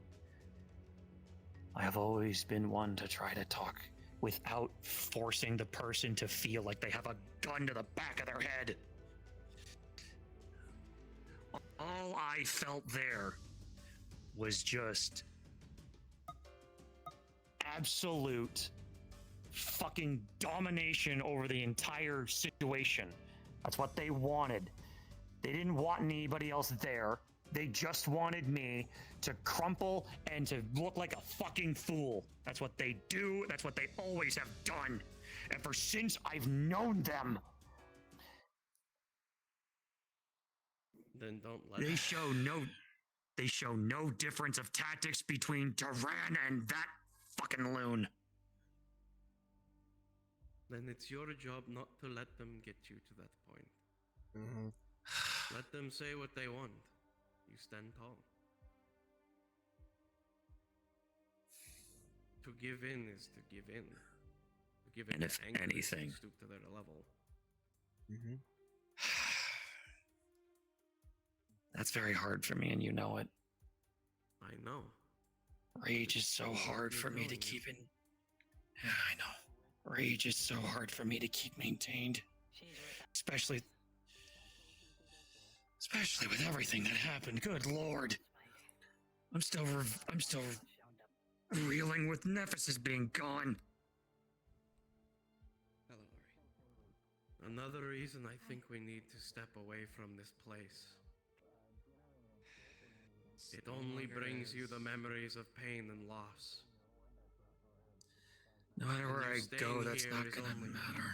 I have always been one to try to talk without forcing the person to feel like they have a gun to the back of their head. All I felt there was just absolute fucking domination over the entire situation. That's what they wanted. They didn't want anybody else there. They just wanted me to crumple and to look like a fucking fool. That's what they do. That's what they always have done. And for since I've known them, Then don't let they show no difference of tactics between Duran and that fucking loon. Then it's your job not to let them get you to that point. Let them say what they want. You stand tall. To give in is to give in. To give in And to if anger is to anything- stoop to their level. That's very hard for me, and you know it. I know. Rage is so hard for me to keep in. Yeah, I know. Rage is so hard for me to keep maintained. Especially with everything that happened. Good lord. I'm still reeling with Nephis being gone. Hello, Ori. Another reason I think we need to step away from this place. It only brings you the memories of pain and loss. No matter And where you I staying go, that's here not is gonna only matter.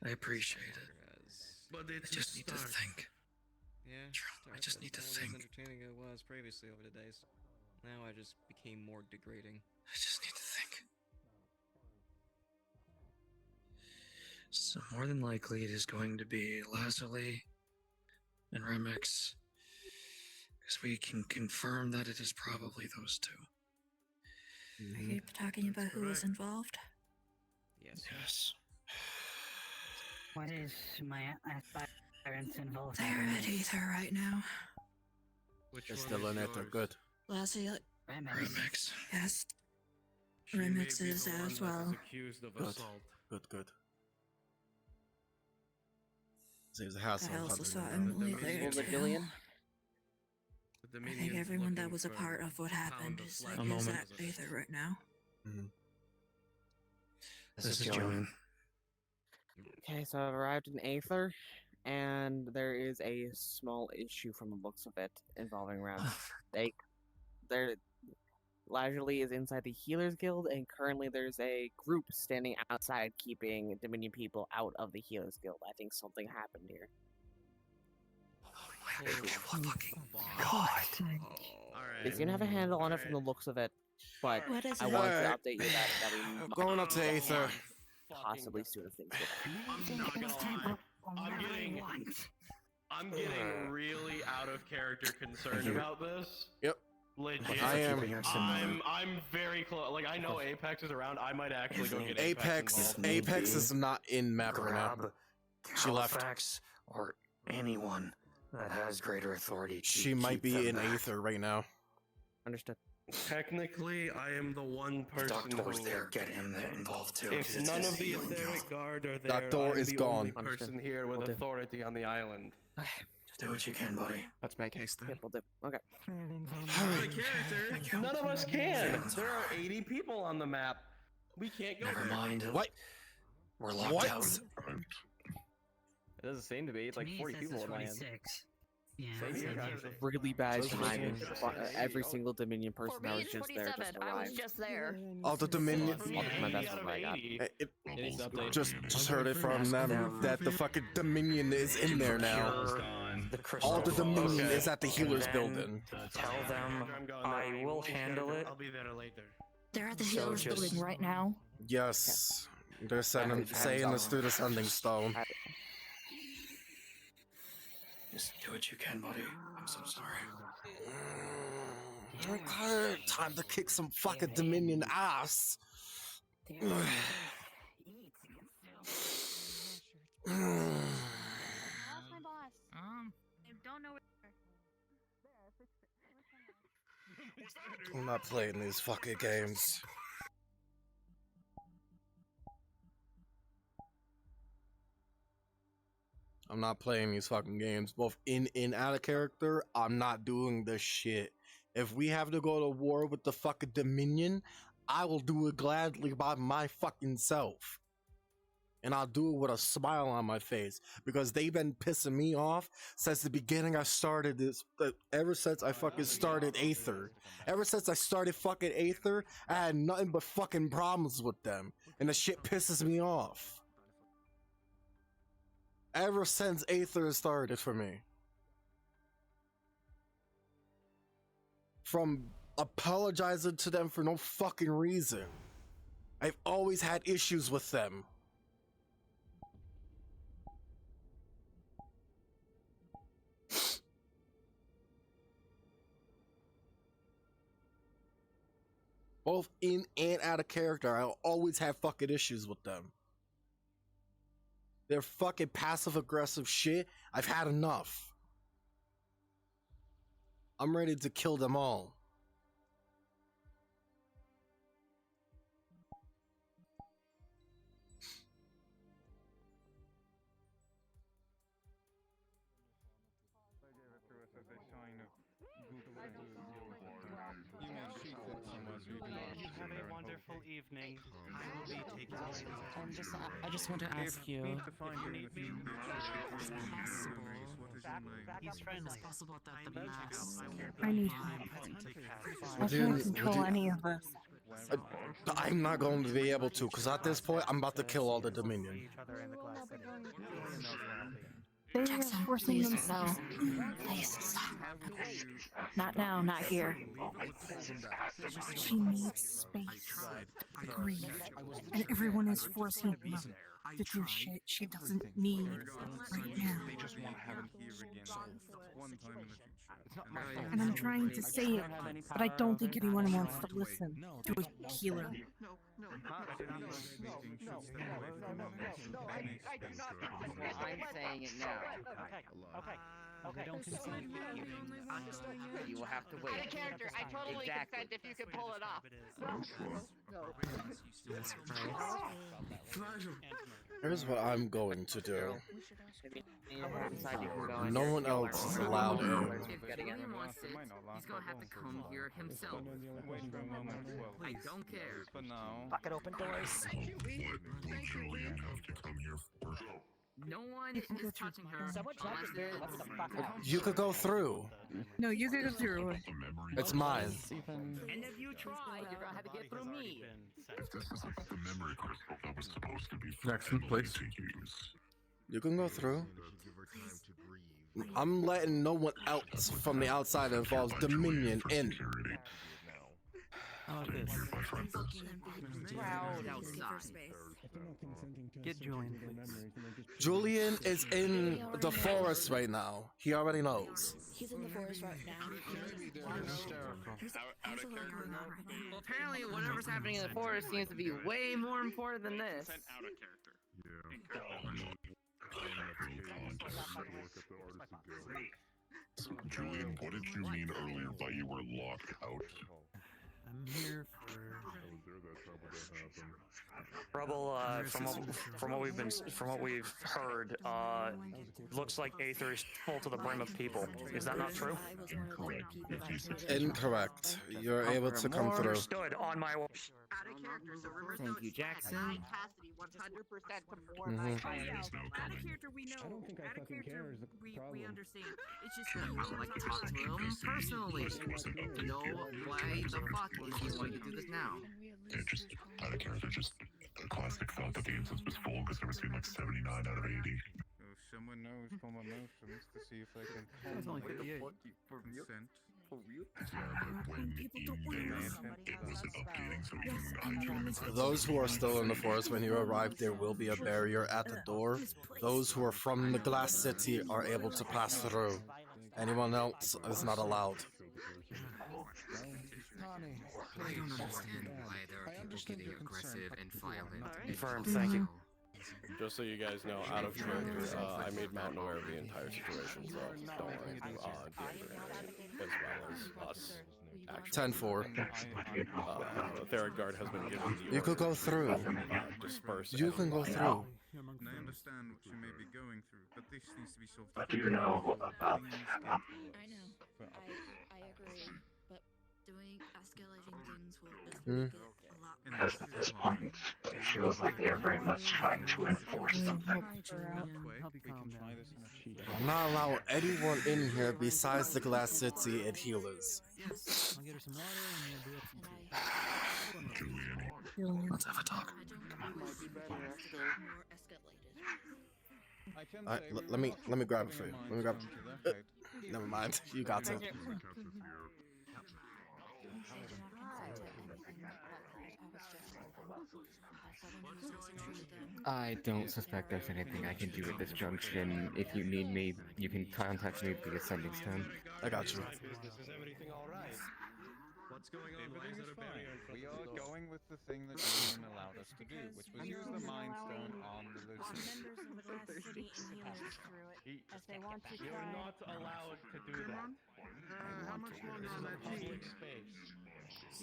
I appreciate it. But I it's a just need to start. think. Yeah, I just need to as think. entertaining as it was previously over the days. Now I just became more degrading. I just need to think. So more than likely it is going to be Lazuli and Remix. Because we can confirm that it is probably those two. Are you talking about who was involved? Yes. Yes. What is my parents involved? They're at Aether right now. They're still in it. They're good. Lazuli. Remix. Yes. She may be Remix is the one as that well. is accused of Good. assault. Good. Seems the hassle. I also saw Emily there too. I think everyone that was a part of what happened is like is at Aether right now. This is Julian. Okay, so I've arrived in Aether, and there is a small issue from the looks of it involving Rem. Lazuli is inside the Healers Guild, and currently there's a group standing outside keeping Dominion people out of the Healers Guild. I think something happened here. They seem to have a handle on it from the looks of it, but What is I it? wanted to update you that we might Going up to Aether. possibly soon if things get I'm not gonna lie. I'm getting really out of character concerned about this. Yep. Legit. I am. I'm very close. Like I know Apex is around. I might actually go get Apex. involved. Apex is not in map right now. She left. Halifax or anyone that has greater authority. She might be in Aether right now. Understood. Technically, I am the one person Doctor was who... there, get him involved too. If none of the Etheric Guard are there, That door I'm is the gone. only person here with authority on the island. Just do what you can, buddy. Let's make haste then. We'll do. Okay. None of us can. There are 80 people on the map. We can't go Never there. mind. What? We're locked out. It doesn't seem to be. It's like 40 people in my end. Yeah, Really bad So timing. it's Every single Dominion person that was just there just arrived. there. All the Dominion. My best one I got. Just heard it from them that the fucking Dominion is in there now. All the Dominion is at the Healers building. Tell them I will handle it. I'll be there later. They're at the So Healers just- building right now. Yes. They're saying us through the Sending Stone. Just do what you can, buddy. I'm so sorry. Okay, time to kick some fucking Dominion ass. How's my boss? I don't know where. I'm not playing these fucking games. I'm not playing these fucking games. Both in and out of character, I'm not doing this shit. If we have to go to war with the fucking Dominion, I will do it gladly by my fucking self. And I'll do it with a smile on my face. Because they've been pissing me off since the beginning I started this. Ever since I fucking started Aether. Ever since I started fucking Aether, I had nothing but fucking problems with them. And the shit pisses me off. Ever since Aether started for me. From apologizing to them for no fucking reason. I've always had issues with them. Both in and out of character, I'll always have fucking issues with them. Their fucking passive aggressive shit, I've had enough. I'm ready to kill them all. You have a wonderful evening. I will be taking I just want to ask you. He's friendly. Possible that the mask. I need. I can't control any of this. I'm not going to be able to, because at this point, I'm about to kill all the Dominion. Each other in the glass city. Julian knows where I'll be. They're Jackson, forcing please, themselves. no. Please, stop. Not now, not here. She needs space to breathe, and everyone is forcing her to do shit she doesn't need right now. They just want to have it here again. One time in the future. It's not my fault. And I'm trying to say it, but I don't think anyone wants to listen to a healer. I'm saying it now. Okay. Don't consent. You will have to wait. Out of character, I totally Exactly. consent if you can pull it off. Here's what I'm going to do. Inside, you can go in No there. one else is allowed in. If Julian wants it, he's gonna have to come here himself. I don't care. For now. Pocket open doors. What will Julian have to come here for? No one is touching her unless You could go through. No, you could go through. It's mine. And if you try, you're gonna have to get through me. If this was about the memory crystal that was supposed to be Jackson, please. to use. You can go through. I'm letting no one else from the outside that involves Dominion in. How about this? Crowd outside. Get Julian, please. Julian is in the forest right now. He already knows. He's in the forest right now. Well, apparently, whatever's happening in the forest seems to be way more important than this. Julian, what did you mean earlier by you were locked out? I'm here for. Rubble, from what we've heard, looks like Aether is full to the brim of people. Is that not true? Incorrect. You're able to come through. Understood. On my way. Thank you, Jackson. Out of character, we know. Out of character, we understand. It's just I would like to talk to him personally to know why the fuck is he wanting to do this now. Yeah, just out of character, just a classic thought that the instance was full because there was like 79 out of 80. If someone knows from emotions to see if they can That's only 58. consent. Yeah, but when in there, it wasn't updating, so even Those who are still in the forest when you arrive, there will be a barrier at the door. Those who are from the Glass City are able to pass through. Anyone else is not allowed. I don't understand why there are people getting aggressive and violent. Confirmed, thank you. Just so you guys know, out of character, I made Mountain aware of the entire situation, so don't worry. DMV as well as us. 10-4. Third guard has been given the You could go through. disperse. You can go through. And I understand what you may be going through, but this needs to be solved. What do you know about this? I know. I agree. But doing escalating things will just make it a lot Because at this point, it feels like they are very much trying to enforce something. I'm not allowing anyone in here besides the Glass City and healers. I'll get her some water and we'll do it. Let's have a talk. Let me grab it for you. Let me grab it. Never mind. You got it. I don't suspect there's anything I can do at this junction. If you need me, you can contact me through the sending stone. I got you. Is everything alright? What's going on? Why is Everything is there a fine. barrier in front We of are the door? going with the thing that Julian allowed us to do, which was use the Mind Stone on the Lucius. members of the Glass City and healers through it as they want to You're try. not allowed to do that. How much longer on that Public space.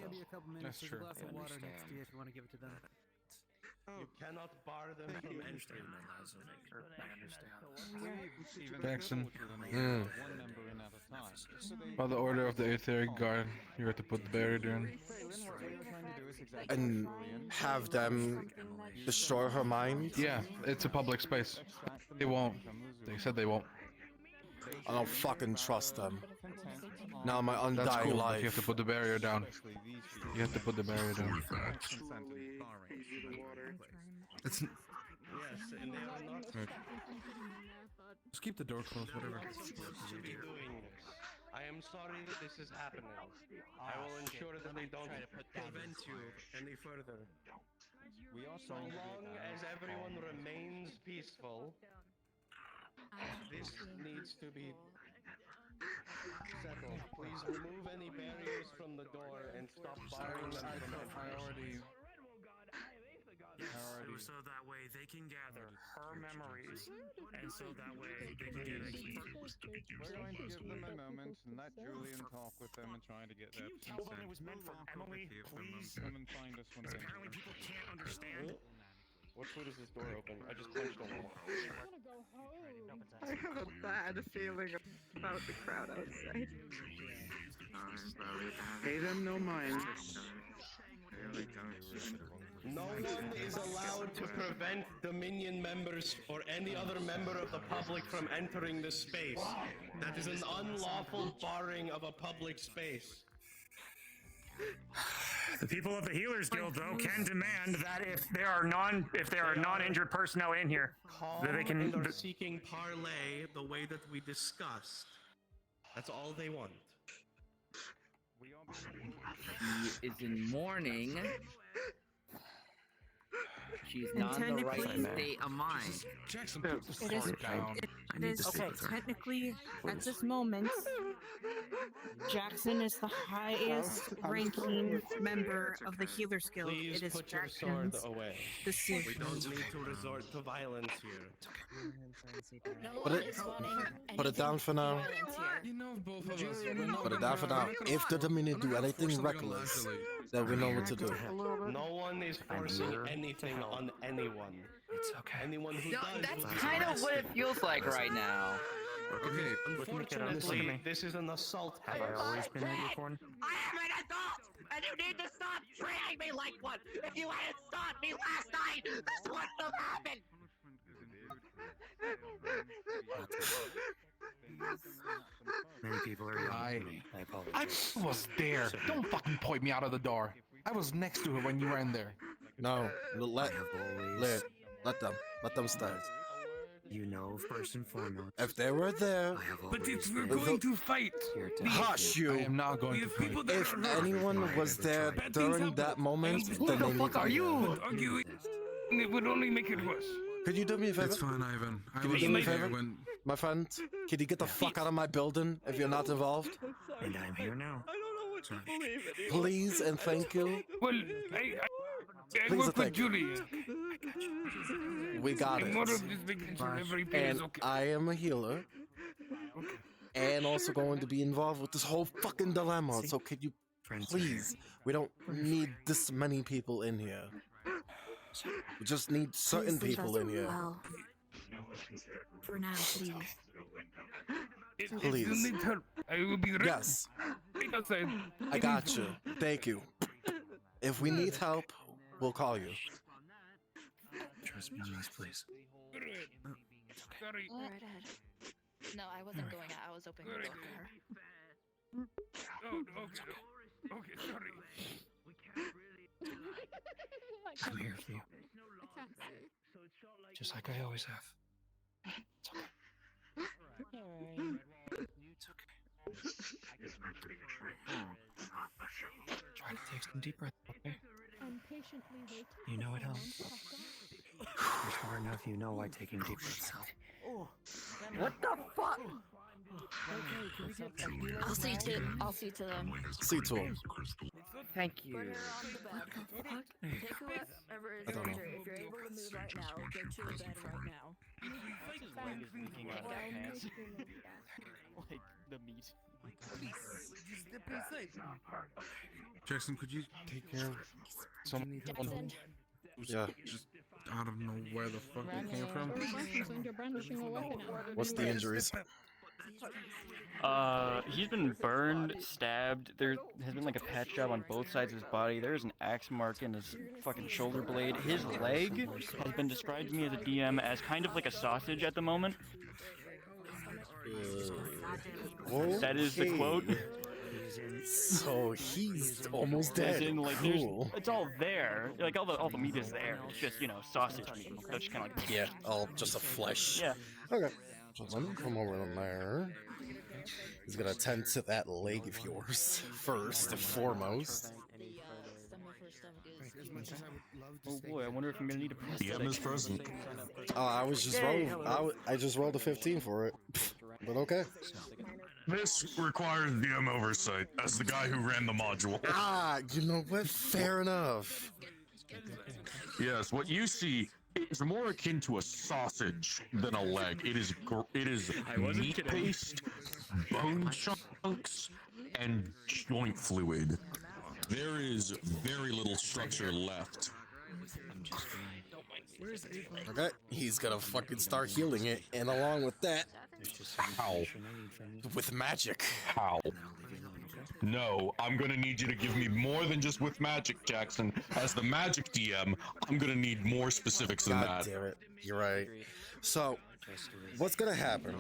Give you a couple minutes. That's There's a true. glass of water next to you if you want to give it to them. You cannot bar them from entry. Jackson. One member in at a time. So they By the order of the Aetheric Guard, you have to put the barrier in. And have them destroy her mind? Yeah, it's a public space. They won't. They said they won't. I don't fucking trust them. Now my undying That's cool, but life. you have to put the barrier down. You have to put the barrier down. It's. Yes, and they are not. Just keep the door closed, whatever. Supposed to be doing this. I am sorry that this is happening. I will ensure that they don't prevent you any further. We are So long as everyone remains peaceful, this needs to be settled. Please remove any barriers from the door and stop barring them from entering. So that way they can gather her memories, and so that way they can get a key. We're going to give them a moment and let Julian talk with them and try to get their Can you tell them it was meant for Emily, please? Come and find us when they Apparently people can't understand. What foot is this door open? I just punched a wall. I have a bad feeling about the crowd outside. Pay them no mind. No one is allowed to prevent Dominion members or any other member of the public from entering this space. That is an unlawful barring of a public space. The people of the Healers Guild, though, can demand that if there are non-injured personnel in here, that they can. And are seeking parley the way that we discussed. That's all they want. He is in mourning. She's not in the right state of mind. Jackson, It put the is, sword down. it is okay. Technically, at this moment, Jackson is the highest ranking member of the Healers Guild. Please It is put your sword Jackson's away. decision. We don't need to resort to violence here. Put it down for now. You know, both of us. Put it down for now. If the Dominion do anything reckless, then we know what to do. No one is forcing anything on anyone. It's okay. Anyone who No, does that's will kind of what it feels like right now. Okay, unfortunately, this is an assault house. Have I always been a unicorn? I am an adult, and you need to stop treating me like one. If you hadn't stopped me last night, this wouldn't have happened. Many people are yelling at me. I apologize. I was there. Don't fucking point me out of the door. I was next to her when you were in there. No, let them stay. You know, first and foremost. If they were there, But if we're going to fight, hush you. I am not going to fight. If anyone was there during that moment, then they need to be there. arguing? It would only make it worse. Could you do me a favor? It's fine, Ivan. I Can you was do me a there favor? when. My friend, can you get the fuck out of my building if you're not involved? And I'm here now. I don't know what to believe anymore. Please and thank you. Well, I Please work and with thank you. Julie. We got it. More of this making sure everything is And okay. I am a healer. And also going to be involved with this whole fucking dilemma. So could you please, we don't need this many people in here. We just need certain Please leave people us in here. well. For now, please. Please. If you need help, I will be ready. Yes, Wait outside. I got you. Thank you. If we need help, we'll call you. Trust me on this, please. Sorry. Go right ahead. No, I wasn't going out. I was opening the door for her. Oh, okay. Okay, sorry. I'm here for you. Just like I always have. It's okay. It's okay. Try to take some deep breaths, okay? I'm patiently waiting. You know it helps. You're smart enough, you know why taking deep breaths help. What the fuck? I'll see to them. See to him. Thank you. Put her on the bed. Take whoever is I don't know. injured. If you're able to move right now, go to the bed right now. Like the meat. Jackson, could you take care of someone? Yeah. Just out of nowhere the fuck it came from? What's the injuries? He's been burned, stabbed. There has been like a patch job on both sides of his body. There's an axe mark in his fucking shoulder blade. His leg has been described to me as a DM as kind of like a sausage at the moment. That is the quote. So he's almost As dead. in, like, Cool. it's all there. Like, all the meat is there. It's just, you know, sausage meat. So it's just kind of like... Yeah, all just a flesh. Yeah. Okay. So let me come over in there. He's gonna attend to that leg of yours first and foremost. Oh boy, I wonder if I'm gonna need a prosthetic. DM is present. Oh, I was just rolling. I just rolled a 15 for it. But okay. This requires DM oversight as the guy who ran the module. Ah, you know what? Fair enough. Yes, what you see is more akin to a sausage than a leg. It is meat paste, bone chunks, and joint fluid. There is very little structure left. Okay, he's gonna fucking start healing it, and along with that, how? With magic. How? No, I'm gonna need you to give me more than just with magic, Jackson. As the magic DM, I'm gonna need more specifics than God that. damn it, you're right. So, what's gonna happen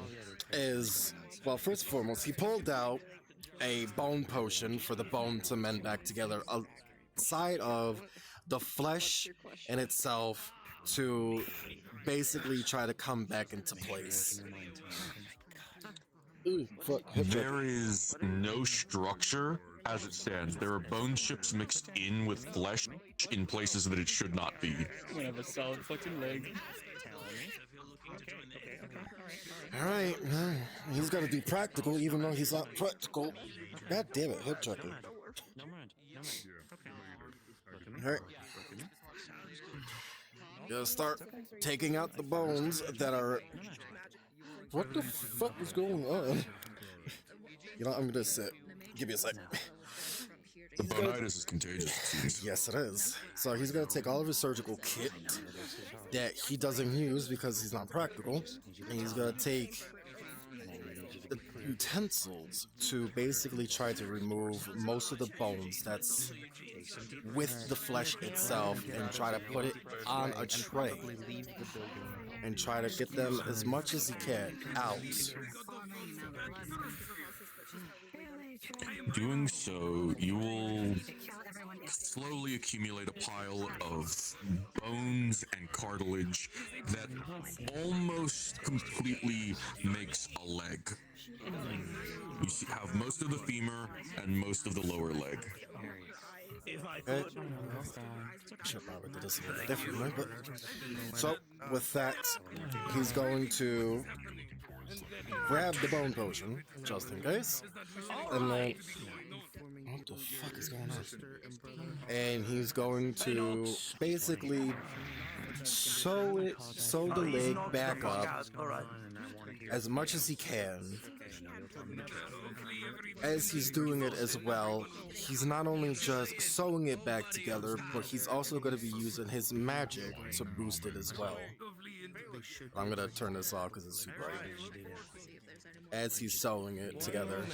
is, well, first and foremost, he pulled out a bone potion for the bone to mend back together, aside of the flesh in itself to basically try to come back into place. Ooh, fuck, There is no structure as it stands. There are bone chips mixed in with flesh in places that it should not be. I'm gonna have a solid fucking leg. Alright, he's gotta do practical even though he's not practical. God damn it, hip checker. Alright. Gotta start taking out the bones that are... What the fuck is going on? You know, I'm gonna sit. Give me a sec. The bonitis is contagious. Yes, it is. So he's gonna take all of his surgical kit that he doesn't use because he's not practical, and he's gonna take the utensils to basically try to remove most of the bones that's with the flesh itself and try to put it on a tray and try to get them as much as he can out. Doing so, you will slowly accumulate a pile of bones and cartilage that almost completely makes a leg. You have most of the femur and most of the lower leg. Okay. Should probably do this a little differently, but so with that, he's going to grab the bone potion just in case, and then what the fuck is going on? And he's going to basically sew the leg back up as much as he can. As he's doing it as well, he's not only just sewing it back together, but he's also going to be using his magic to boost it as well. I'm going to turn this off because it's super bright. As he's sewing it together.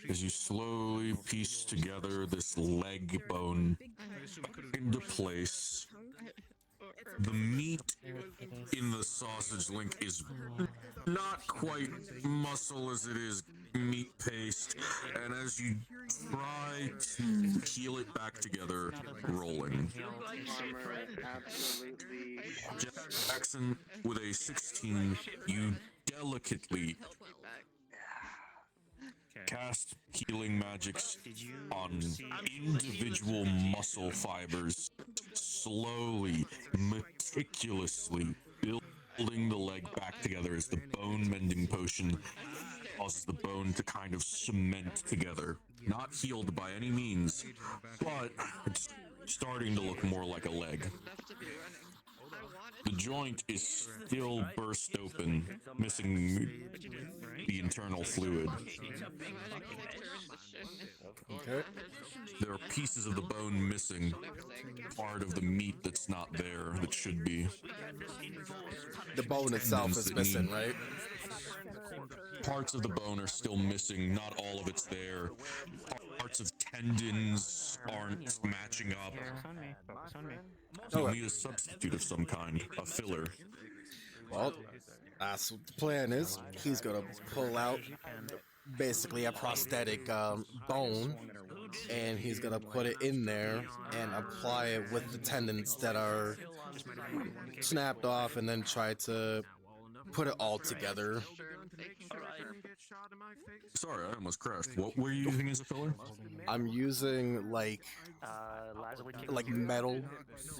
As you slowly piece together this leg bone into place, the meat in the sausage link is not quite muscle as it is meat paste, and as you try to heal it back together, rolling. Jackson, with a 16, you delicately cast healing magics on individual muscle fibers, slowly, meticulously building the leg back together as the bone mending potion causes the bone to kind of cement together. Not healed by any means, but it's starting to look more like a leg. The joint is still burst open, missing the internal fluid. Okay. There are pieces of the bone missing, part of the meat that's not there that should be. The bone itself is missing, right? Parts of the bone are still missing, not all of it's there. Parts of tendons aren't matching up. You'll need a substitute of some kind, a filler. Well, that's what the plan is. He's gonna pull out basically a prosthetic bone, and he's gonna put it in there and apply it with the tendons that are snapped off, and then try to put it all together. Sorry, I almost crashed. What were you using as a filler? I'm using like metal,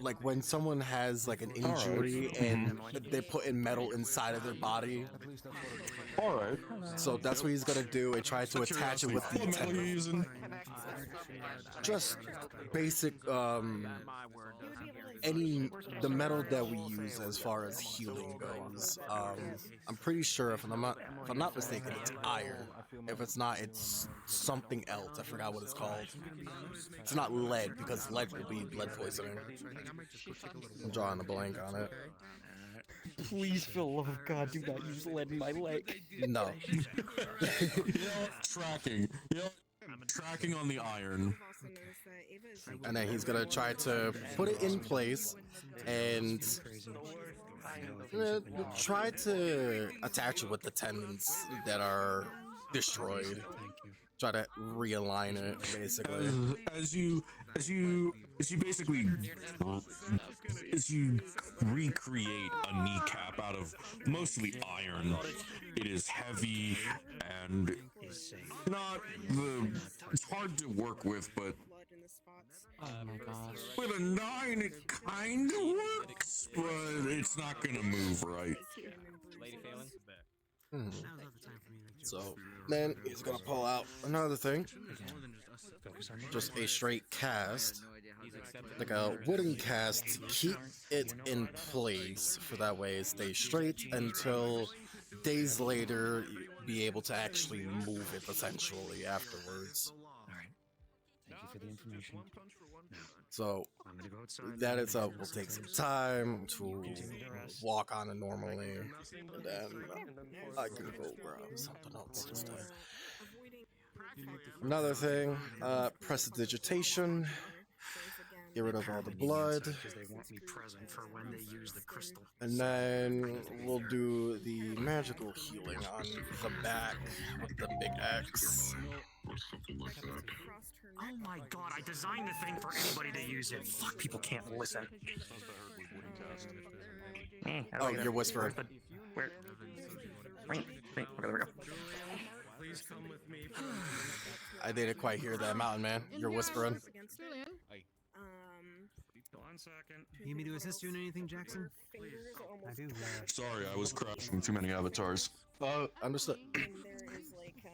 like when someone has like an injury and they put in metal inside of their body. All right. So that's what he's gonna do and try to attach it with the What metal are you using? just basic the metal that we use as far as healing goes. I'm pretty sure if I'm not mistaken, it's iron. If it's not, it's something else. I forgot what it's called. It's not lead, because lead will be blood poisoning. I'm drawing a blank on it. Please, for the love of God, do not use lead in my leg. No. Tracking. Tracking on the iron. And then he's gonna try to put it in place and try to attach it with the tendons that are destroyed. Try to realign it, basically. As you basically recreate a kneecap out of mostly iron, it is heavy and it's hard to work with, but Oh my gosh. with a 9 it kind of works, but it's not gonna move right. So then he's gonna pull out another thing, just a straight cast, like a wooden cast, to keep it in place for that way it stays straight until days later you be able to actually move it essentially afterwards. Thank you for the information. So that itself will take some time to walk on it normally, and then I can go grab something else instead. Another thing, prestidigitation. Get rid of all the blood. And then we'll do the magical healing on the back with the big X. Oh my god, I designed the thing for anybody to use it. Fuck, people can't listen. Oh, you're whispering. Where? Okay, there we go. Please come with me. I didn't quite hear that, Mountain Man. You're whispering. 1 second. Need me to assist you in anything, Jackson? I do. Sorry, I was crashing too many avatars. Understood.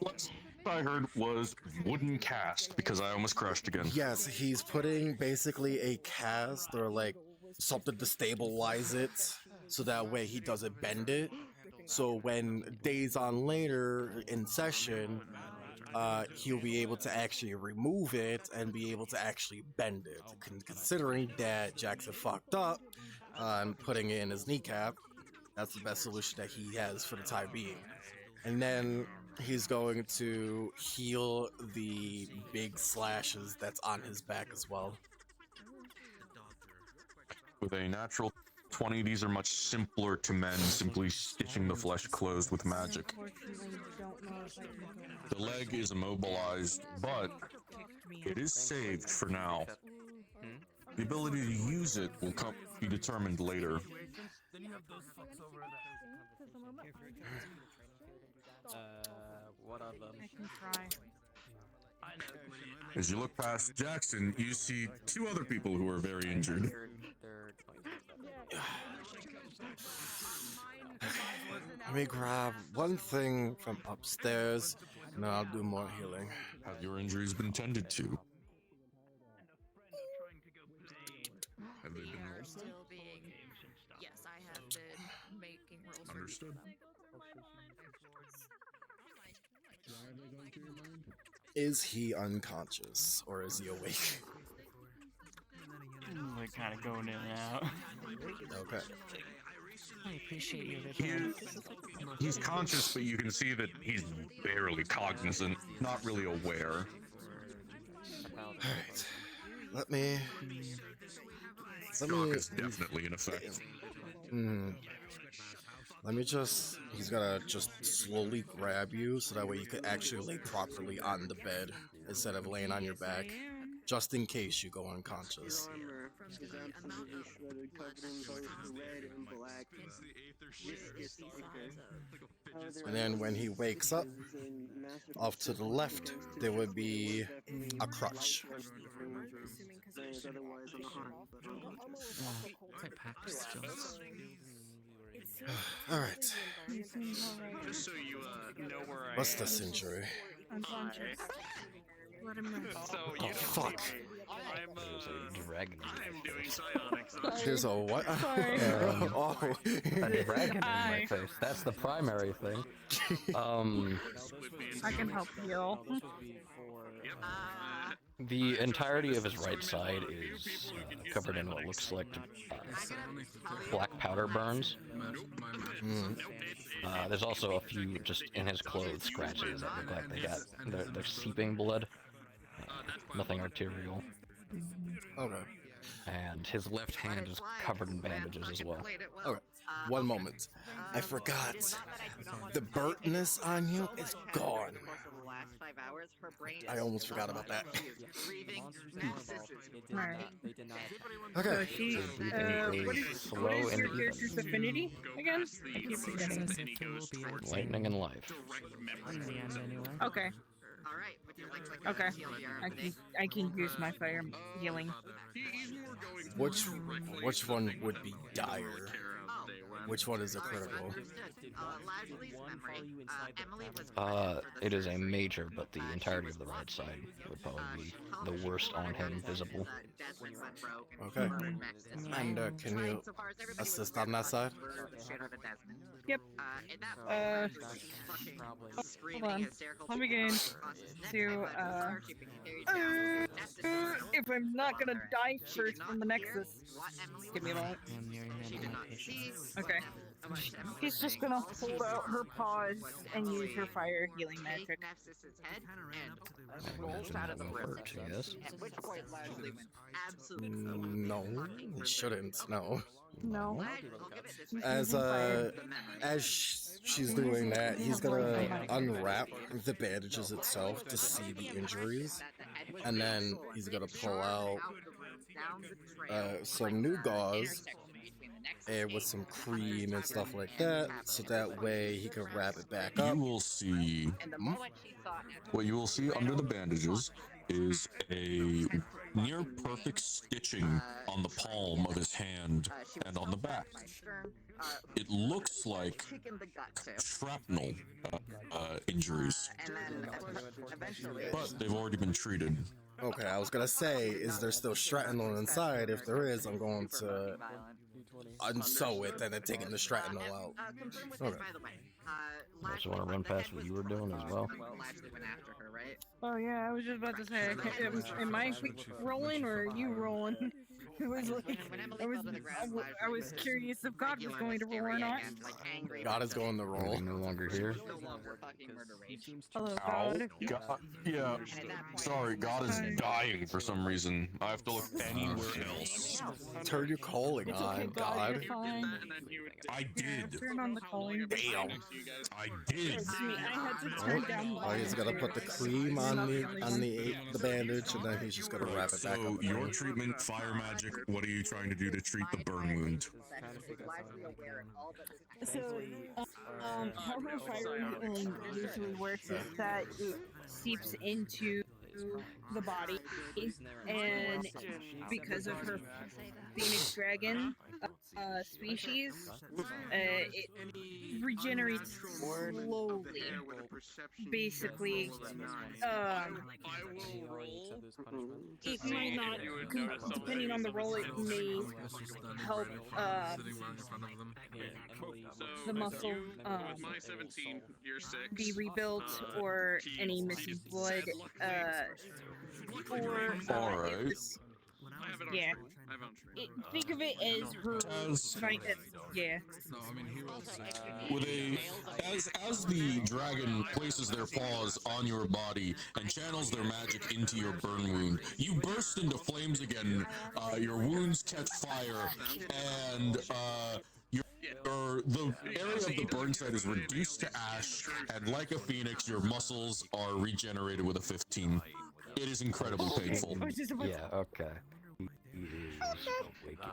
Last I heard was wooden cast, because I almost crashed again. Yes, he's putting basically a cast or like something to stabilize it, so that way he doesn't bend it. So when days on later in session, he'll be able to actually remove it and be able to actually bend it. Considering that Jackson fucked up and putting it in his kneecap, that's the best solution that he has for the time being. And then he's going to heal the big slashes that's on his back as well. With a natural 20, these are much simpler to mend, simply stitching the flesh closed with magic. The leg is immobilized, but it is saved for now. The ability to use it will be determined later. What of them? I can try. As you look past Jackson, you see 2 other people who are very injured. Let me grab one thing from upstairs, and then I'll do more healing. Have your injuries been tended to? Have they been rolled? Still being. Yes, I have been making rolls. Understood. Is he unconscious, or is he awake? We're kind of going in and out. Okay. I appreciate your vigilance. He's conscious, but you can see that he's barely cognizant, not really aware. Alright. Let me... Shock is definitely in effect. Let me just. He's gonna just slowly grab you so that way you could actually lay properly on the bed instead of laying on your back, just in case you go unconscious. Armor is absolutely shredded, covered in red and black. And then when he wakes up, off to the left, there would be a crutch. Alright. Just so you know where I What's am. this injury? Unconscious. Let him know. So Oh, you fuck. I'm doing psionics. There's a what? Sorry. Oh. A dragon in my face. That's the primary thing. I can help heal. The entirety of his right side is covered in what looks like black powder burns. There's also a few just in his clothes scratches that look like they're seeping blood. Nothing arterial. Okay. And his left hand is covered in bandages as well. Okay. One moment. I forgot. The burntness on you is gone. I almost forgot about that. Alright. Okay. So she, what is your character's affinity again? I keep forgetting. Lightning and life. Okay. Okay. I can use my fire healing. Which one would be dire? Which one is a critical? It is a major, but the entirety of the right side would probably be the worst on him visible. Okay. And can you assist on that side? Yep. Hold on. Let me get into, if I'm not gonna die first from the Nexus. Give me a moment. Okay. She's just gonna hold out her paws and use her fire healing magic. Yes. No, he shouldn't. No. No. As she's doing that, he's gonna unwrap the bandages itself to see the injuries, and then he's gonna pull out some new gauze and with some cream and stuff like that, so that way he can wrap it back up. You will see. What you will see under the bandages is a near perfect stitching on the palm of his hand and on the back. It looks like shrapnel injuries, but they've already been treated. Okay, I was gonna say, is there still shrapnel inside? If there is, I'm going to unsew it and then taking the shrapnel out. Okay. Also want to run past what you were doing as well. Oh yeah, I was just about to say, am I rolling or are you rolling? It was like, I was curious if God was going to roll or not. God is going to roll. No longer here. Hello, Ow. God. God. Yeah. Sorry, God is dying for some reason. I have to look anywhere else. Turn your calling on, God. I did. Turn on the calling. Damn. I did. I had to turn down. Oh, he's gonna put the cream on the bandage, and then he's just gonna wrap it back up. So your treatment, fire magic. What are you trying to do to treat the burn wound? So, how her fire healing usually works is that it seeps into the body, and because of her Phoenix Dragon species, it regenerates slowly. Basically, it might not, depending on the role, it may help the muscle be rebuilt, or any missing blood, or Alright. yeah. Think of it as her. Yeah. With as the dragon places their paws on your body and channels their magic into your burn wound, you burst into flames again. Your wounds catch fire, and The area of the burn site is reduced to ash, and like a phoenix, your muscles are regenerated with a 15. It is incredibly painful. Yeah, okay.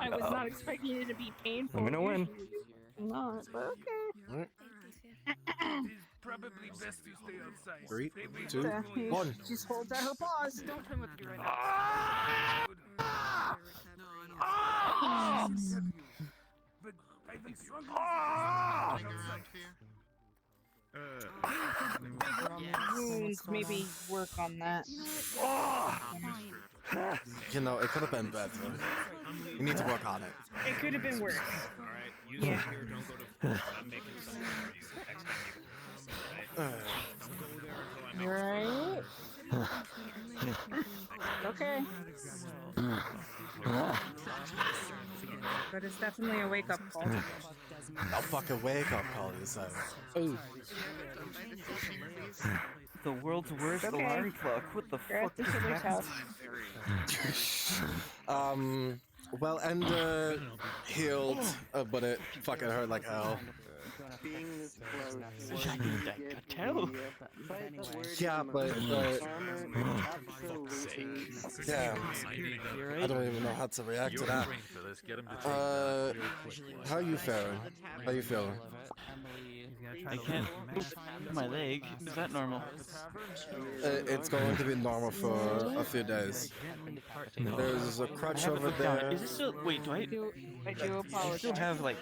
I was not expecting it to be painful. Let me know when. Not, but okay. Probably best to stay outside. 3, 2, 1. Just hold at her paws. Don't put him with your right But I've been struggling. Wounds, maybe work on that. You know, it could have been better. You need to work on it. It could have been worse. Alright, you Yeah. here, don't go to. I'm making something for you next time you go. You right? Okay. But it's definitely a wake-up call. No fucking wake up call, you say. The world's worst Okay. alarm clock. What the You're fuck at the is killer's happening? house. Well, Ender healed, but it fucking hurt like hell. Being this close. I could tell. Yeah, but yeah, I don't even know how to react to that. How you feeling? How you feeling? I can't move my leg. Is that normal? It's going to be normal for a few days. There's a crutch over there. Is this still? Wait, do I? I do I apologize. still have like.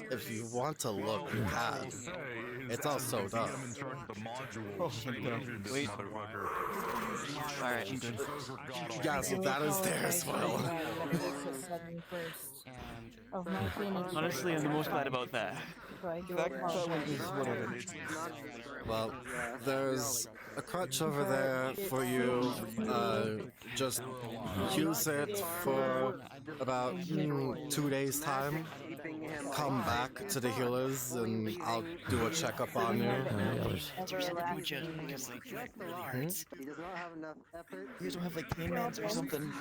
If you want to look, you can. It's all sewed up. Oh, wait. Alright, I'm good. Yeah, so that is there as well. Honestly, I'm the most glad about that. Whatever. Well, there's a crutch over there for you. Just use it for about 2 days' time. Come back to the healers and I'll do a checkup on you. You guys don't have like pain meds or something?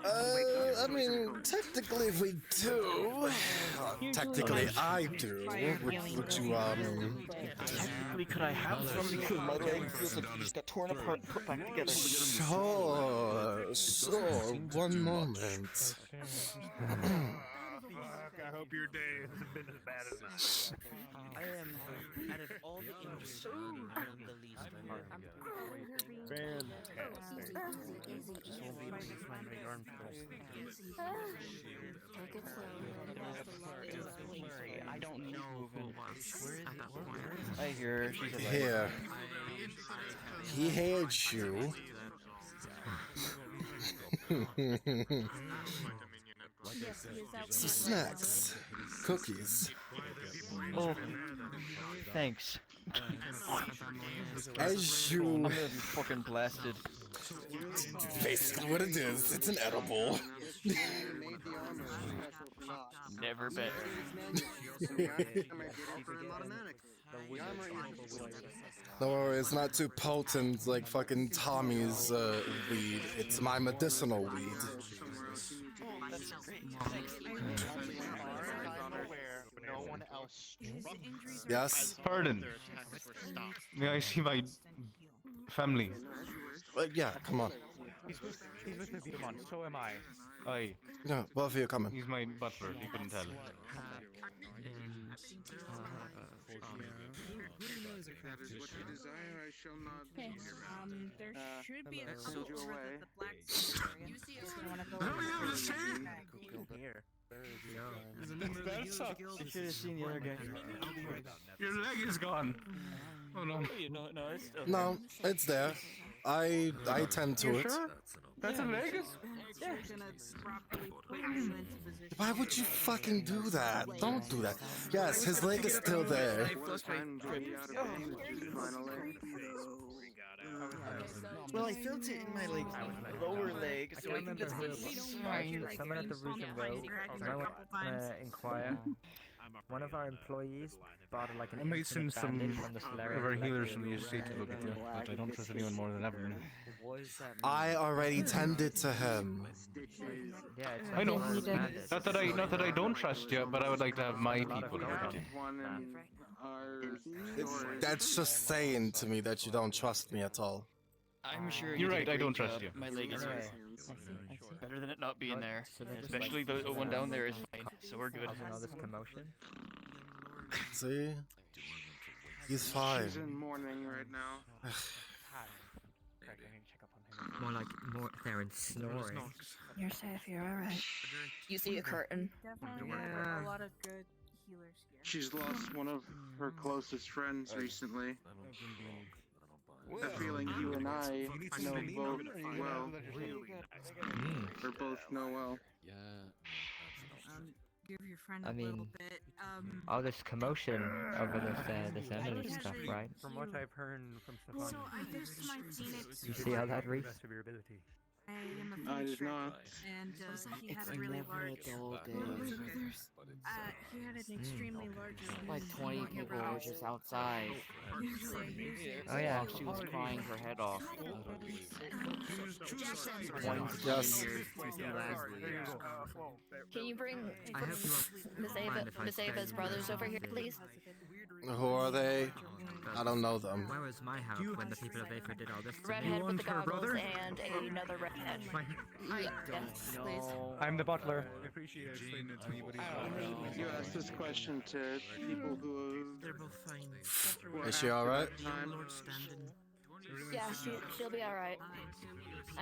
I mean, technically we do. Technically I do. Would you, Technically, could I have some because my leg feels like it just got torn apart and put back together? Sure, one moment. I hope your day hasn't been as bad as this. I am, out of all the injuries, I am the least harmed. Just won't be able to use my right arm first. I don't know who it was at that point. I hear her. She's alive. Here. He hates you. Some snacks. Cookies. Oh, thanks. As you... I'm gonna be fucking blasted. Basically what it is, it's an edible. Never bet. Don't worry, it's not too potent like fucking Tommy's weed. It's my medicinal weed. That's great. Yes? Pardon. May I see my family? Yeah, come on. He's with me. Come on, so am I. Aye. No, both of you coming. He's my butler, you couldn't tell. Okay, there should be a couple over at the blacksmith area. You wanna go Here. That You should have seen the other guy. Your leg is gone. Oh no. No, it's still No, it's there. I tend to You it. sure? That's a leg? Why would you fucking do that? Don't do that. Yes, his leg is still there. Well, I felt it in my like lower leg, so I think that's fine. Someone at the root and row. I want to inquire. One of our employees bought like an I might send infinite some bandage from the of Solarian our healers collection. from the estate to look at you, but I don't trust anyone more than Evelyn. I already tended to him. Yeah, it's I know. like bandits. Not that I don't trust you, but I would like to have my people around. That's just saying to me that you don't trust me at all. I'm sure You're you right, did a I don't great trust job. you. My leg is Right. better than it not being there. So they're just, Especially like, the one down there is fine, so we're good. causing all this commotion. See? He's fine. She's in mourning right now. More Theron snoring. You're safe, you're alright. You see a curtain. Definitely Yeah. a lot of good healers here. She's lost one of her closest friends recently. A feeling you and I know both well. Or both know well. Give your friend I a little mean, bit. all this commotion over this Emily stuff, right? From what I've heard from Stefan, So I just might seen it. You see how that reads? Best of your ability. I am a I did finisher, not. and he had It's a really never a large. dull day. He had an extremely large. Like 20 people were just outside. Oh yeah. While she was crying her head off. Yes. Can you bring I hope you won't Miss Ava's brothers over here, please? Who are they? I don't know them. Where was my help when the people of Aether did all this to me? Redhead with the goggles and another redhead. Yes, please. I'm the butler. You asked this question to people who Is she alright? Yeah, she'll be alright.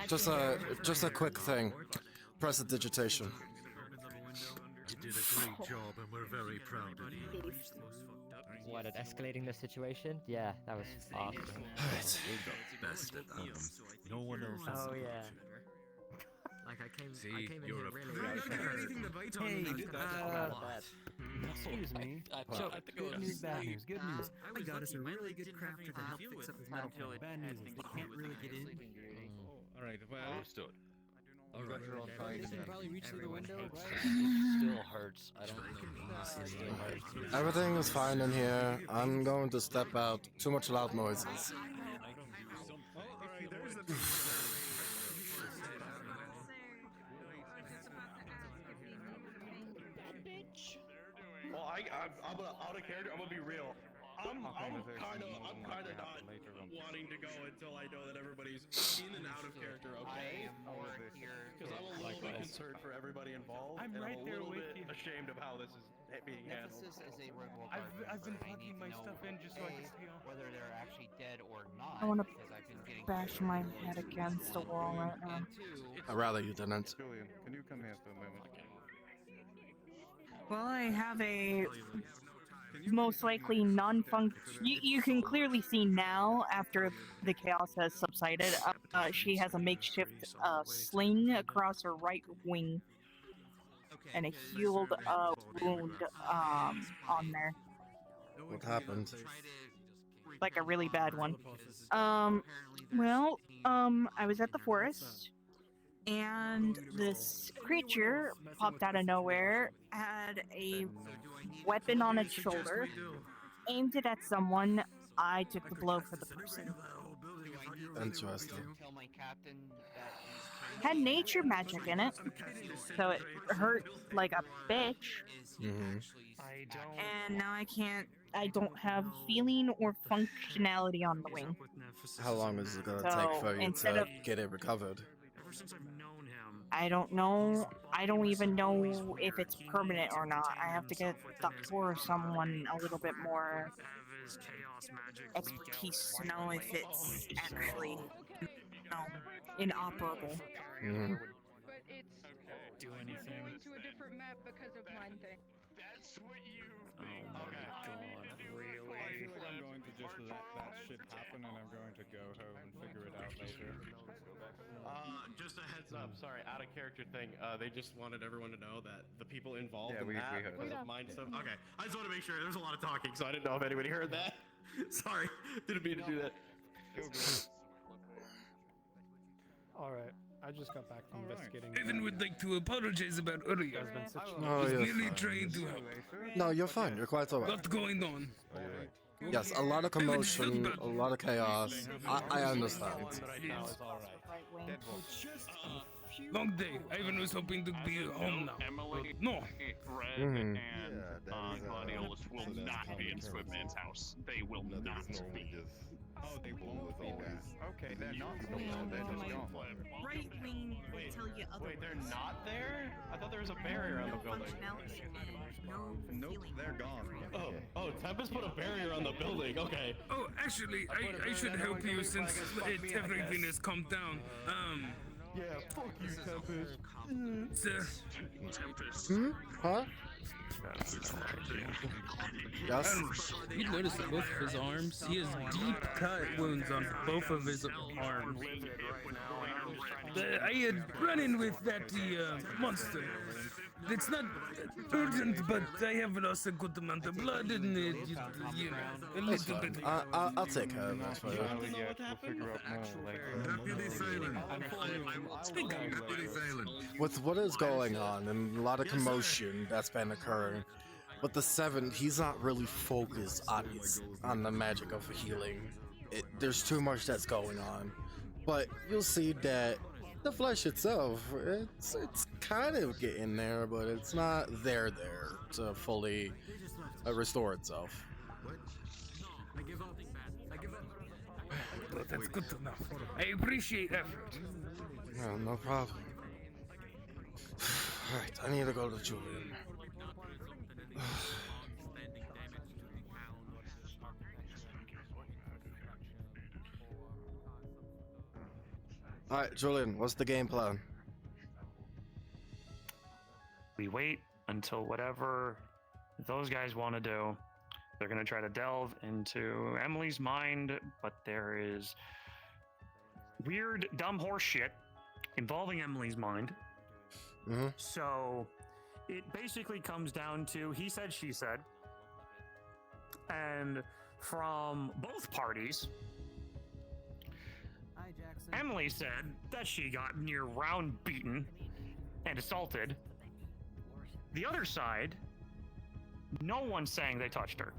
Just a quick thing. Prestidigitation. You did a great job, and we're very proud of you. What, at escalating the situation? Yeah, that was awesome. Best at that. No one else. Oh yeah. Like I came in here really Excuse me. So, good news, bad news. Good news. I got us a really good crafter to help fix up his metal plate. Bad news is they can't really get in. Alright, well. Understood. Alright. You can probably reach through the window, Still hurts. I don't know. It still hurts. Everything is fine in here. I'm going to step out. Too much loud noises. Well, I'm out of character. I'm gonna be real. I'm kind of not wanting to go until I know that everybody's in and out of character. Okay. Because I'm a little bit concerned for everybody involved. I'm and right I'm a there little with bit you. ashamed of how this is being handled. I've been plugging my stuff in just so I can see whether they're actually dead or not. I want to because I've been getting bash my head against the wall right now. I'd rather you didn't. Julian, can you come here for a moment? Well, I have a most likely non-function. You can clearly see now, after the chaos has subsided, she has a makeshift sling across her right wing. And a healed wound on there. What happened? Like a really bad one. Well, I was at the forest, and this creature popped out of nowhere, had a weapon on its shoulder, aimed it at someone. I took the blow for the person. Interesting. Had nature magic in it, so it hurt like a bitch. Mm-hmm. And now I don't have feeling or functionality on the wing. How long is it gonna So, take for you instead to of- get it recovered? I don't know. I don't even know if it's permanent or not. I have to get Doctor or someone a little bit more expertise to know if it's actually inoperable. Mm-hmm. But it's Do you're anything. going to a different map because of mine thing. That's what you. Oh my god, really? I feel like I'm going to just let that shit happen and I'm going to go home and figure it out later. Just a heads up. Sorry, out of character thing. They just wanted everyone to know that the people involved Yeah, in we that heard because that. of mine stuff. Okay, I just want to make sure. There's a lot of talking, so I didn't know if anybody heard that. Sorry, didn't mean to do that. Alright, I just got back from investigating. Evan would like to apologize about earlier. There's been such Oh, was you're merely fine. trying to help. No, you're fine. You're quite alright. Lot going on. Yes, a lot of commotion, a lot of chaos. I understand. Long day. Ivan was hoping to be home now. Emily, No. Fred, Mhm. and Gladiolus will not be in Squidman's house. They will not be. Oh, they won't be there. Okay, they're not still there. They're just gone. Right wing will tell you otherwise. Wait, they're not there? I thought there was a barrier on the building. Nope, they're gone. Oh, Tempest put a barrier on the building. Okay. Oh, actually, I should help you since everything has calmed down. Yeah, fuck you, Tempest. Sir. Hmm? Huh? Yes. You notice that both of his arms, he has deep cut wounds on both of his arms. I had run in with that monster. It's not urgent, but I have lost a good amount of blood and you know, a That's little fine. bit. I'll take care of that for you. With what is going on and a lot of commotion that's been occurring, with the 7, he's not really focused on the magic of healing. There's too much that's going on. But you'll see that the flesh itself, it's kind of getting there, but it's not there to fully restore itself. Well, that's good to know. I appreciate effort. No, no problem. Alright, I need to go to Julian. Alright, Julian, what's the game plan? We wait until whatever those guys want to do. They're going to try to delve into Emily's mind, but there is weird, dumb horse shit involving Emily's mind. Mm-hmm. So it basically comes down to he said, she said. And from both parties, Emily said that she got near round beaten and assaulted. The other side, no one's saying they touched her.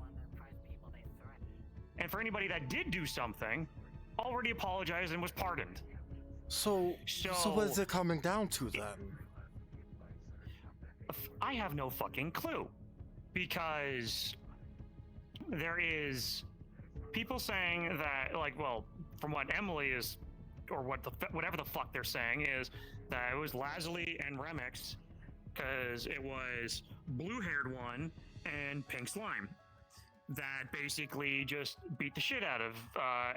And for anybody that did do something, already apologized and was pardoned. So what is it coming down to then? I have no fucking clue. Because there is people saying that, like, well, from what Emily is, or whatever the fuck they're saying is that it was Lazuli and Remix, because it was blue-haired one and pink slime that basically just beat the shit out of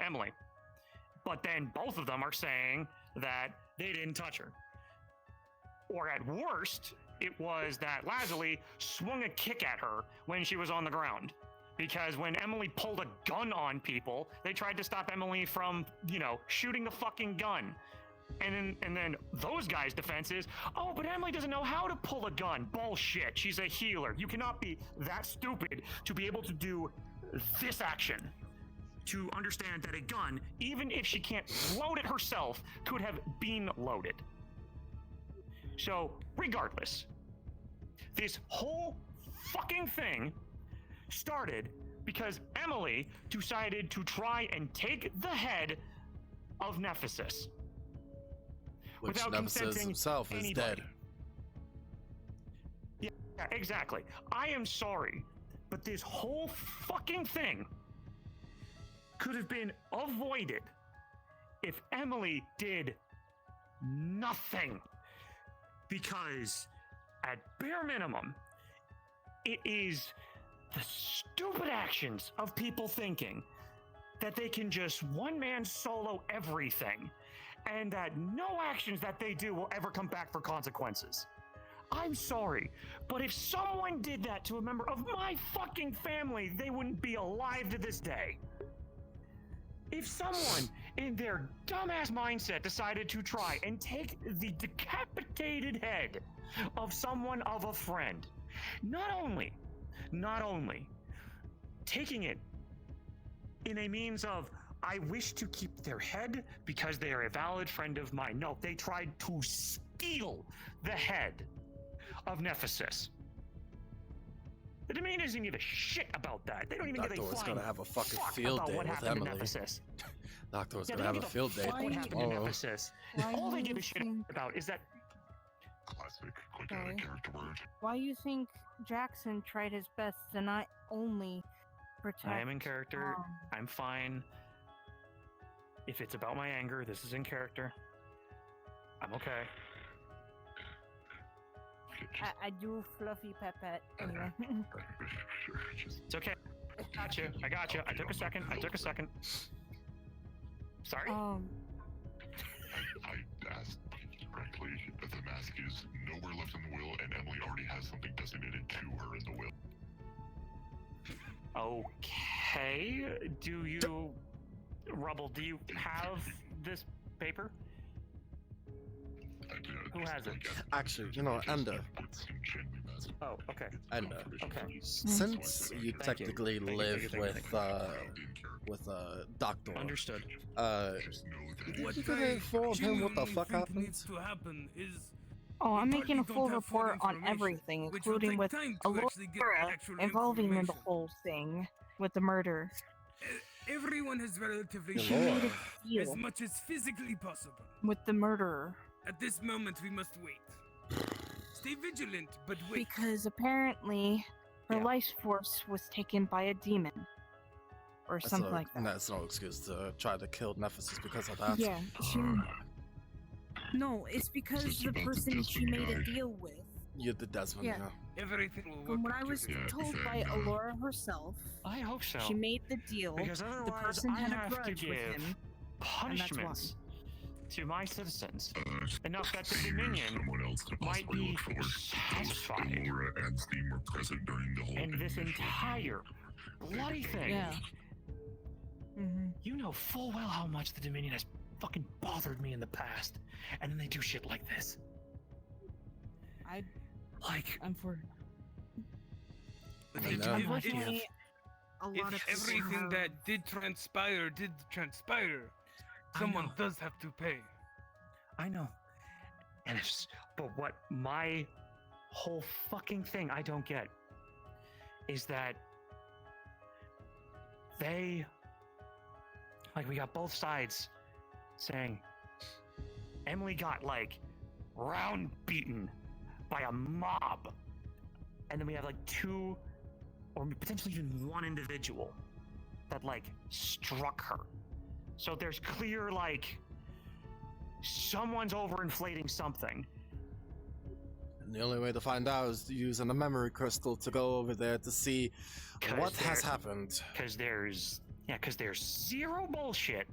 Emily. But then both of them are saying that they didn't touch her. Or at worst, it was that Lazuli swung a kick at her when she was on the ground. Because when Emily pulled a gun on people, they tried to stop Emily from, shooting the fucking gun. And then those guys' defense is, oh, but Emily doesn't know how to pull a gun. Bullshit. She's a healer. You cannot be that stupid to be able to do this action. To understand that a gun, even if she can't load it herself, could have been loaded. So, regardless, this whole fucking thing started because Emily decided to try and take the head of Nephesis. Which without Nemesis consenting himself is anybody. dead. Yeah, exactly. I am sorry, but this whole fucking thing could have been avoided if Emily did nothing. Because, at bare minimum, it is the stupid actions of people thinking that they can just one-man solo everything, and that no actions that they do will ever come back for consequences. I'm sorry, but if someone did that to a member of my fucking family, they wouldn't be alive to this day. If someone in their dumbass mindset decided to try and take the decapitated head of someone of a friend, not only taking it in a means of, I wish to keep their head because they are a valid friend of mine. No, they tried to steal the head of Nephesis. The Dominion doesn't give a shit about that. They don't even give a Doctor was flying gonna have a fucking fuck field about day what with happened in Emily. Ephesus. Doctor was Yeah, gonna they have don't a give field day. fuck what happened in Oh. Ephesus. Why All do they give a you shit think- about is that. Classic, quick Sorry. character word. Why you think Jackson tried his best to not only protect? I am in character. um, I'm fine. If it's about my anger, this is in character. I'm okay. I do fluffy pepette anyway. It's okay. I got you. I got you. I took a second. Sorry? I asked correctly. The mask is nowhere left in the will, and Emily already has something designated to her in the will. Okay. Do you... Rubble, do you have this paper? Who has it? Actually, you know, Ender. Oh, okay. Ender. Okay. Since you Thank you. technically Thank you, live thank you, with Doctor. Understood. What you gonna inform him what the fuck happened? Needs to happen is Oh, I'm we making a partly full don't have full report on information, everything, which will including take with time to actually get Laura actual involving in the information. whole thing with the murder. Everyone has relatively She made a deal as much as physically possible. with the murderer At this moment, we must wait. Stay vigilant, but wait. because apparently her life force was taken by a demon or something like that. That's no excuse to try to kill Nephesis because of that. Yeah, no, it's because the person she made a deal with. You're the Desmond, Yeah. yeah. Everything will From what work I was together. told by Alora herself, I hope so. she made the deal. Because The otherwise person I had a have to grudge with give him, and that's why. punishments to my citizens. Enough that the Dominion might be satisfied. Laura and Steam were present during the whole And this entire bloody thing. Yeah. You know full well how much the Dominion has fucking bothered me in the past. And then they do shit like this. I'm for. Unfortunately, a lot of if people everything have- that did transpire, someone does have to pay. I know. And it's, but what my whole fucking thing I don't get is that they, like, we got both sides saying Emily got like round beaten by a mob, and then we have like two or potentially even one individual that like struck her. So there's clear like someone's overinflating something. And the only way to find out is using a memory crystal to go over there to see what has happened. Because there's zero bullshit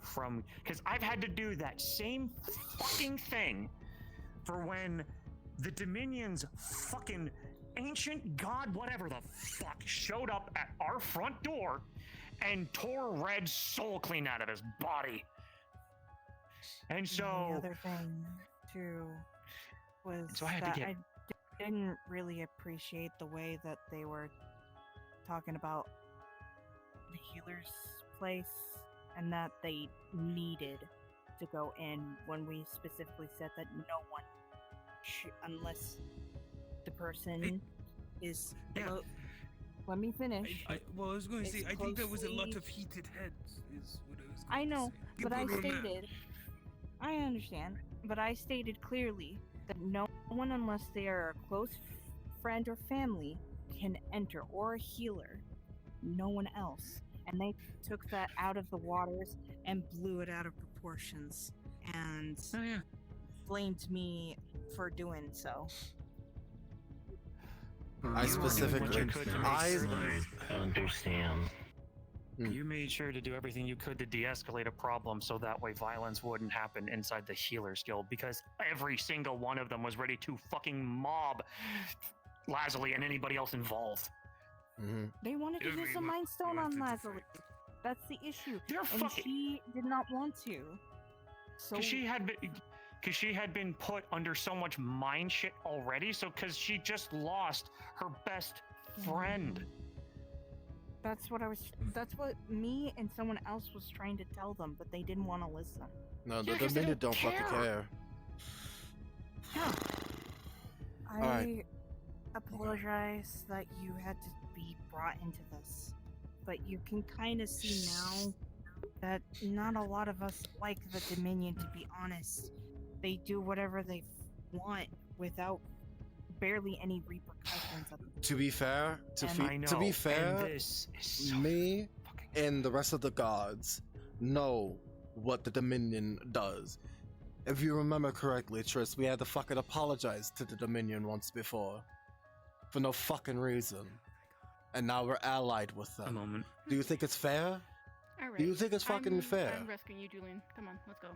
from, because I've had to do that same fucking thing for when the Dominion's fucking ancient god, whatever the fuck, showed up at our front door and tore Red's soul clean out of his body. And so the other thing too was so I had to that get- I didn't really appreciate the way that they were talking about the healer's place and that they needed to go in when we specifically said that no one unless the person is let me finish. I was going to It's say, I think there was a lot closely- of heated heads, is what I was going I know, to say. but I People were mad. stated, I understand, but I stated clearly that no one, unless they are a close friend or family, can enter, or a healer. No one else. And they took that out of the waters and blew it out of proportions. And blamed me for doing so. I specifically, I understand. You made sure to do everything you could to de-escalate a problem so that way violence wouldn't happen inside the Healers Guild, because every single one of them was ready to fucking mob Lazuli and anybody else involved. They wanted to use a Mind Stone on Lazuli. That's the issue. And she did not want to. So Because she had been put under so much mind shit already, so because she just lost her best friend. That's what me and someone else was trying to tell them, but they didn't want to listen. No, the Dominion don't fucking care. Alright. apologize that you had to be brought into this, but you can kind of see now that not a lot of us like the Dominion, to be honest. They do whatever they want without barely any repercussions of it. To be fair, And to be fair, me and the rest of the gods know what the Dominion does. If you remember correctly, Triss, we had to fucking apologize to the Dominion once before. For no fucking reason. And now we're allied with them. A moment. Do you think it's fair? Alright. Do you think it's fucking fair? I'm rescuing you, Julian. Come on, let's go.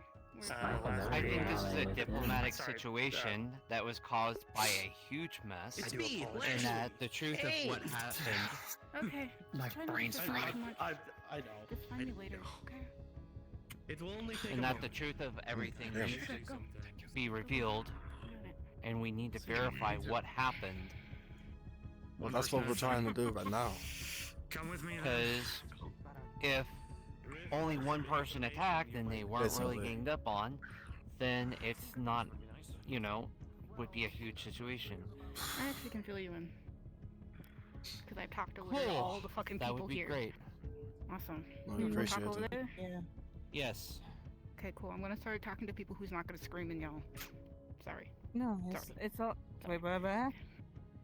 I think this is a diplomatic situation that was caused by a huge mess, It's me, and that the truth of what happened. Okay. My try not brain's to fried. so much. I know. Just find me later, okay? It will only take And a that the moment. truth of everything Damn. needs to be revealed, and we need to verify what happened. Well, that's what we're trying to do right now. Come with me. Because if only one person attacked and they weren't really Basically. ganged up on, then it's not, you know, would be a huge situation. I actually can fill you in. Because I've talked to literally Cool. all the fucking That people would be here. great. Awesome. I You wanna talk appreciate over it. there? Yeah. Yes. Okay, cool. I'm gonna start talking to people who's not gonna scream and yell. Sorry. No, it's all. Wait, bye bye.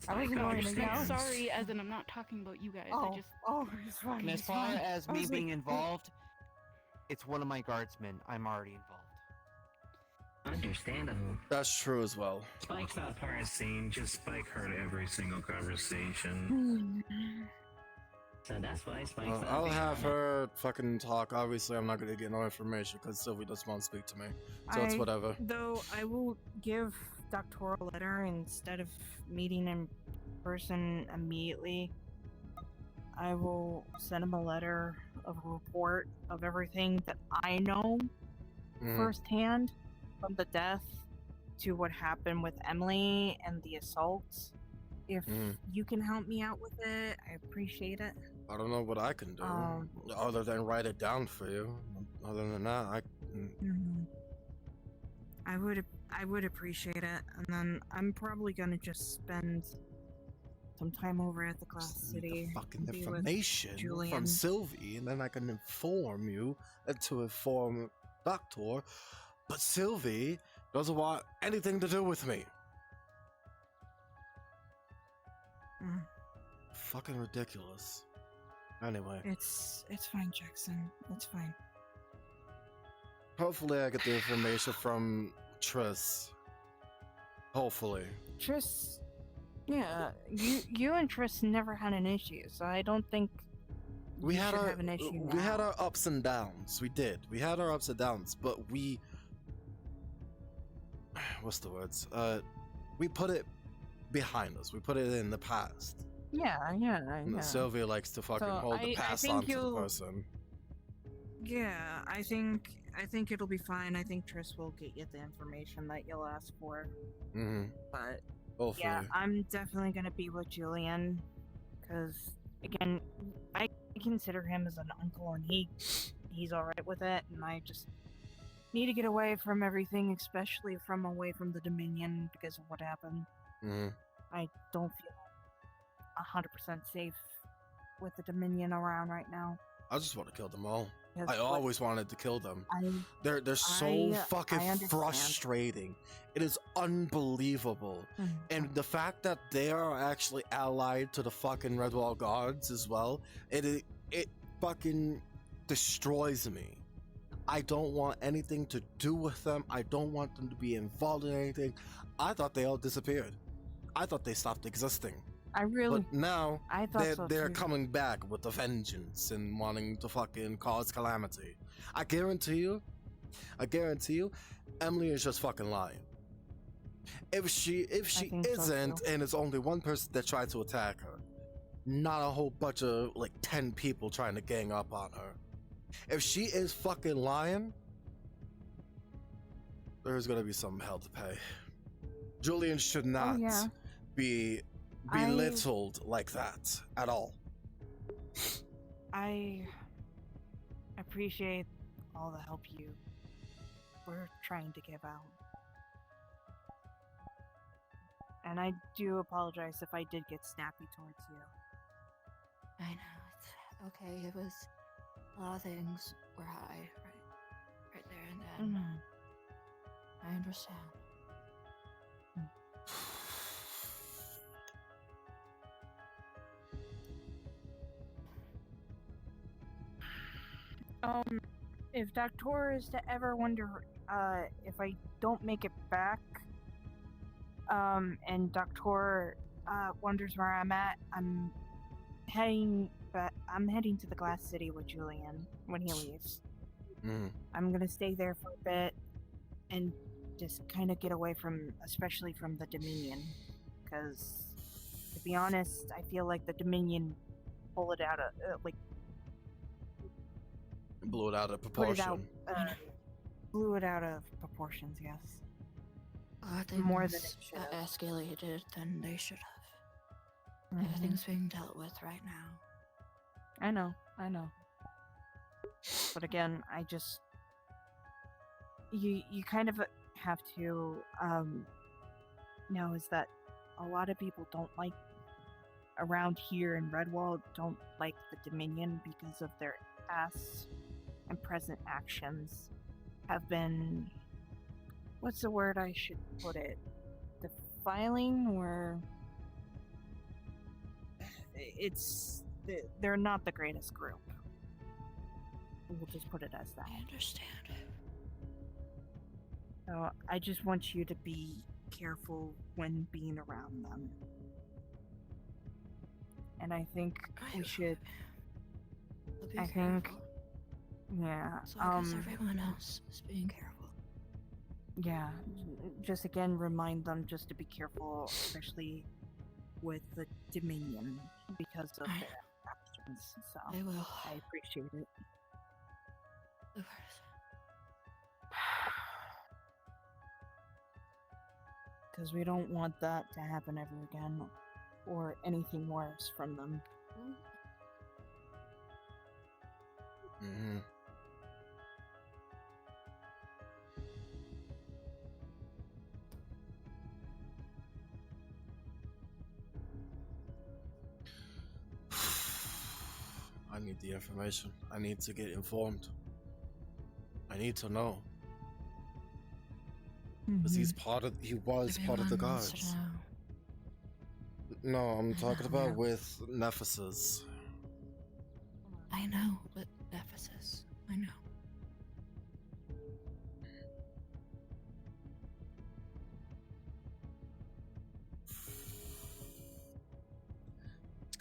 I wasn't going to Not yell. sorry, as in I'm not talking about you guys. I just. It's fine. And as it's far fine. as I me was being like, involved, it's one of my guardsmen. I'm already involved. Understandable. That's true as well. Spike's not part of the scene, just Spike heard every single conversation. So that's why Spike's not I'll being have on it. her fucking talk. Obviously, I'm not gonna get no information because Sylvie doesn't want to speak to me. So it's whatever. Though I will give Doctor a letter instead of meeting in person immediately. I will send him a letter of a report of everything that I know firsthand, from the death to what happened with Emily and the assault. If you can help me out with it, I appreciate it. I don't know what I can do other than write it down for you. Other than that, I would appreciate it, and then I'm probably gonna just spend some time over at the Glass City. fucking be with information Julian. from Sylvie, and then I can inform you to inform Doctor. But Sylvie doesn't want anything to do with me. Fucking ridiculous. Anyway, It's fine, Jackson. It's fine. hopefully I get the information from Triss. Hopefully. Triss, yeah, you and Triss never had an issue, so I don't think We you had should our have an issue we had now. our ups and downs. We did. We had our ups and downs, but we what's the words? We put it behind us. We put it in the past. Yeah. And Sylvia likes to fucking So hold the I past think on to the you'll- person. Yeah, I think it'll be fine. I think Triss will get you the information that you'll ask for. Mm-hmm. But Hopefully. yeah, I'm definitely gonna be with Julian, because again, I consider him as an uncle, and he's all right with it, and I just need to get away from everything, especially from away from the Dominion because of what happened. Mm-hmm. I don't feel 100% safe with the Dominion around right now. I just want to kill them all. Yes, I but- always wanted to kill them. They're so I fucking understand. frustrating. It is unbelievable. And the fact that they are actually allied to the fucking Redwall Guards as well, it fucking destroys me. I don't want anything to do with them. I don't want them to be involved in anything. I thought they all disappeared. I thought they stopped existing. But now I thought they're, so they're too. coming back with a vengeance and wanting to fucking cause calamity. I guarantee you, Emily is just fucking lying. If she think so, isn't, too. and it's only one person that tried to attack her, not a whole bunch of like 10 people trying to gang up on her. If she is fucking lying, there's gonna be some hell to pay. Julian should not yeah. be I- belittled like that at all. I appreciate all the help you were trying to give out. And I do apologize if I did get snappy towards you. I know, it's okay. It was a lot of things were high right there and then. I understand. If Doctor is to ever wonder, if I don't make it back, and Doctor, wonders where I'm at, I'm heading to the Glass City with Julian when he leaves. I'm gonna stay there for a bit and just kind of get away especially from the Dominion, because to be honest, I feel like the Dominion blew it out of blew it out of proportion. Blew it out of proportions. Yes. More More than than it should have. escalated than they should have. Everything's being dealt with right now. I know. But again, you kind of have to know is that a lot of people don't like around here in Redwall don't like the Dominion because of their past and present actions have been, what's the word I should put it, defiling, or they're not the greatest group. We'll just put it as that. I understand. So I just want you to be careful when being around them. And I think we should. I think. Yeah. So I guess everyone else is being careful. Yeah. Just again, remind them just to be careful, especially with the Dominion, because of their actions. So I will. I appreciate it. Of course. Because we don't want that to happen ever again, or anything worse from them. I need the information. I need to get informed. I need to know. Because he was part of the guards. No, I'm talking about with Nephesis. I know, with Nephesis. I know.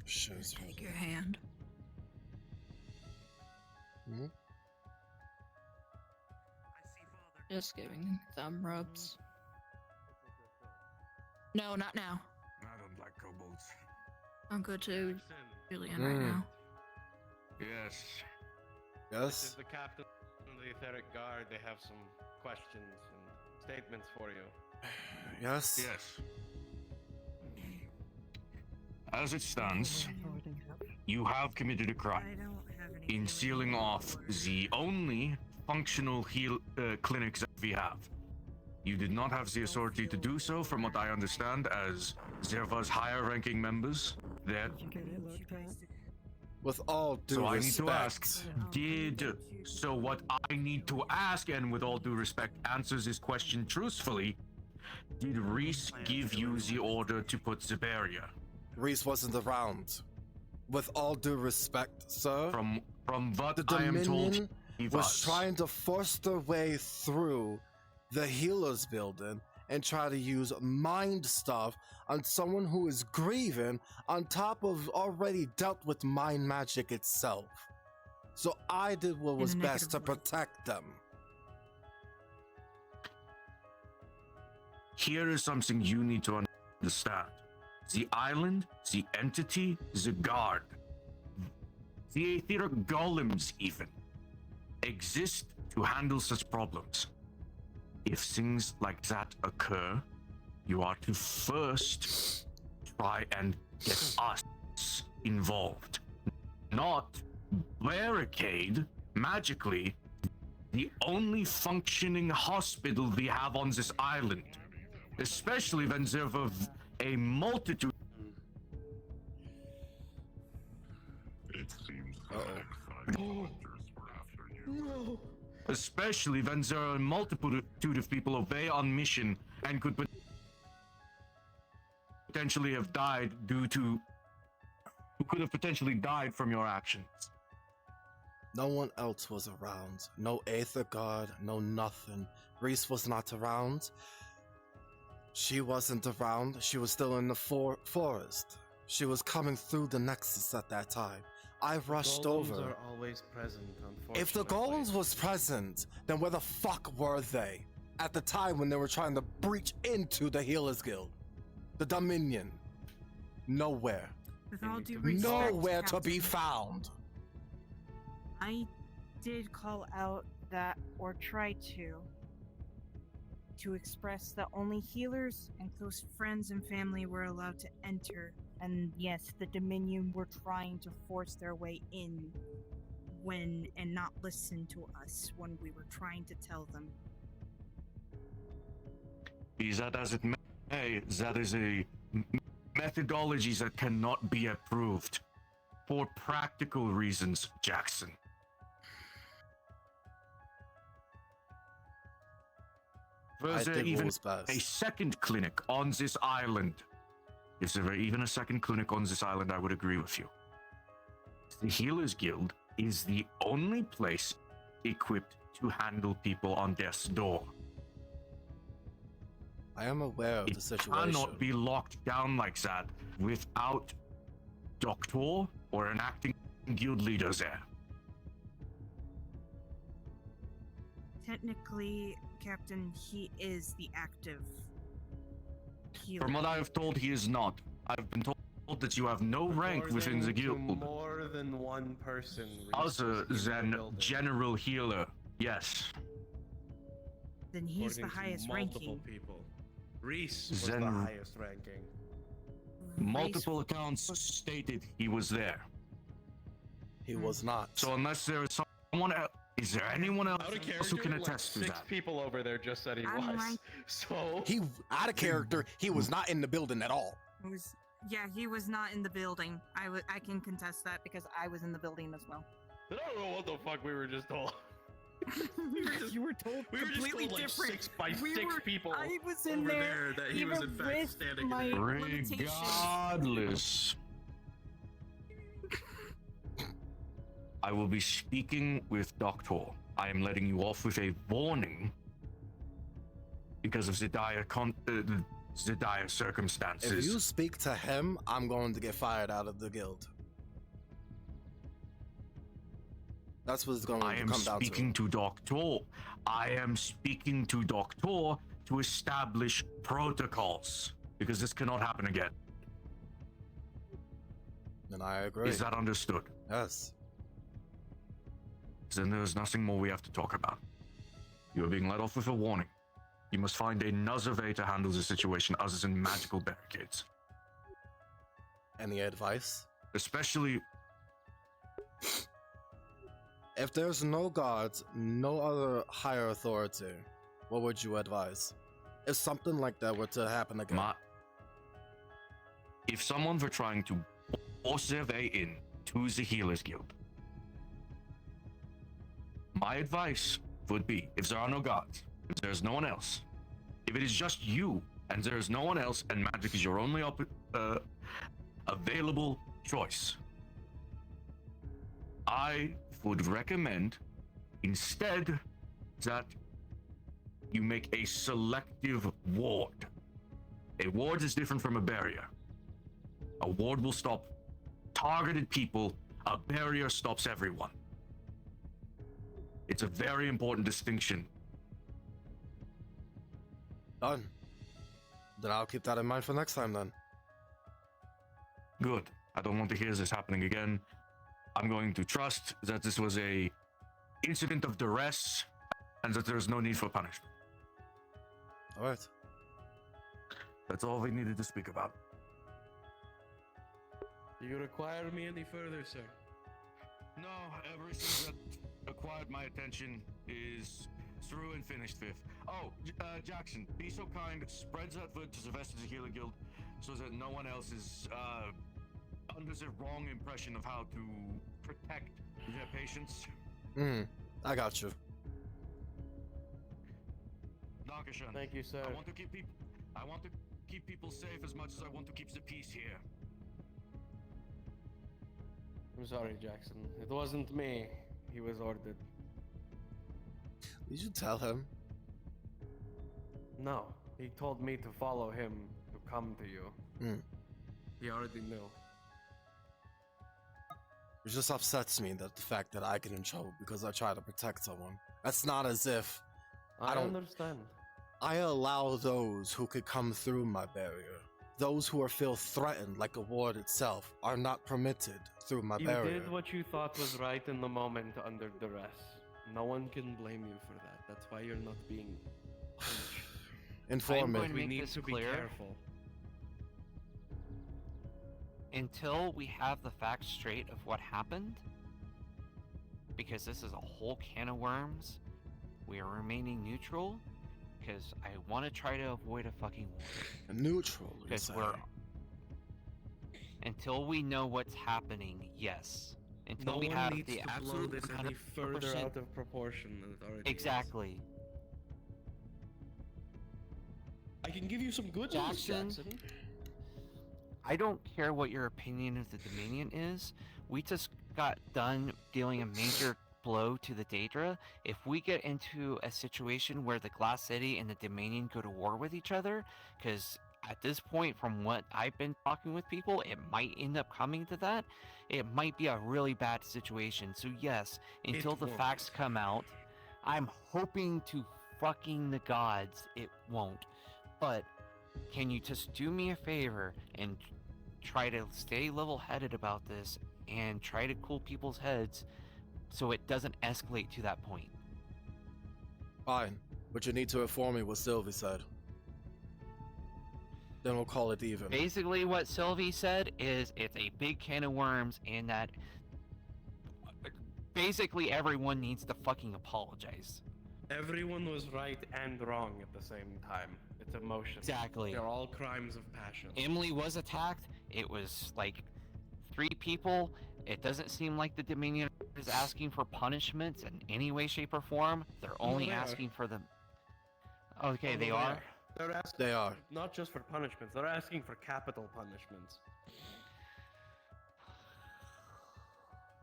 Shows Take your hand. Just giving thumb rubs. No, not now. I don't like kobolds. I'm good to Julian right now. Yes. This is the captain of the Etheric Guard. They have some questions and statements for you. Yes? Yes. As it stands, you have committed a crime in sealing off the only functional clinics that we have. You did not have the authority to do so, from what I understand, as there was higher-ranking members there. With all due respect. So what I need to ask, and with all due respect, answers this question truthfully, did Reese give you the order to put the barrier? Reese wasn't around. With all due respect, sir. From what the I am told, Dominion he was trying to force their way through the healer's building and try to use mind stuff on someone who is grieving on top of already dealt with mind magic itself. So I did what was best to protect them. Here is something you need to understand. The island, the entity, the guard, the etheric golems even, exist to handle such problems. If things like that occur, you are to first try and get us involved. Not barricade, magically, the only functioning hospital we have on this island. Especially when there were a multitude. It seems No. Especially when there are a multitude of people away on mission and could potentially have died who could have potentially died from your actions. No one else was around. No Aether guard, no nothing. Reese was not around. She wasn't around. She was still in the forest. She was coming through the Nexus at that time. I rushed over. Golems are always present, unfortunately. If the golems was present, then where the fuck were they at the time when they were trying to breach into the Healers Guild? The Dominion. Nowhere. With all due respect, Nowhere to Captain, be found. I did call out that, or try to express that only healers and close friends and family were allowed to enter. And yes, the Dominion were trying to force their way in and not listen to us when we were trying to tell them. Be that as it may, that is a methodology that cannot be approved for practical reasons, Jackson. Was there even a second clinic on this island? If there were even a second clinic on this island, I would agree with you. The Healers Guild is the only place equipped to handle people on death's door. I am aware of the situation. It cannot be locked down like that without Doctor or an acting guild leader there. Technically, Captain, he is the active healer. From what I have told, he is not. I've been told that you have no rank within the guild. More than one person. Other than general healer, yes. Then he's the highest ranking. People. Reese was the Then highest ranking. multiple accounts stated he was there. He was not. So unless there is someone else, is there anyone else who can attest to Six that? people over there just said he I'm was. right. So He out of character. He was not in the building at all. He was not in the building. I can contest that because I was in the building as well. I don't know what the fuck we were just told. You were told We were just completely told, like, different. 6 by 6 people I was in over there, that he was in even fact with standing my in there. limitations. Regardless, I will be speaking with Doctor. I am letting you off with a warning because of the dire circumstances. If you speak to him, I'm going to get fired out of the guild. That's what it's going to come down to. I am speaking to Doctor. I am speaking to Doctor to establish protocols because this cannot happen again. And I agree. Is that understood? Yes. Then there's nothing more we have to talk about. You are being let off with a warning. You must find another way to handle the situation other than magical barricades. Any advice? Especially if there's no guards, no other higher authority, what would you advise? If something like that were to happen again. If someone were trying to force their way in to the Healers Guild, my advice would be, if there are no gods, if there's no one else, if it is just you and there is no one else and magic is your only available choice, I would recommend instead that you make a selective ward. A ward is different from a barrier. A ward will stop targeted people, a barrier stops everyone. It's a very important distinction. Done. Then I'll keep that in mind for next time then. Good. I don't want to hear this happening again. I'm going to trust that this was a incident of duress and that there's no need for punishment. All right. That's all we needed to speak about. Do you require me any further, sir? No, everything that acquired my attention is through and finished, Fifth. Oh, Jackson, be so kind, spread that word to the rest of the Healer Guild so that no one else is under the wrong impression of how to protect their patients. I got you. Dankeschön. Thank you, sir. I want to keep people safe as much as I want to keep the peace here. I'm sorry, Jackson. It wasn't me. He was ordered. Did you tell him? No, he told me to follow him to come to you. He already knew. It just upsets me that the fact that I get in trouble because I try to protect someone. That's not as if I don't understand. I allow those who could come through my barrier. Those who feel threatened, like a ward itself, are not permitted through my barrier. You did what you thought was right in the moment under duress. No one can blame you for that. That's why you're not being punished. Informant. We need to be careful. Until we have the facts straight of what happened, because this is a whole can of worms, we are remaining neutral, because I want to try to avoid a fucking war. Neutral, because until we know what's happening, yes. Until we have the absolute this any further out of proportion than it already exactly. I can give you some good news, Jackson. I don't care what your opinion of the Dominion is. We just got done dealing a major blow to the Daedra. If we get into a situation where the Glass City and the Dominion go to war with each other, because at this point, from what I've been talking with people, it might end up coming to that. It might be a really bad situation. So yes, until the facts come out, I'm hoping to fucking the gods it won't. But can you just do me a favor and try to stay level-headed about this and try to cool people's heads so it doesn't escalate to that point? Fine, but you need to inform me what Sylvie said. Then we'll call it even. Basically what Sylvie said is it's a big can of worms and that basically everyone needs to fucking apologize. Everyone was right and wrong at the same time. It's emotion. Exactly. They're all crimes of passion. Emily was attacked. It was like 3 people. It doesn't seem like the Dominion is asking for punishments in any way, shape, or form. They're only asking for the... Okay, they are? They're asking they are. Not just for punishments, they're asking for capital punishments.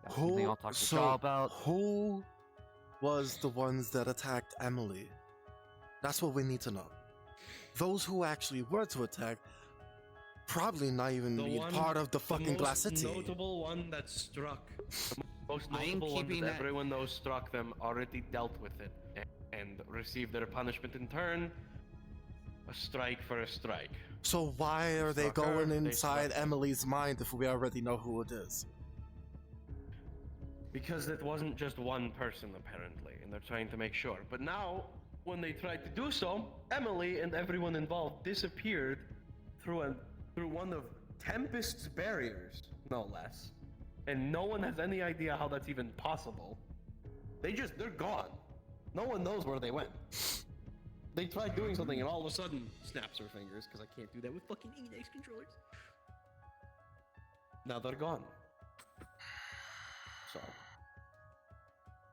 That's something I'll talk to Shaw about. Who was the ones that attacked Emily? That's what we need to know. Those who actually were to attack probably not even be part of the fucking Glass City. The most notable one that struck, the most notable one that everyone knows struck them, already dealt with it and received their punishment in turn. A strike for a strike. So why are they going inside Emily's mind if we already know who it is? Because it wasn't just one person apparently, and they're trying to make sure. But now, when they tried to do so, Emily and everyone involved disappeared through one of Tempest's barriers, no less. And no one has any idea how that's even possible. They're gone. No one knows where they went. They tried doing something and all of a sudden snaps her fingers, because I can't do that with fucking Index controllers. Now they're gone. So.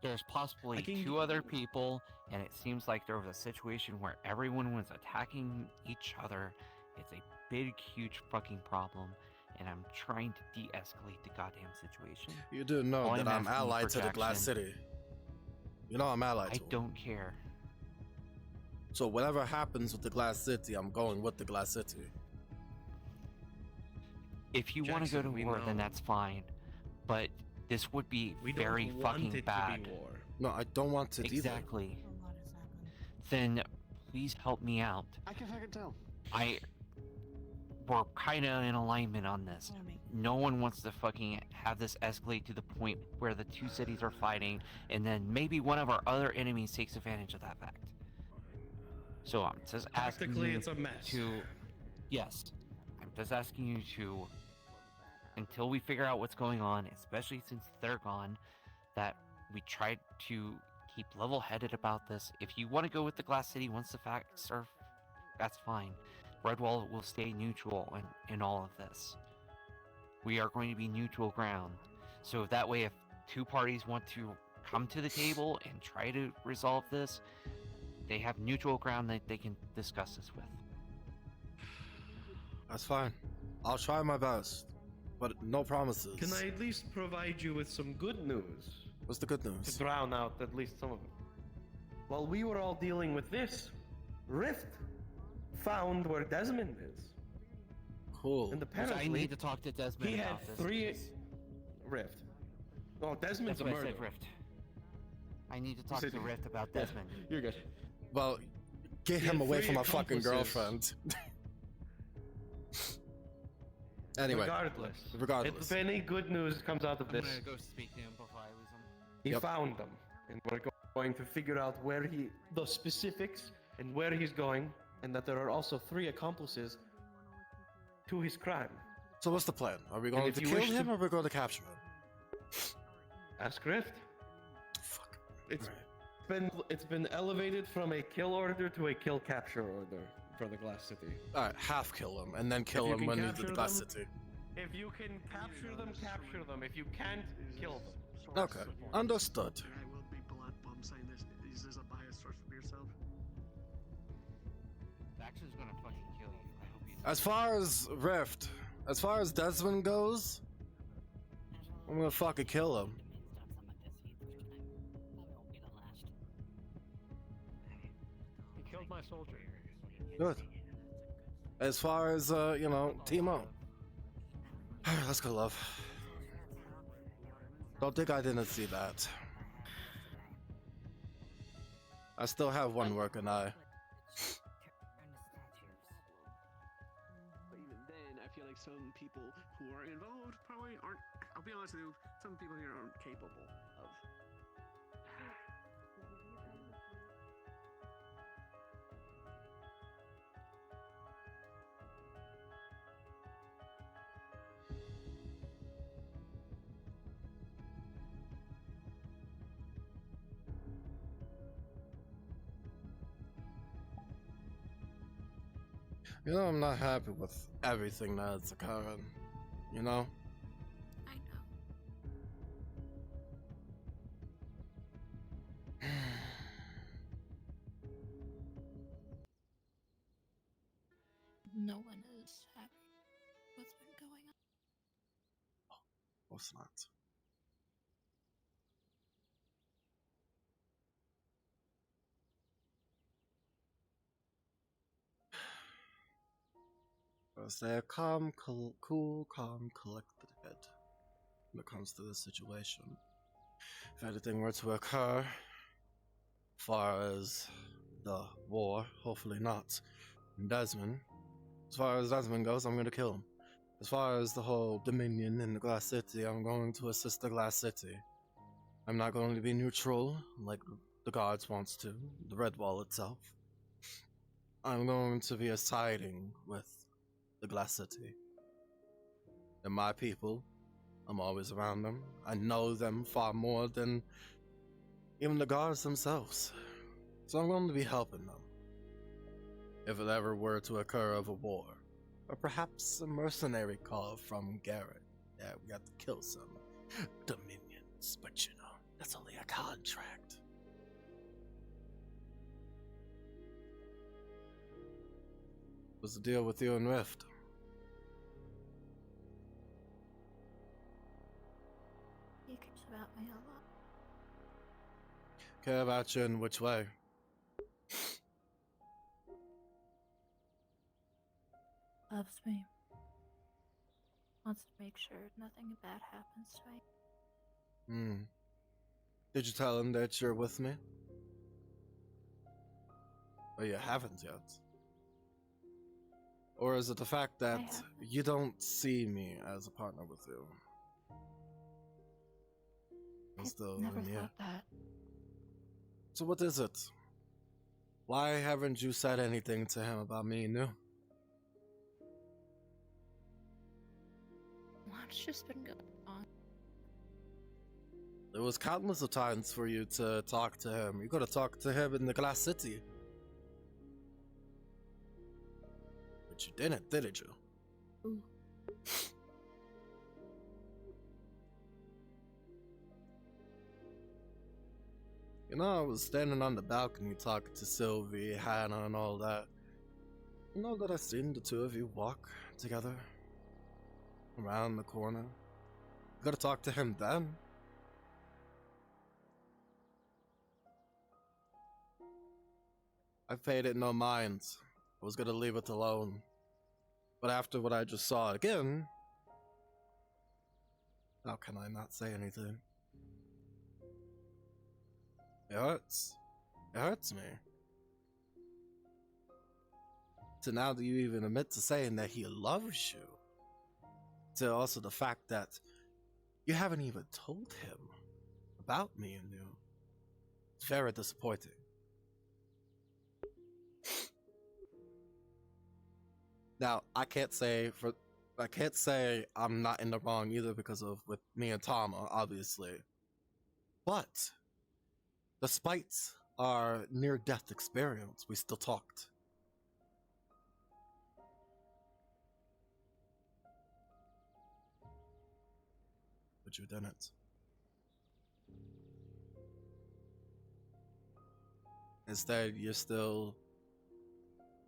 There's possibly 2 other people, and it seems like there was a situation where everyone was attacking each other. It's a big, huge fucking problem, and I'm trying to de-escalate the goddamn situation. You do know that I'm allied to the Glass City. You know I'm allied to I don't care. So whatever happens with the Glass City, I'm going with the Glass City. If you want to go to war, then that's fine. But this would be very fucking bad. No, I don't want it exactly. Then please help me out. I can fucking tell. We're kind of in alignment on this. No one wants to fucking have this escalate to the point where the 2 cities are fighting, and then maybe one of our other enemies takes advantage of that fact. So I'm just asking you it's a mess. Yes, I'm just asking you to, until we figure out what's going on, especially since they're gone, that we try to keep level-headed about this. If you want to go with the Glass City once the facts are, that's fine. Redwall will stay neutral in all of this. We are going to be neutral ground. So that way, if two parties want to come to the table and try to resolve this, they have neutral ground that they can discuss this with. That's fine. I'll try my best, but no promises. Can I at least provide you with some good news? What's the good news? To drown out at least some of it. While we were all dealing with this, Rift found where Desmond is. Cool. And apparently, I need to talk to Desmond he about had this. 3 Rift. Oh, Desmond's That's a what I murderer. said, Rift. I need to talk said- to Rift about Desmond. You're good. Well, get He him had away 3 from my fucking accomplices. girlfriend. Anyway, regardless. If any good news comes out of I'm this, gonna go speak to him before I lose him. he Yep. found them, and we're going to figure out the specifics and where he's going, and that there are also 3 accomplices to his crime. So what's the plan? Are we And going if to you kill wish him to- or are we going to capture him? Ask Rift. Fuck. It's been elevated from a kill order to a kill capture order for the Glass City. Alright, half kill him and then kill If you him can when he's in capture the Glass them- City. If you can capture them, capture them. If you can't, kill them. Okay, understood. I will be blunt while I'm saying this. Is this a biased source for yourself? Baxter's gonna fucking kill you. I hope he's. As far as Rift, as far as Desmond goes, I'm gonna fucking kill him. He killed my soldier. Good. As far as, Timo. Let's go, love. Don't think I didn't see that. I still have one working eye. But even then, I feel like some people who are involved probably aren't. I'll be honest with you. Some people here aren't capable of. You know, I'm not happy with everything that's occurring. You know? I know. No one is happy with what's been going on. What's not? Stay a calm, cool, calm, collected head when it comes to this situation. If anything were to occur, as far as the war, hopefully not, Desmond, as far as Desmond goes, I'm gonna kill him. As far as the whole Dominion in the Glass City, I'm going to assist the Glass City. I'm not going to be neutral like the Guards wants to, the Red Wall itself. I'm going to be siding with the Glass City. They're my people. I'm always around them. I know them far more than even the guards themselves. So I'm going to be helping them. If it ever were to occur of a war. Or perhaps a mercenary call from Garrett. Yeah, we have to kill some Dominions, but you know, that's only a contract. What's the deal with you and Rift? He cares about me a lot. Care about you in which way? Loves me. Wants to make sure nothing bad happens to me. Did you tell him that you're with me? Or you haven't yet? Or is it the fact that you don't see me as a partner with you? I Still, never yeah. thought that. So what is it? Why haven't you said anything to him about me and you? What's just been going on? There was countless of times for you to talk to him. You could have talked to him in the Glass City. But you didn't, did you? Ooh. You know, I was standing on the balcony talking to Sylvie, Hannah, and all that. You know that I seen the two of you walk together around the corner. You gotta talk to him then. I paid it no mind. I was gonna leave it alone. But after what I just saw again, how can I not say anything? It hurts. It hurts me. To now that you even admit to saying that he loves you. To also the fact that you haven't even told him about me and you. It's very disappointing. Now, I can't say I'm not in the wrong either because of with me and Tama, obviously. But despite our near-death experience, we still talked. But you didn't. Instead, you're still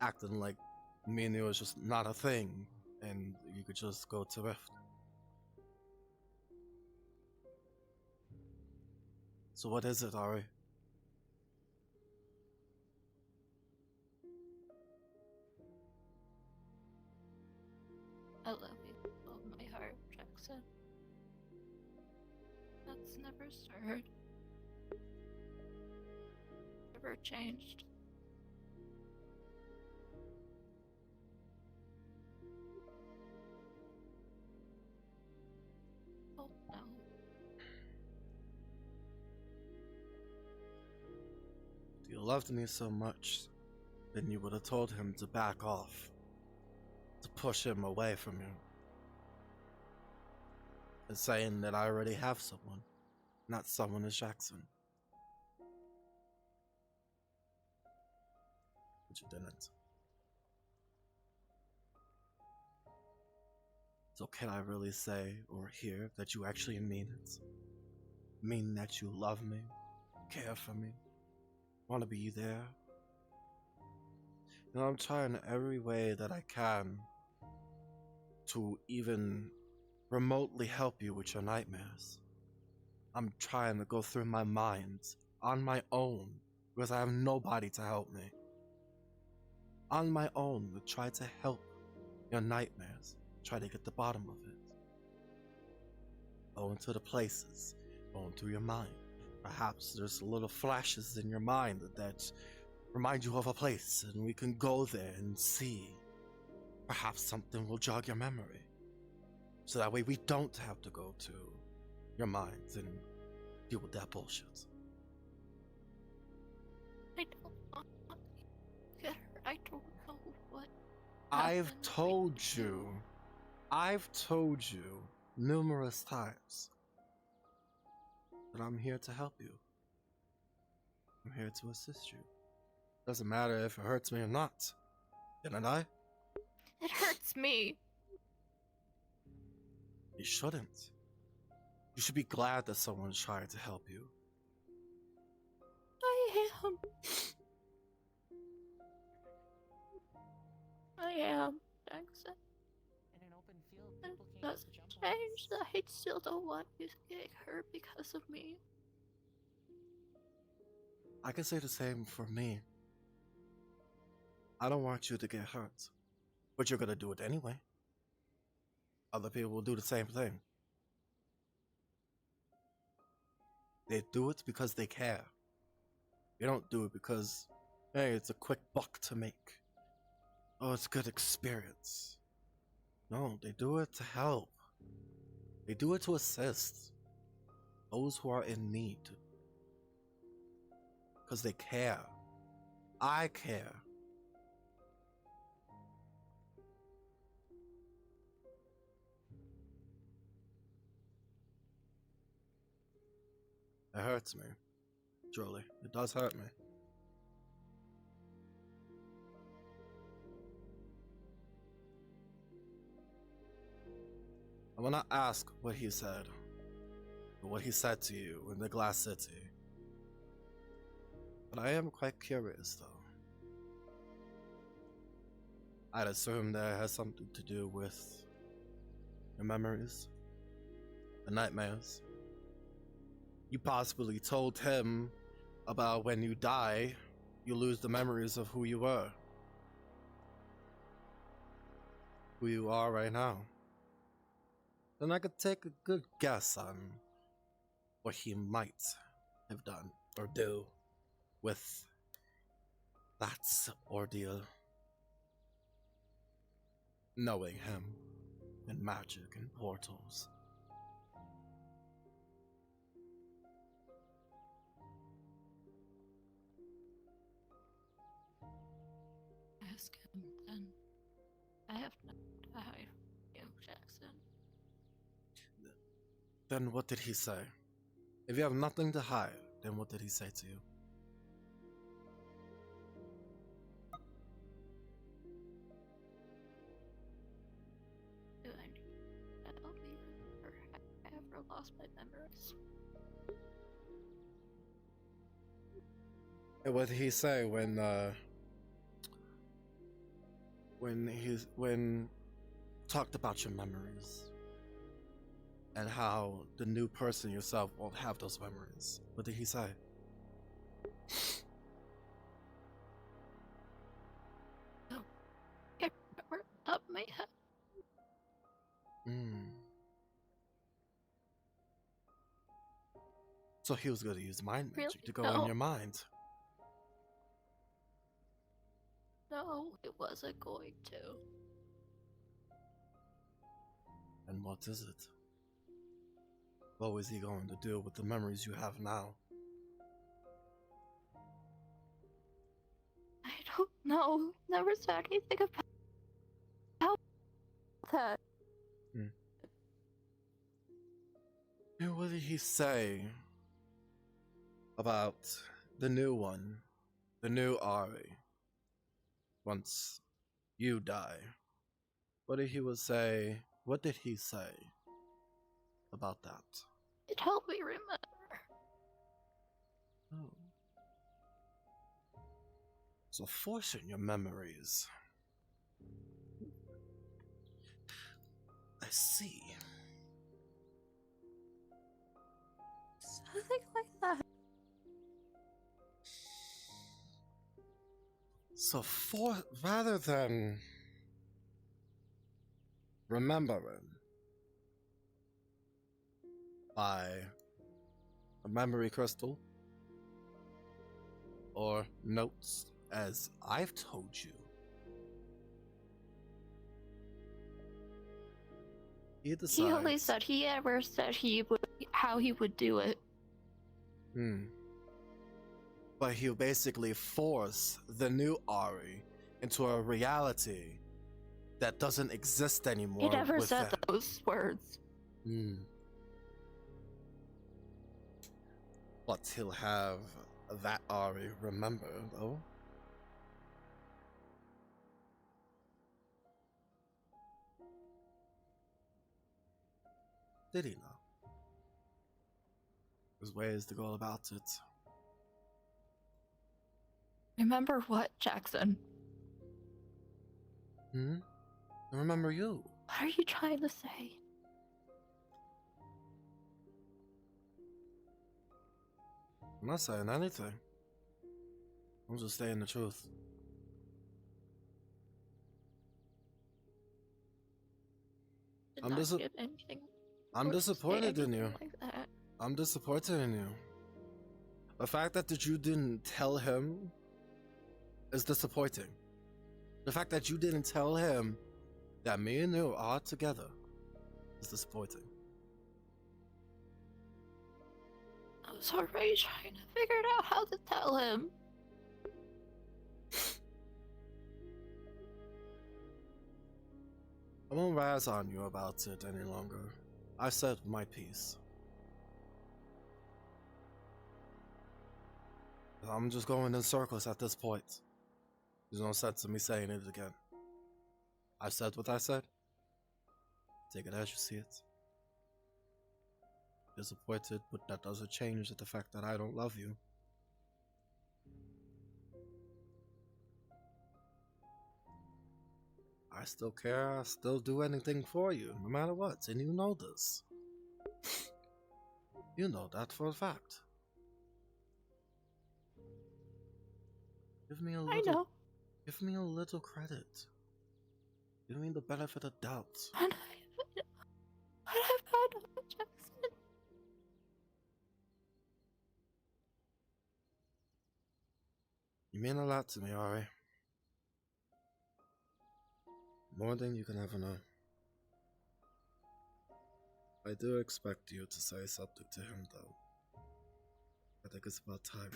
acting like me and you was just not a thing, and you could just go to Rift. So what is it, Ari? I love you with all my heart, Jackson. That's never stirred. Never changed. Oh no. If you loved me so much, then you would have told him to back off. To push him away from you. And saying that I already have someone, not someone as Jackson. But you didn't. So can I really say or hear that you actually mean it? Mean that you love me, care for me, want to be there? You know, I'm trying every way that I can to even remotely help you with your nightmares. I'm trying to go through my mind on my own because I have nobody to help me. On my own to try to help your nightmares, try to get the bottom of it. Go into the places, going through your mind. Perhaps there's little flashes in your mind that remind you of a place, and we can go there and see. Perhaps something will jog your memory. So that way we don't have to go to your minds and deal with that bullshit. I don't want to get her. I don't know what I've told you numerous times that I'm here to help you. I'm here to assist you. Doesn't matter if it hurts me or not. Didn't I? It hurts me. You shouldn't. You should be glad that someone's trying to help you. I am, Jackson. In an open field, people can't doesn't change that I still don't want you to get hurt because of me. I can say the same for me. I don't want you to get hurt. But you're gonna do it anyway. Other people will do the same thing. They do it because they care. They don't do it because, hey, it's a quick buck to make. Oh, it's good experience. No, they do it to help. They do it to assist those who are in need. Because they care. I care. It hurts me. Truly. It does hurt me. I will not ask what he said, or what he said to you in the Glass City. But I am quite curious, though. I'd assume that it has something to do with your memories, the nightmares. You possibly told him about when you die, you lose the memories of who you were. Who you are right now. Then I could take a good guess on what he might have done or do with that ordeal. Knowing him and magic and portals. Ask him then. I have nothing to hide from you, Jackson. Then what did he say? If you have nothing to hide, then what did he say to you? Do I need to tell me or have I ever lost my memories? And what did he say when talked about your memories and how the new person yourself won't have those memories? What did he say? No, I remember up my head. So he was going to use mind magic Really? to go No. in your mind. No, it wasn't going to. And what is it? What was he going to do with the memories you have now? I don't know. Never said anything about that. And what did he say about the new one, the new Ari, once you die? What did he say about that? It helped me remember. Oh. So forcing your memories. I see. Something like that. So rather than remembering by a memory crystal or notes, as I've told you, he decides. He only said he ever said how he would do it. But he'll basically force the new Ari into a reality that doesn't exist anymore. He never with said them. those words. But he'll have that Ari remember, though. Did he know? There's ways to go about it. Remember what, Jackson? I remember you. What are you trying to say? I'm not saying anything. I'm just saying the truth. Did I'm not dis- give anything I'm or say disappointed in you. anything like that. I'm disappointed in you. The fact that you didn't tell him is disappointing. The fact that you didn't tell him that me and you are together is disappointing. I was already trying to figure out how to tell him. I won't razz on you about it any longer. I said my piece. I'm just going in circles at this point. There's no sense in me saying it again. I said what I said. Take it as you see it. disappointed, but that doesn't change the fact that I don't love you. I still care, I still do anything for you, no matter what, and you know this. You know that for a fact. Give me a little. I know. Give me a little credit. Give me the benefit of doubt. And I know, Jackson. You mean a lot to me, Ari. More than you can ever know. I do expect you to say something to him, though. I think it's about time.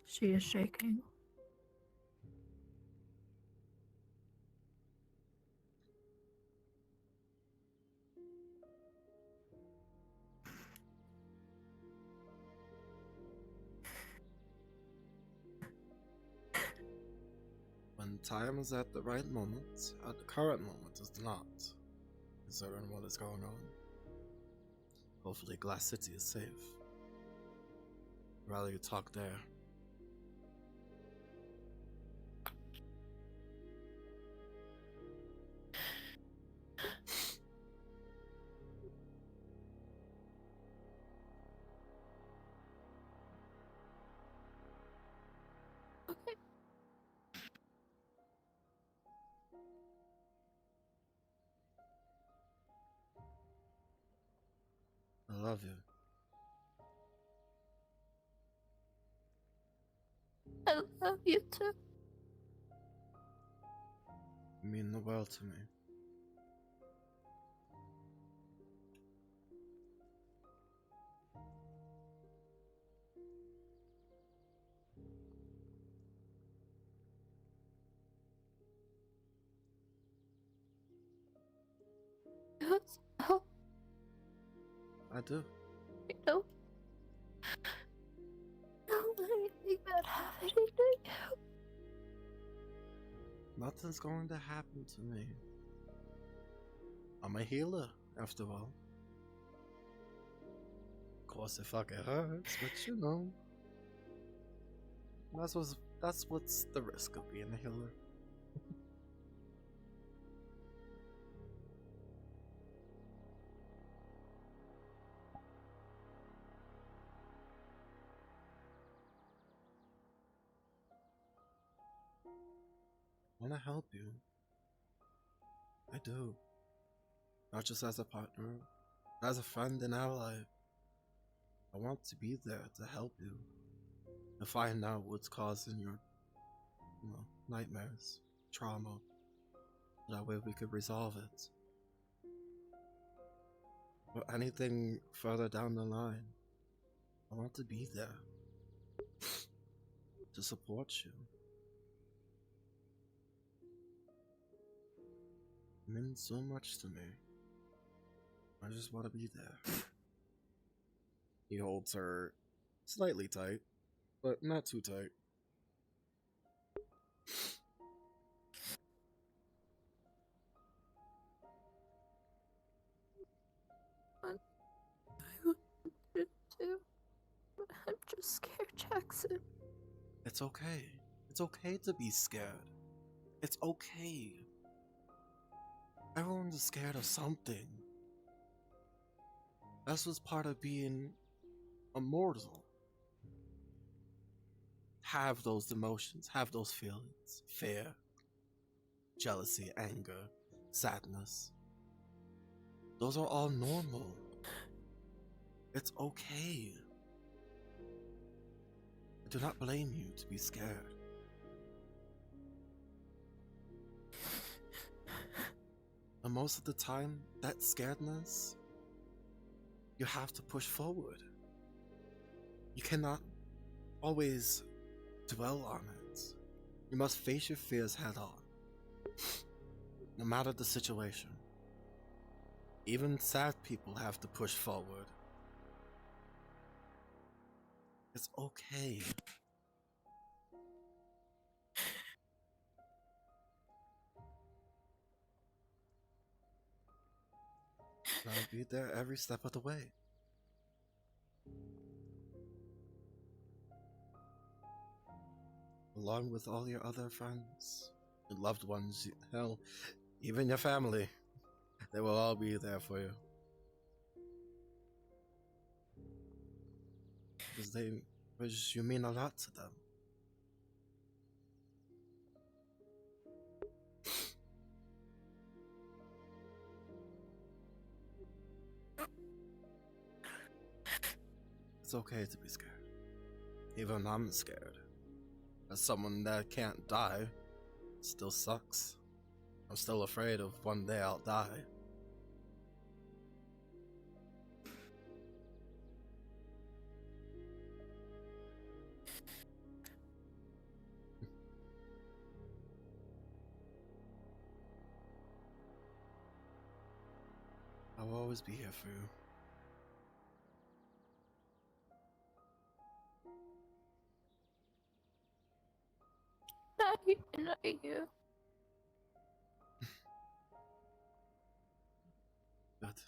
She is shaking. When time is at the right moment, at the current moment is not, considering what is going on. Hopefully Glass City is safe. Rather you talk there. I love you. I love you too. You mean the world to me. Yes. Oh, I do. you know. Don't let anything bad happen to you. Nothing's going to happen to me. I'm a healer, after all. Of course, if I get hurt, but you know. That's what's the risk of being a healer. I want to help you. I do. Not just as a partner, but as a friend and ally. I want to be there to help you. To find out what's causing your, nightmares, trauma. That way we could resolve it. Or anything further down the line. I want to be there. To support you. It means so much to me. I just want to be there. He holds her slightly tight, but not too tight. I want you to, but I'm just scared, Jackson. It's okay. It's okay to be scared. It's okay. Everyone's scared of something. That's what's part of being immortal. Have those emotions, have those feelings. Fear, jealousy, anger, sadness. Those are all normal. It's okay. I do not blame you to be scared. And most of the time, that scaredness, you have to push forward. You cannot always dwell on it. You must face your fears head on. No matter the situation. Even sad people have to push forward. It's okay. I'll be there every step of the way. Along with all your other friends, your loved ones, hell, even your family. They will all be there for you. Because you mean a lot to them. It's okay to be scared. Even I'm scared. As someone that can't die, it still sucks. I'm still afraid of one day I'll die. I'll always be here for you. I know you. Good.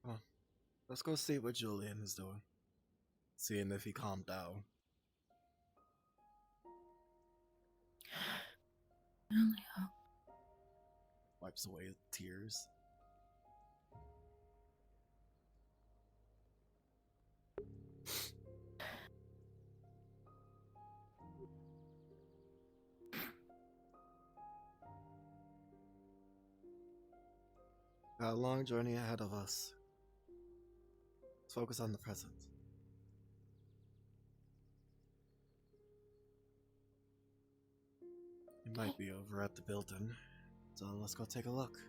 Come on. Let's go see what Julian is doing. Seeing if he calmed down. I only hope. Wipes away tears. Got a long journey ahead of us. Let's focus on the present. He might be over at the building, so let's go take a look.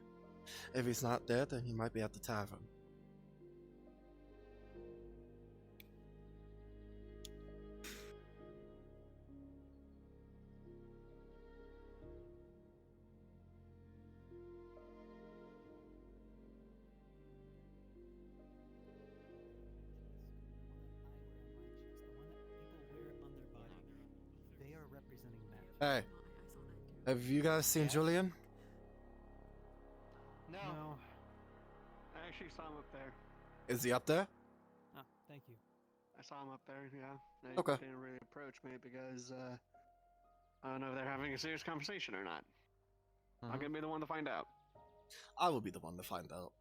If he's not there, then he might be at the tavern. Hey, have you guys seen Julian? No. I actually saw him up there. Is he up there? Oh, thank you. I saw him up there, yeah. They Okay. didn't really approach me because I don't know if they're having a serious conversation or not. I'm gonna be the one to find out. I will be the one to find out.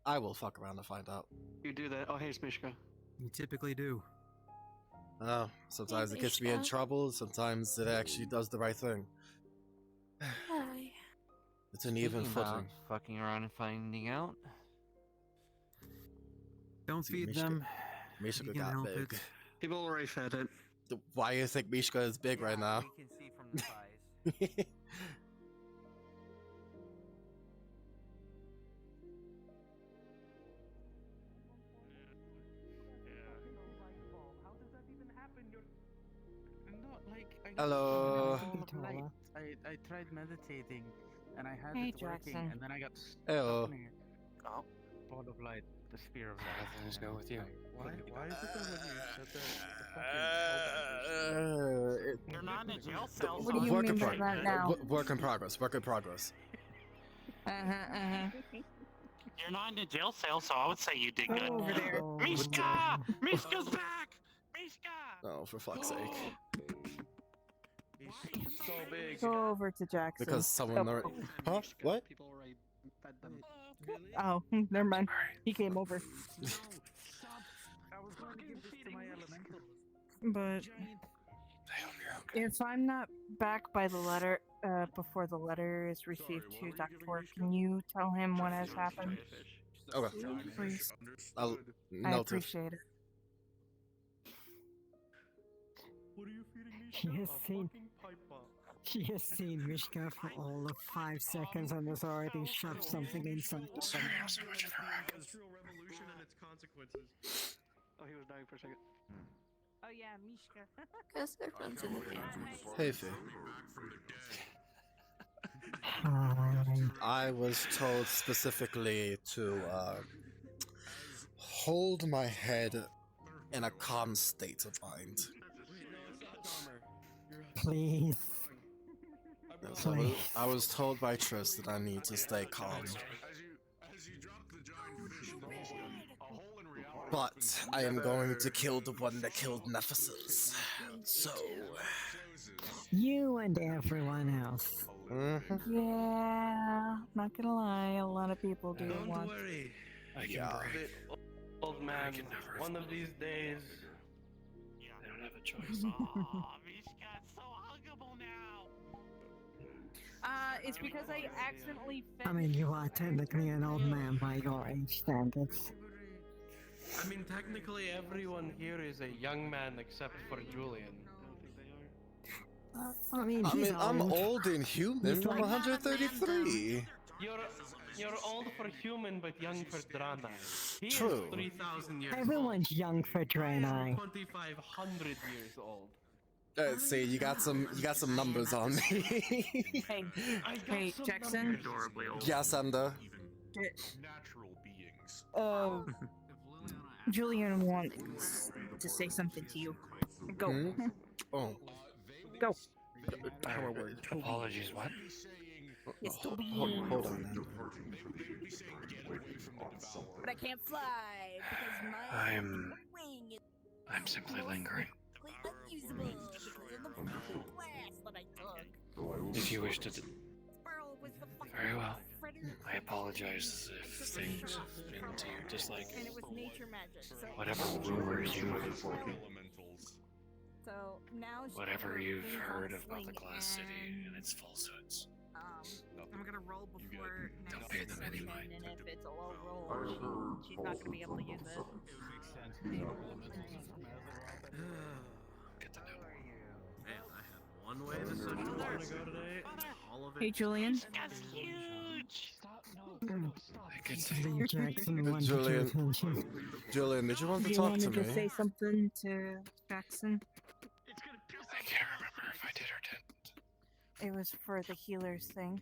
I will fuck around to find out. You do that. Oh, hey, Smishka. You typically do. Oh, sometimes it gets me in trouble, sometimes it actually does the right thing. Hi. It's an even Speaking about footing. fucking around and finding out. Don't See, feed Mishka- them. Mishka You can got help big. it. People already fed it. Why do you think Mishka is big right now? You can see from the size. Hello. I tried meditating, and I had Hey, it working, Jackson. and then I got Hello. stuck in here. Oh, ball of light, the sphere of light. Things go with you. Why is it that when you said the fucking You're not in a jail cell. What do you mean by that now? Work in progress. Work in progress. You're not in a jail cell, so I would say you did good. Over there. Mishka! Mishka's back! Mishka! Oh, for fuck's sake. He's so big. Go over to Jackson. Because someone already... Huh? What? People already fed them. Oh, never mind. He came over. I was going to give this to my elemental. But if I'm not back by the letter, before the letter is received to Dr. Can you tell him what has happened? Okay. Please. I'll I note it. appreciate it. What are you feeding me? She has A seen. fucking pipe bomb. She has seen Mishka for all of 5 seconds and has already shoved something in something. Industrial revolution and its consequences. Oh, he was dying for a second. Oh yeah, Mishka. Guess their friends in the game. Hey, Faye. I was told specifically to hold my head in a calm state of mind. Please. Yes, I was told by Triss that I need to stay calm. But I am going to kill the one that killed Nephesis. So... You and everyone else. Yeah, not gonna lie, a lot of people do want. Yeah. Old man, one of these days. They don't have a choice. It's because I accidentally fed I mean, you are technically an old man by your age standards. I mean, technically everyone here is a young man except for Julian. I'm old and human. I'm 133. You're old for human, but young for Draenei. He True. is 3,000 years Everyone's young for Draenei. 2,500 years old. See, you got some numbers on me. Hey, Jackson. Yes, Ender. Natural beings. Julian wants to say something to you. Go. Hmm? Oh. Go. Our word. Apologies, what? Yes, Toby. Hold on. But I can't fly because my I'm simply lingering. unusable because of the blast that I took. If you wish to... Was the fucking Very well. critter. I apologize if things have been to your disliking. And it was nature magic. So Whatever rumors you have... So now Whatever you've heard about the Glass City and its falsehoods. I'm gonna roll before Don't pay them any mind. and if it's a low roll, she's not gonna be able to use it. Get the note. Man, I had one way this session was gonna go today. All of it. Hey, Julian. That's huge. Jackson wanted Julian. attention. Julian, did you want to You talk wanted to to me? say something to Jackson? I can't remember if I did or didn't. It was for the healers thing.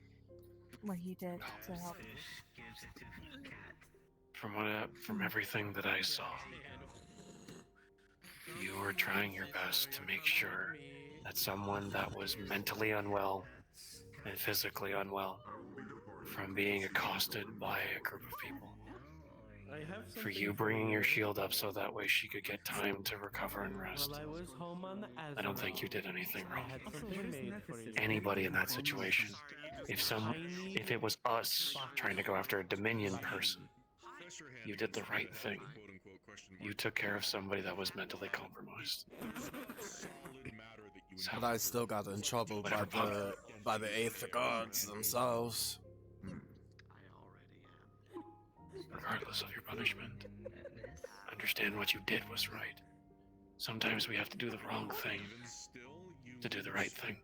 What he did to help. From everything that I saw, you were trying your best to make sure that someone that was mentally unwell and physically unwell from being accosted by a group of people. For you bringing your shield up so that way she could get time to recover and rest. I don't think you did anything wrong. Anybody in that situation, if it was us trying to go after a Dominion person, you did the right thing. You took care of somebody that was mentally compromised. But I still got in trouble by the Aether gods themselves. Regardless of your punishment, understand what you did was right. Sometimes we have to do the wrong thing to do the right thing.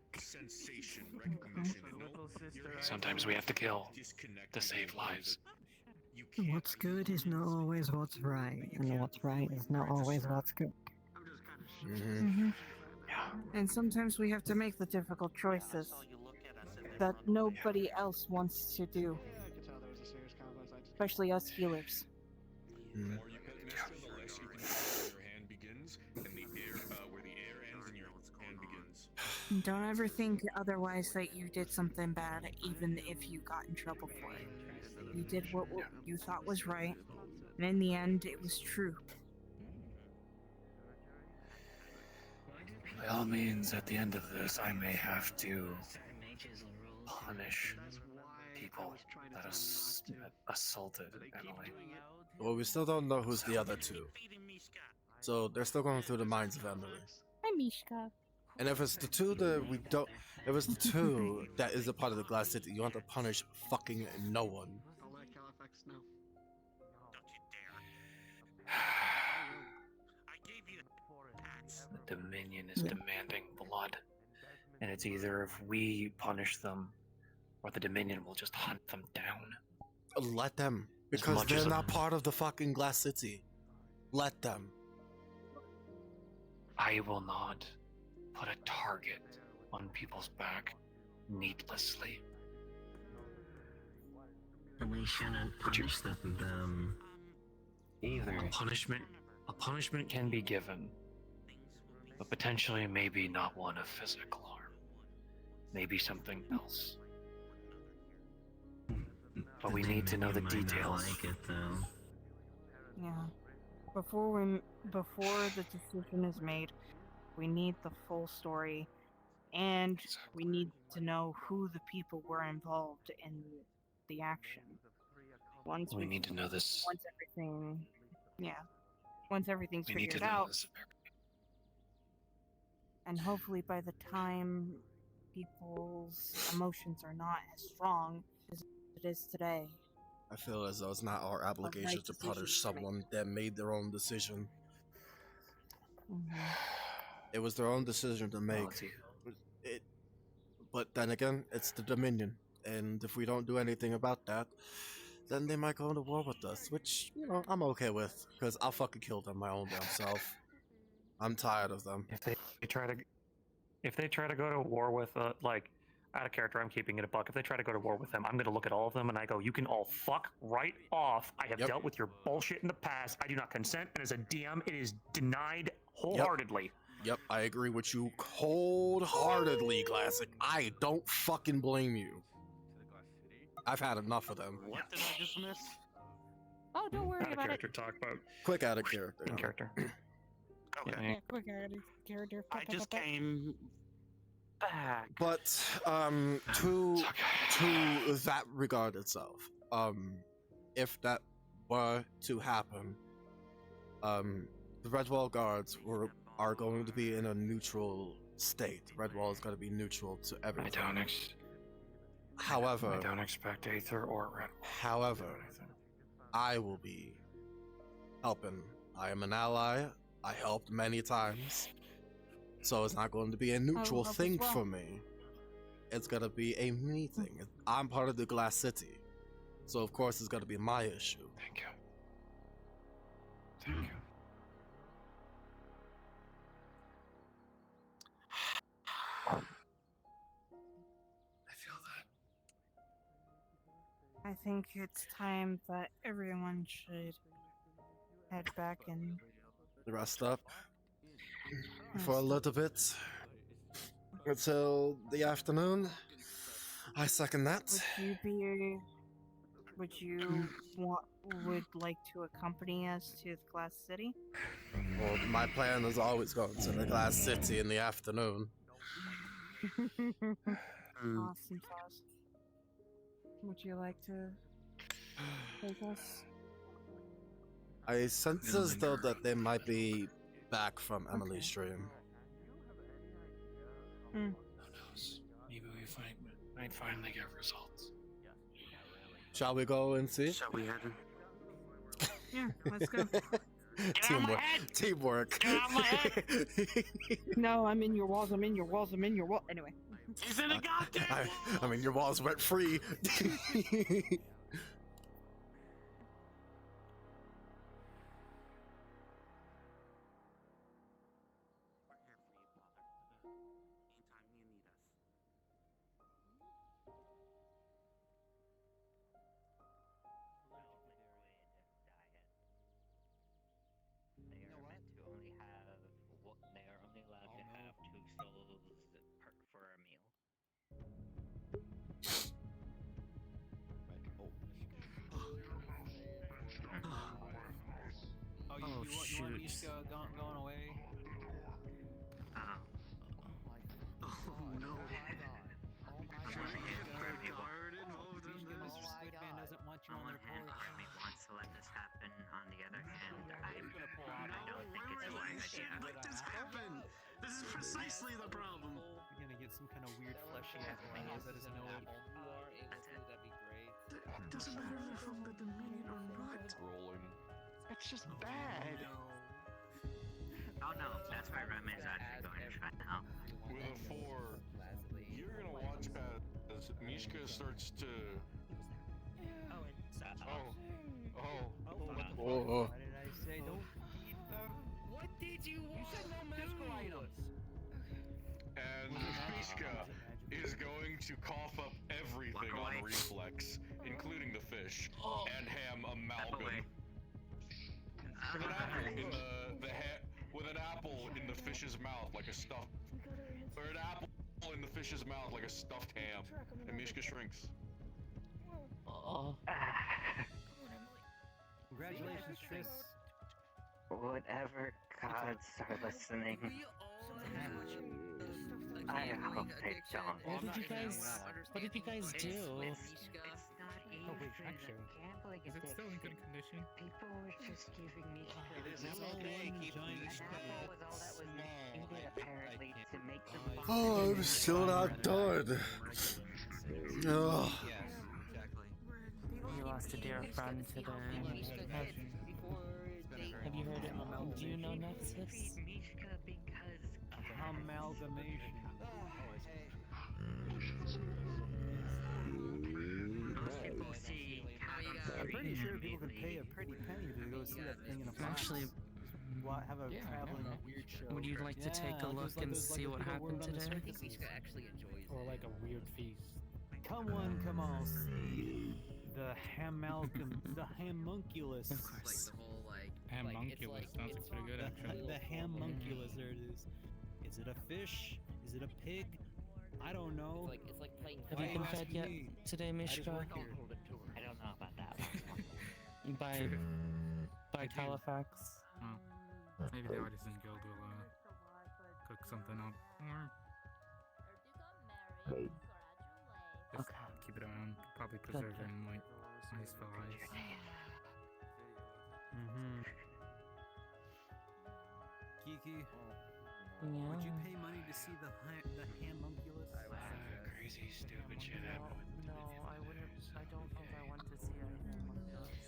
Sometimes we have to kill to save lives. What's good is not always what's right, and what's right is not always what's good. And sometimes we have to make the difficult choices that nobody else wants to do. Especially us healers. Don't ever think otherwise that you did something bad, even if you got in trouble for it. You did what you thought was right, and in the end, it was true. By all means, at the end of this, I may have to punish people that assaulted Emily. Well, we still don't know who's the other two. So they're still going through the minds of Emily. Hi, Mishka. And if it's the two that we don't, if it's the two that is a part of the Glass City, you want to punish fucking no one. I'll let Califax know. The Dominion is demanding blood. And it's either if we punish them, or the Dominion will just hunt them down. Let them. Because they're not part of the fucking Glass City. Let them. I will not put a target on people's back needlessly. And we shouldn't punish them either. A punishment can be given, but potentially maybe not one of physical harm. Maybe something else. But we need to know the details. Like it, though. Yeah. Before the decision is made, we need the full story, and we need to know who the people were involved in the action. Once we need to know this. Once everything's We need to figured know out, this. and hopefully by the time people's emotions are not as strong as it is today. I feel as though it's not our obligation to punish someone that made their own decision. It was their own decision to make. But then again, it's the Dominion, and if we don't do anything about that, then they might go into war with us, which, you know, I'm okay with, because I'll fucking kill them my own damn self. I'm tired of them. If they try to go to war with like, out of character, I'm keeping it a buck. If they try to go to war with them, I'm going to look at all of them and I go, you can all fuck right off. I have dealt with your bullshit in the past. I do not consent, and as a DM, it is denied wholeheartedly. Yep, I agree with you wholeheartedly, Classic. I don't fucking blame you. I've had enough of them. What did I just miss? Oh, don't worry about it. Talk about. Quick out of character. In character. Okay. Yeah, quick character. I just came back. But to that regard itself, if that were to happen, the Redwall guards are going to be in a neutral state. Redwall is going to be neutral to everything. However, I don't expect Aether or Redwall. However, I will be helping. I am an ally. I helped many times. So it's not going to be a neutral thing for me. It's going to be a me thing. I'm part of the Glass City. So of course it's going to be my issue. Thank you. Thank you. I feel that. I think it's time that everyone should head back and Rest up for a little bit until the afternoon. I second that. Would like to accompany us to the Glass City? Well, my plan is always going to the Glass City in the afternoon. Awesome sauce. Would you like to take us? I sense as though that they might be back from Emily's stream. Who knows? Maybe we might finally get results. Shall we go and see? Shall we head in? Yeah, let's go. Teamwork. No, I'm in your walls. Anyway. He's in a goddamn I mean, your walls went free. Oh shoot! You just going away? Oh no! Doesn't want you on their porch. Army wants to let this happen. On the other hand, I don't think it's a wise idea. Let this happen! This is precisely the problem! You're gonna get some kind of weird fleshy apparatus that isn't old. That'd be great. It doesn't matter if they're from the Dominion or not. Rolling. It's just bad. Oh no, that's why Redman's actually going to try now. With a 4, you're gonna watch as Mishka starts to. Oh, it's Oh. What did I say? Don't eat them. What did you want? You said no magical items. And Mishka is going to cough up everything on reflex, including the fish and ham amalgam. With an apple in with an apple in the fish's mouth like a stuffed, or an apple in the fish's mouth like a stuffed ham, and Mishka shrinks. Oh. Congratulations, Tris. Whatever gods are listening, I hope they don't. What did you guys do? It's not even. Oh, wait, actually. Gambling Is it still in good condition? People were just giving me It's all one giant apple was all that was needed apparently to make them. Oh, I'm still not done. Oh. You lost a dear friend today. Have you heard it? Do you know Nexus? Amalgamation. I'm pretty sure people can pay a pretty penny to go see that thing in a box. Actually, have a traveling weird show. would you like to take a look and see what happened today? I think Mishka actually enjoys Or like a weird feast. Come on, see the the hamunculus. Of course. Hamunculus sounds pretty good, actually. The hamunculus, there it is. Is it a fish? Is it a pig? I don't know. It's like playing. Have you been fed yet today, Mishka? I don't know about that one. By Califax. Maybe the Artisan Guild will cook something up. Or just keep it around. Probably preserving like nice flies. Kiki, Yeah. would you pay money to see the hamunculus? Crazy, stupid shit happened. No, I wouldn't. I don't think I want to see it.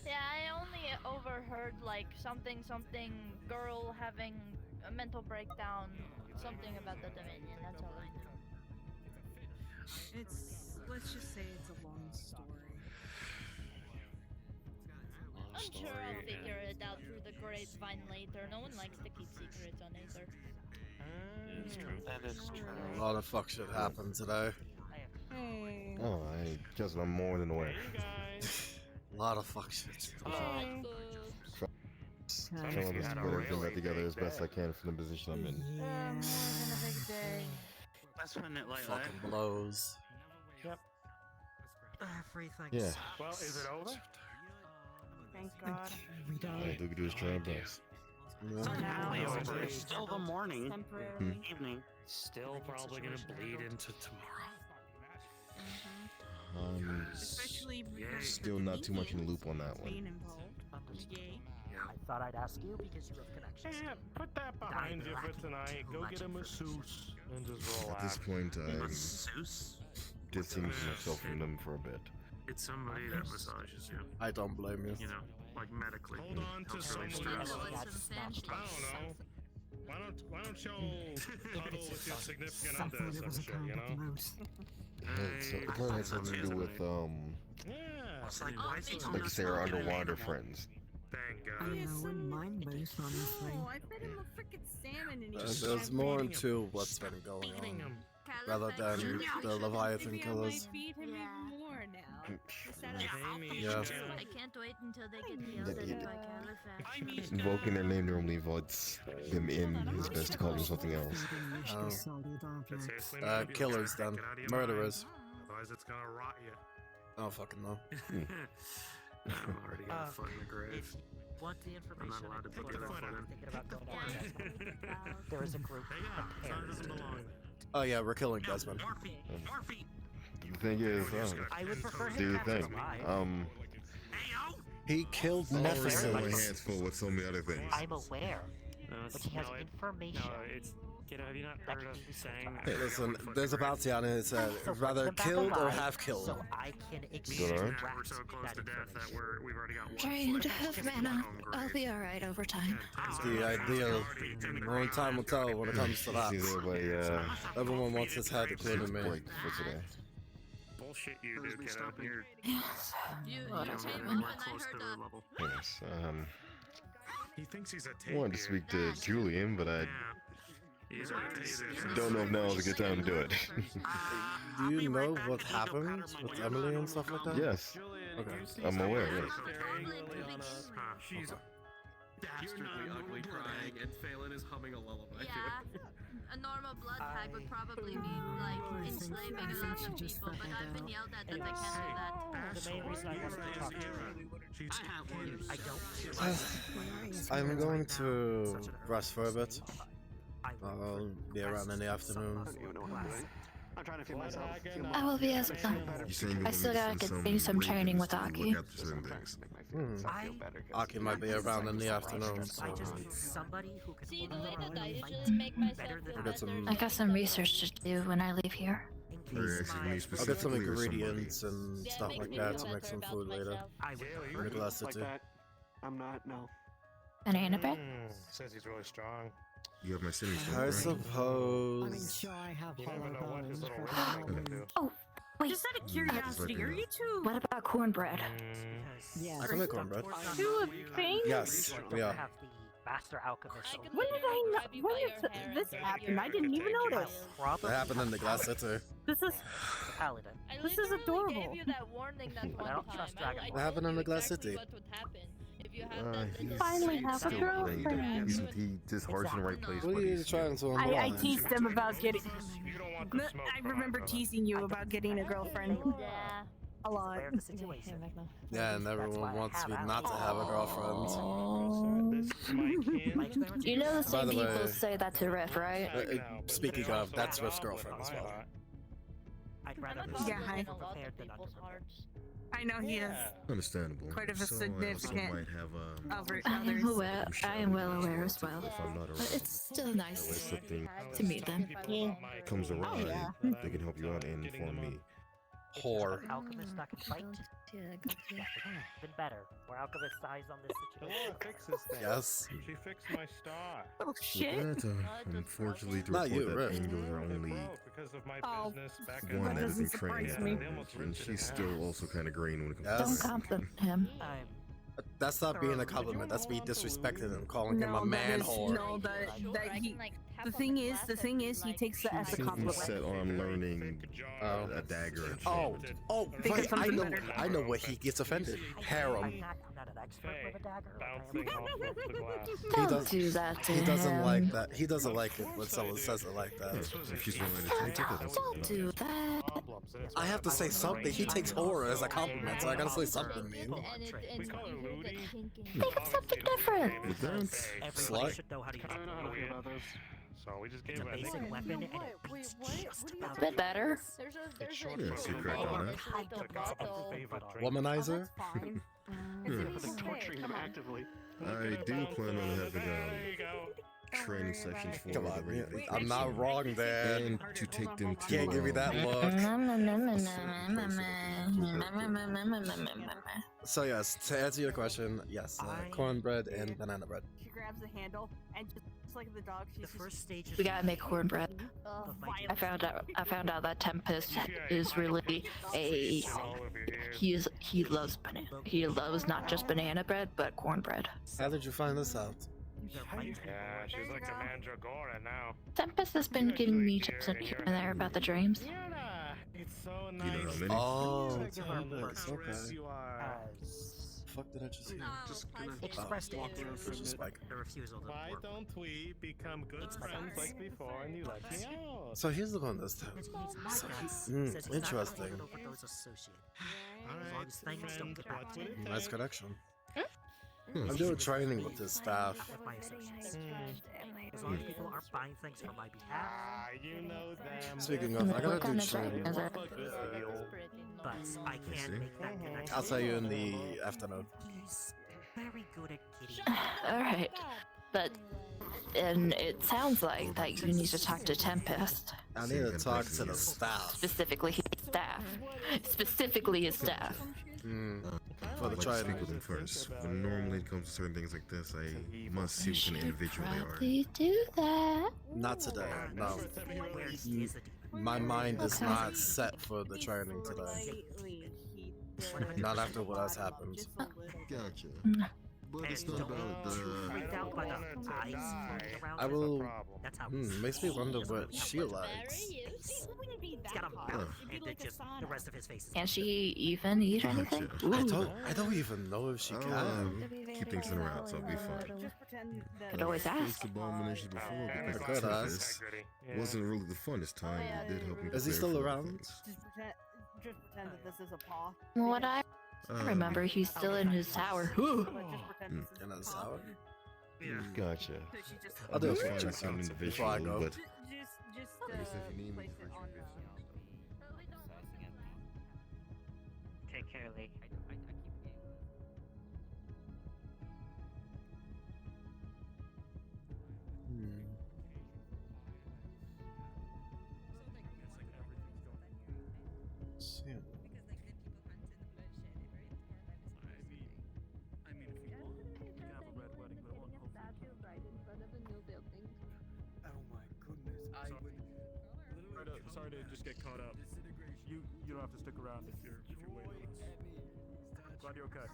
Yeah, I only overheard like something girl having a mental breakdown, something about the Dominion. That's all I know. Let's just say it's a long story. I'm sure I'll figure it out through the grapevine later. No one likes to keep secrets on Aether. That is true. A lot of fuck shit happened today. Hey. Oh, I guess I'm more than aware. A lot of fuck shit. Trying to put everything back together as best I can from the position I'm in. Yeah, more than a big day. Let's run it like Fucking blows. Yep. Everything's. Yeah. Well, is it over? Thank God. All Duke do is try our best. It's still the morning. Temporarily. Evening. Still probably gonna bleed into tomorrow. Especially because Still not too much in the loop on that being one. involved. Yay. I thought I'd ask you because you have connections. Yeah, put that behind you for tonight. Go get a masseuse and just roll At this point, I'm Masseuse? distancing myself from them for a bit. It's somebody that massages you. I don't blame you. You know, like medically. Hold on to Helps relieve someone stress. I don't know. Why don't y'all cuddle with your significant other or some shit, you know? It probably had something to do with, Yeah. It's like, why is he telling like us say our we're gonna underwater eat him? friends. Thank Oh, God. yeah, I wouldn't mind most, honestly. Oh, I fed him a freaking salmon and he There's more into what's been going on, rather than the Leviathan Maybe killers. I might feed him even more now. Yeah. I can't wait until they get yelled at by Califax. Invoking their name normally invites them in. It's best to call them something else. Killers then. Murderers. Otherwise, it's gonna rot you. I don't fucking know. I'm already got a foot in the grave. Want the I'm not information? allowed to put the foot in. Thinking about going down. There is a group. Hey, yeah, son doesn't belong there. Oh yeah, we're killing Desmond. The thing is, I would prefer do him the captured thing. alive. He killed I already Nephthys. have my hands full with so many other things. I'm aware. it's, but he has no, information. No, it's. Kiddo, have you not heard us saying? Hey, listen, there's a bounty on it. It said rather killed or half killed. So I can Good. extract We're so close that to death that we've already got one. Trying to foot have in mana. our own I'll grave. be alright over time. It's the ideal. Only time will tell when it comes to that. Seems everybody, Everyone wants his head, including me. break for today. Bullshit, you do, kiddo. You're Yes. You Whatever. came in when I heard that. Yes. He thinks he's a I wanted to speak to Julian, but I He's a don't know if now is a good time to do it. Do you know what happened with Emily and stuff like that? Yes. Okay. I'm aware, yes. She's dastardly ugly crying, and Phelan is humming a lullaby Yeah. A normal blood type would probably be like enslaving a lot of people, but I've been yelled at that I can't do that. The main reason I wanted to talk to you, I don't. I'm going to rest for a bit. I'll be around in the afternoon. I'm trying to feel myself. I will be as well. I still gotta do some training with Aki. Aki might be around in the afternoon, so I just need somebody who can See, the way hold that I on usually make myself feel I'll get better. some. I got some research to do when I leave here. I'll get some ingredients and stuff like that to make some food later. In the glass city. I'm not, no. Banana bread? Says he's really strong. You have my city stone, I right? suppose. Sure, I have You never know what his little hollow can do. Oh, wait. Just out of curiosity, are you two What about cornbread? Yes. I can make cornbread. two a thing? Yes, we are. have the master alchemist. When did I know? When did this happen? I didn't even notice. That happened in the glass city. This is Paladin. this is adorable. Gave you that warning that one I don't time. trust I Dragon What happened in the glass city? what would happen if you had that He's finally have a still great. girlfriend. He just heart's in the right place, What but are you he's trying to I imply? teased them about getting. I remember teasing you about getting a girlfriend. Yeah. A lot. The situation. Yeah, and everyone wants me not to have a girlfriend. You know the By same the people way, say that to Riff, right? Speaking of, that's Riff's girlfriend as well. I'd rather Yeah, hi. prepared than underprepared. I know he is understandable. quite of a So I also significant might have over I am others. aware. I am well aware as well. if I'm not around. But it's still That way nice something to meet them. comes around, yeah. they can help you out and inform me. Whore. Alchemist that can fight. Been better. Where alchemist dies on this situation. Fixes things. Yes. She fixed my star. Oh shit! With that, unfortunately, to Not report you, that Riff. Angels are only Because of my Oh, business back one that is in doesn't training, surprise me. and she's still also kind of green when it comes Yes. to Don't that. compliment him. That's not being a compliment. That's me disrespecting him, calling him a No, man that is, whore. no, that he. The thing is, he takes that as a Seems compliment. set on learning a dagger and Oh, shit. oh, Think of wait, something better. I know what he gets offended. Harem. I'm not an expert with a dagger. bouncing off of the glass. He Don't do that to He doesn't him. like that. He doesn't like it when someone says it like that. If she's willing to take it, that's Don't do that. I have to say something. He takes horror as a compliment, so I gotta say something mean. And you hear the chinking. Think of something different. With that, Everybody Slut. should know how to use I don't know how to feel about this. So we just gave It's a her basic weapon and it beats just about Bit better. There's Yeah, so you cracked on that. Womanizer? Torturing them actively. I do plan on having training sections for Come the on, Ravens. I'm not wrong there. And to take them to Can't give me that look. So yes, to answer your question, yes, cornbread and banana bread. She grabs the handle and just like the dog, she's the first stage. We gotta make cornbread. I found out that Tempest is really a he loves not just banana bread but cornbread. How did you find this out? Yeah, she's like a mandragora now. Tempest has been giving me tips here and there about the dreams. It's so You know nice. how many? Oh, Tempest, okay. you are. Fuck did I just hear? Just gonna Expressed walk interest. around for a minute. Spike. The refusal to Why work. don't we become good friends like before and you let me out? So he's the one this time. His name's So Magnus. he- Says he's not gonna interesting. hand it over to his associate. As long Alright, as things don't friend, get back what to would him. it Nice take? connection. I'm doing training with his staff. With my associates. As long as people aren't buying things for my behalf. Ah, you know them. Speaking of, I gotta What do kind of dream training. is it? But I can't make that connection. I'll tell you in the afternoon. He's very good at getting. Alright. But and it sounds like that you need to talk to Tempest. I need to talk to the staff. Specifically his staff. Specifically his staff. For the I'd like to trident. speak with them first. When normally it comes to certain things like this, I must see what kind of individual they are. Probably do that. Not today, no. My mind is not set for the training today. Not after what has happened. Gotcha. But it's And not don't about be too the... freaked out by the eyes moving around I his will. That's how Makes me wonder what she likes. It's got a mouth and then just the rest of his face is Can she even eat anything? I don't even know if she can. Keep things in route, so I'll be fine. Could always ask. Faced abominations before, but I the could Tempest wasn't really the funnest time. It did help me. Is he still around? Just pretend that this is a paw. Well, what I remember, he's still in his tower. In his tower? Gotcha. I'll do a find quick check some out individual, before I go. but Just I guess if you need me, Take care, Lee. Sorry to just get caught up. You don't have to stick around if you're waiting. Glad you're okay.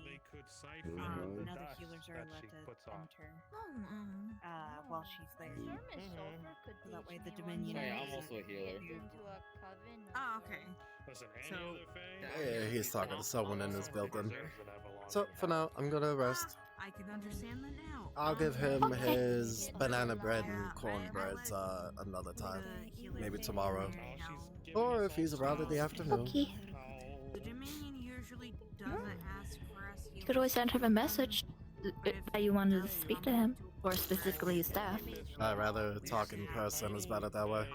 They could siphon none of the healers are allowed to enter while she's there. So that way the Dominion. Sorry, I'm also a healer. Oh, okay. Listen, So Yeah, he's talking to someone in this building. So for now, I'm gonna rest. I can understand that now. I'll give him his banana bread and cornbreads another time, maybe tomorrow, or if he's around in the afternoon. Okay. The Dominion usually doesn't ask for us You could always send him a message that you wanted to speak to him, or specifically his staff. I'd rather talk in person is better that way.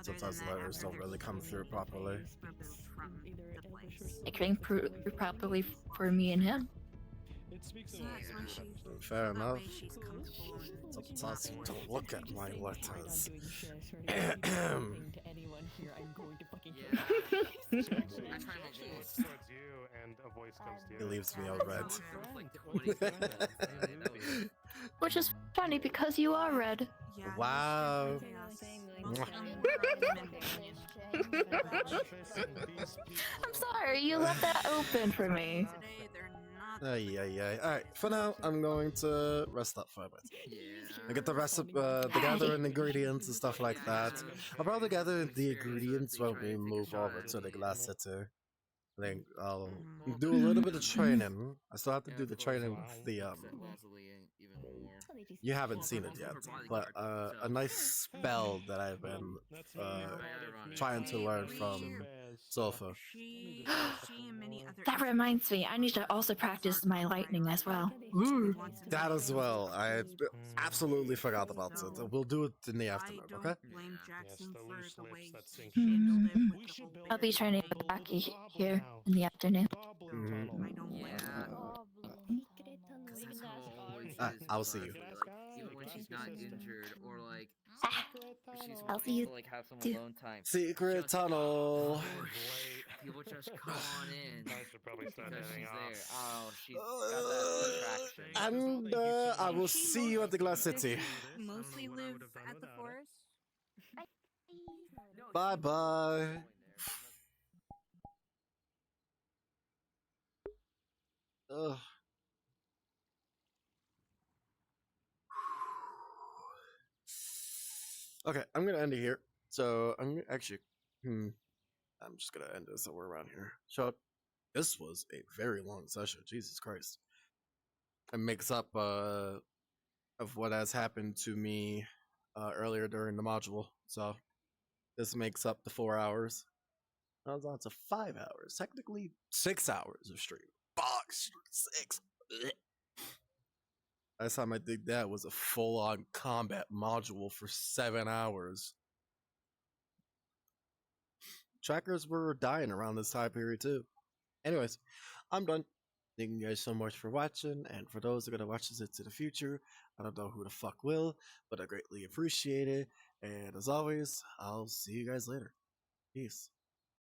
Sometimes the letters don't really come through properly. It came through properly for me and him. Fair enough. Sometimes you don't look at my letters. He leaves me all red. Which is funny because you are red. Wow. I'm sorry, you left that open for me. Yeah. Alright, for now, I'm going to rest up for a bit. I get the recipe, the gathering ingredients and stuff like that. I'll probably gather the ingredients when we move over to the glass city. I think I'll do a little bit of training. I still have to do the training with the, you haven't seen it yet, but a nice spell that I've been trying to learn from Sofa. That reminds me, I need to also practice my lightning as well. That as well. I absolutely forgot about it. We'll do it in the afternoon, okay? I'll be training with Aki here in the afternoon. I'll see you. Even when she's not injured or like she's I'll see you to like have some too. alone time. Secret tunnel. People just come on in. I should probably start because she's heading there. off. Oh, she's got that attraction. And I will see you at the glass city. Mostly live at the forest. Bye bye. Ugh. Okay, I'm gonna end it here. So I'm actually, I'm just gonna end it somewhere around here. So this was a very long session. Jesus Christ! It makes up of what has happened to me earlier during the module. So this makes up the 4 hours. I was on to 5 hours, technically 6 hours of stream. Box 6. Last time I did that was a full-on combat module for 7 hours. Trackers were dying around this time period too. Anyways, I'm done. Thank you guys so much for watching, and for those that are gonna watch this into the future, I don't know who the fuck will, but I greatly appreciate it. And as always, I'll see you guys later. Peace.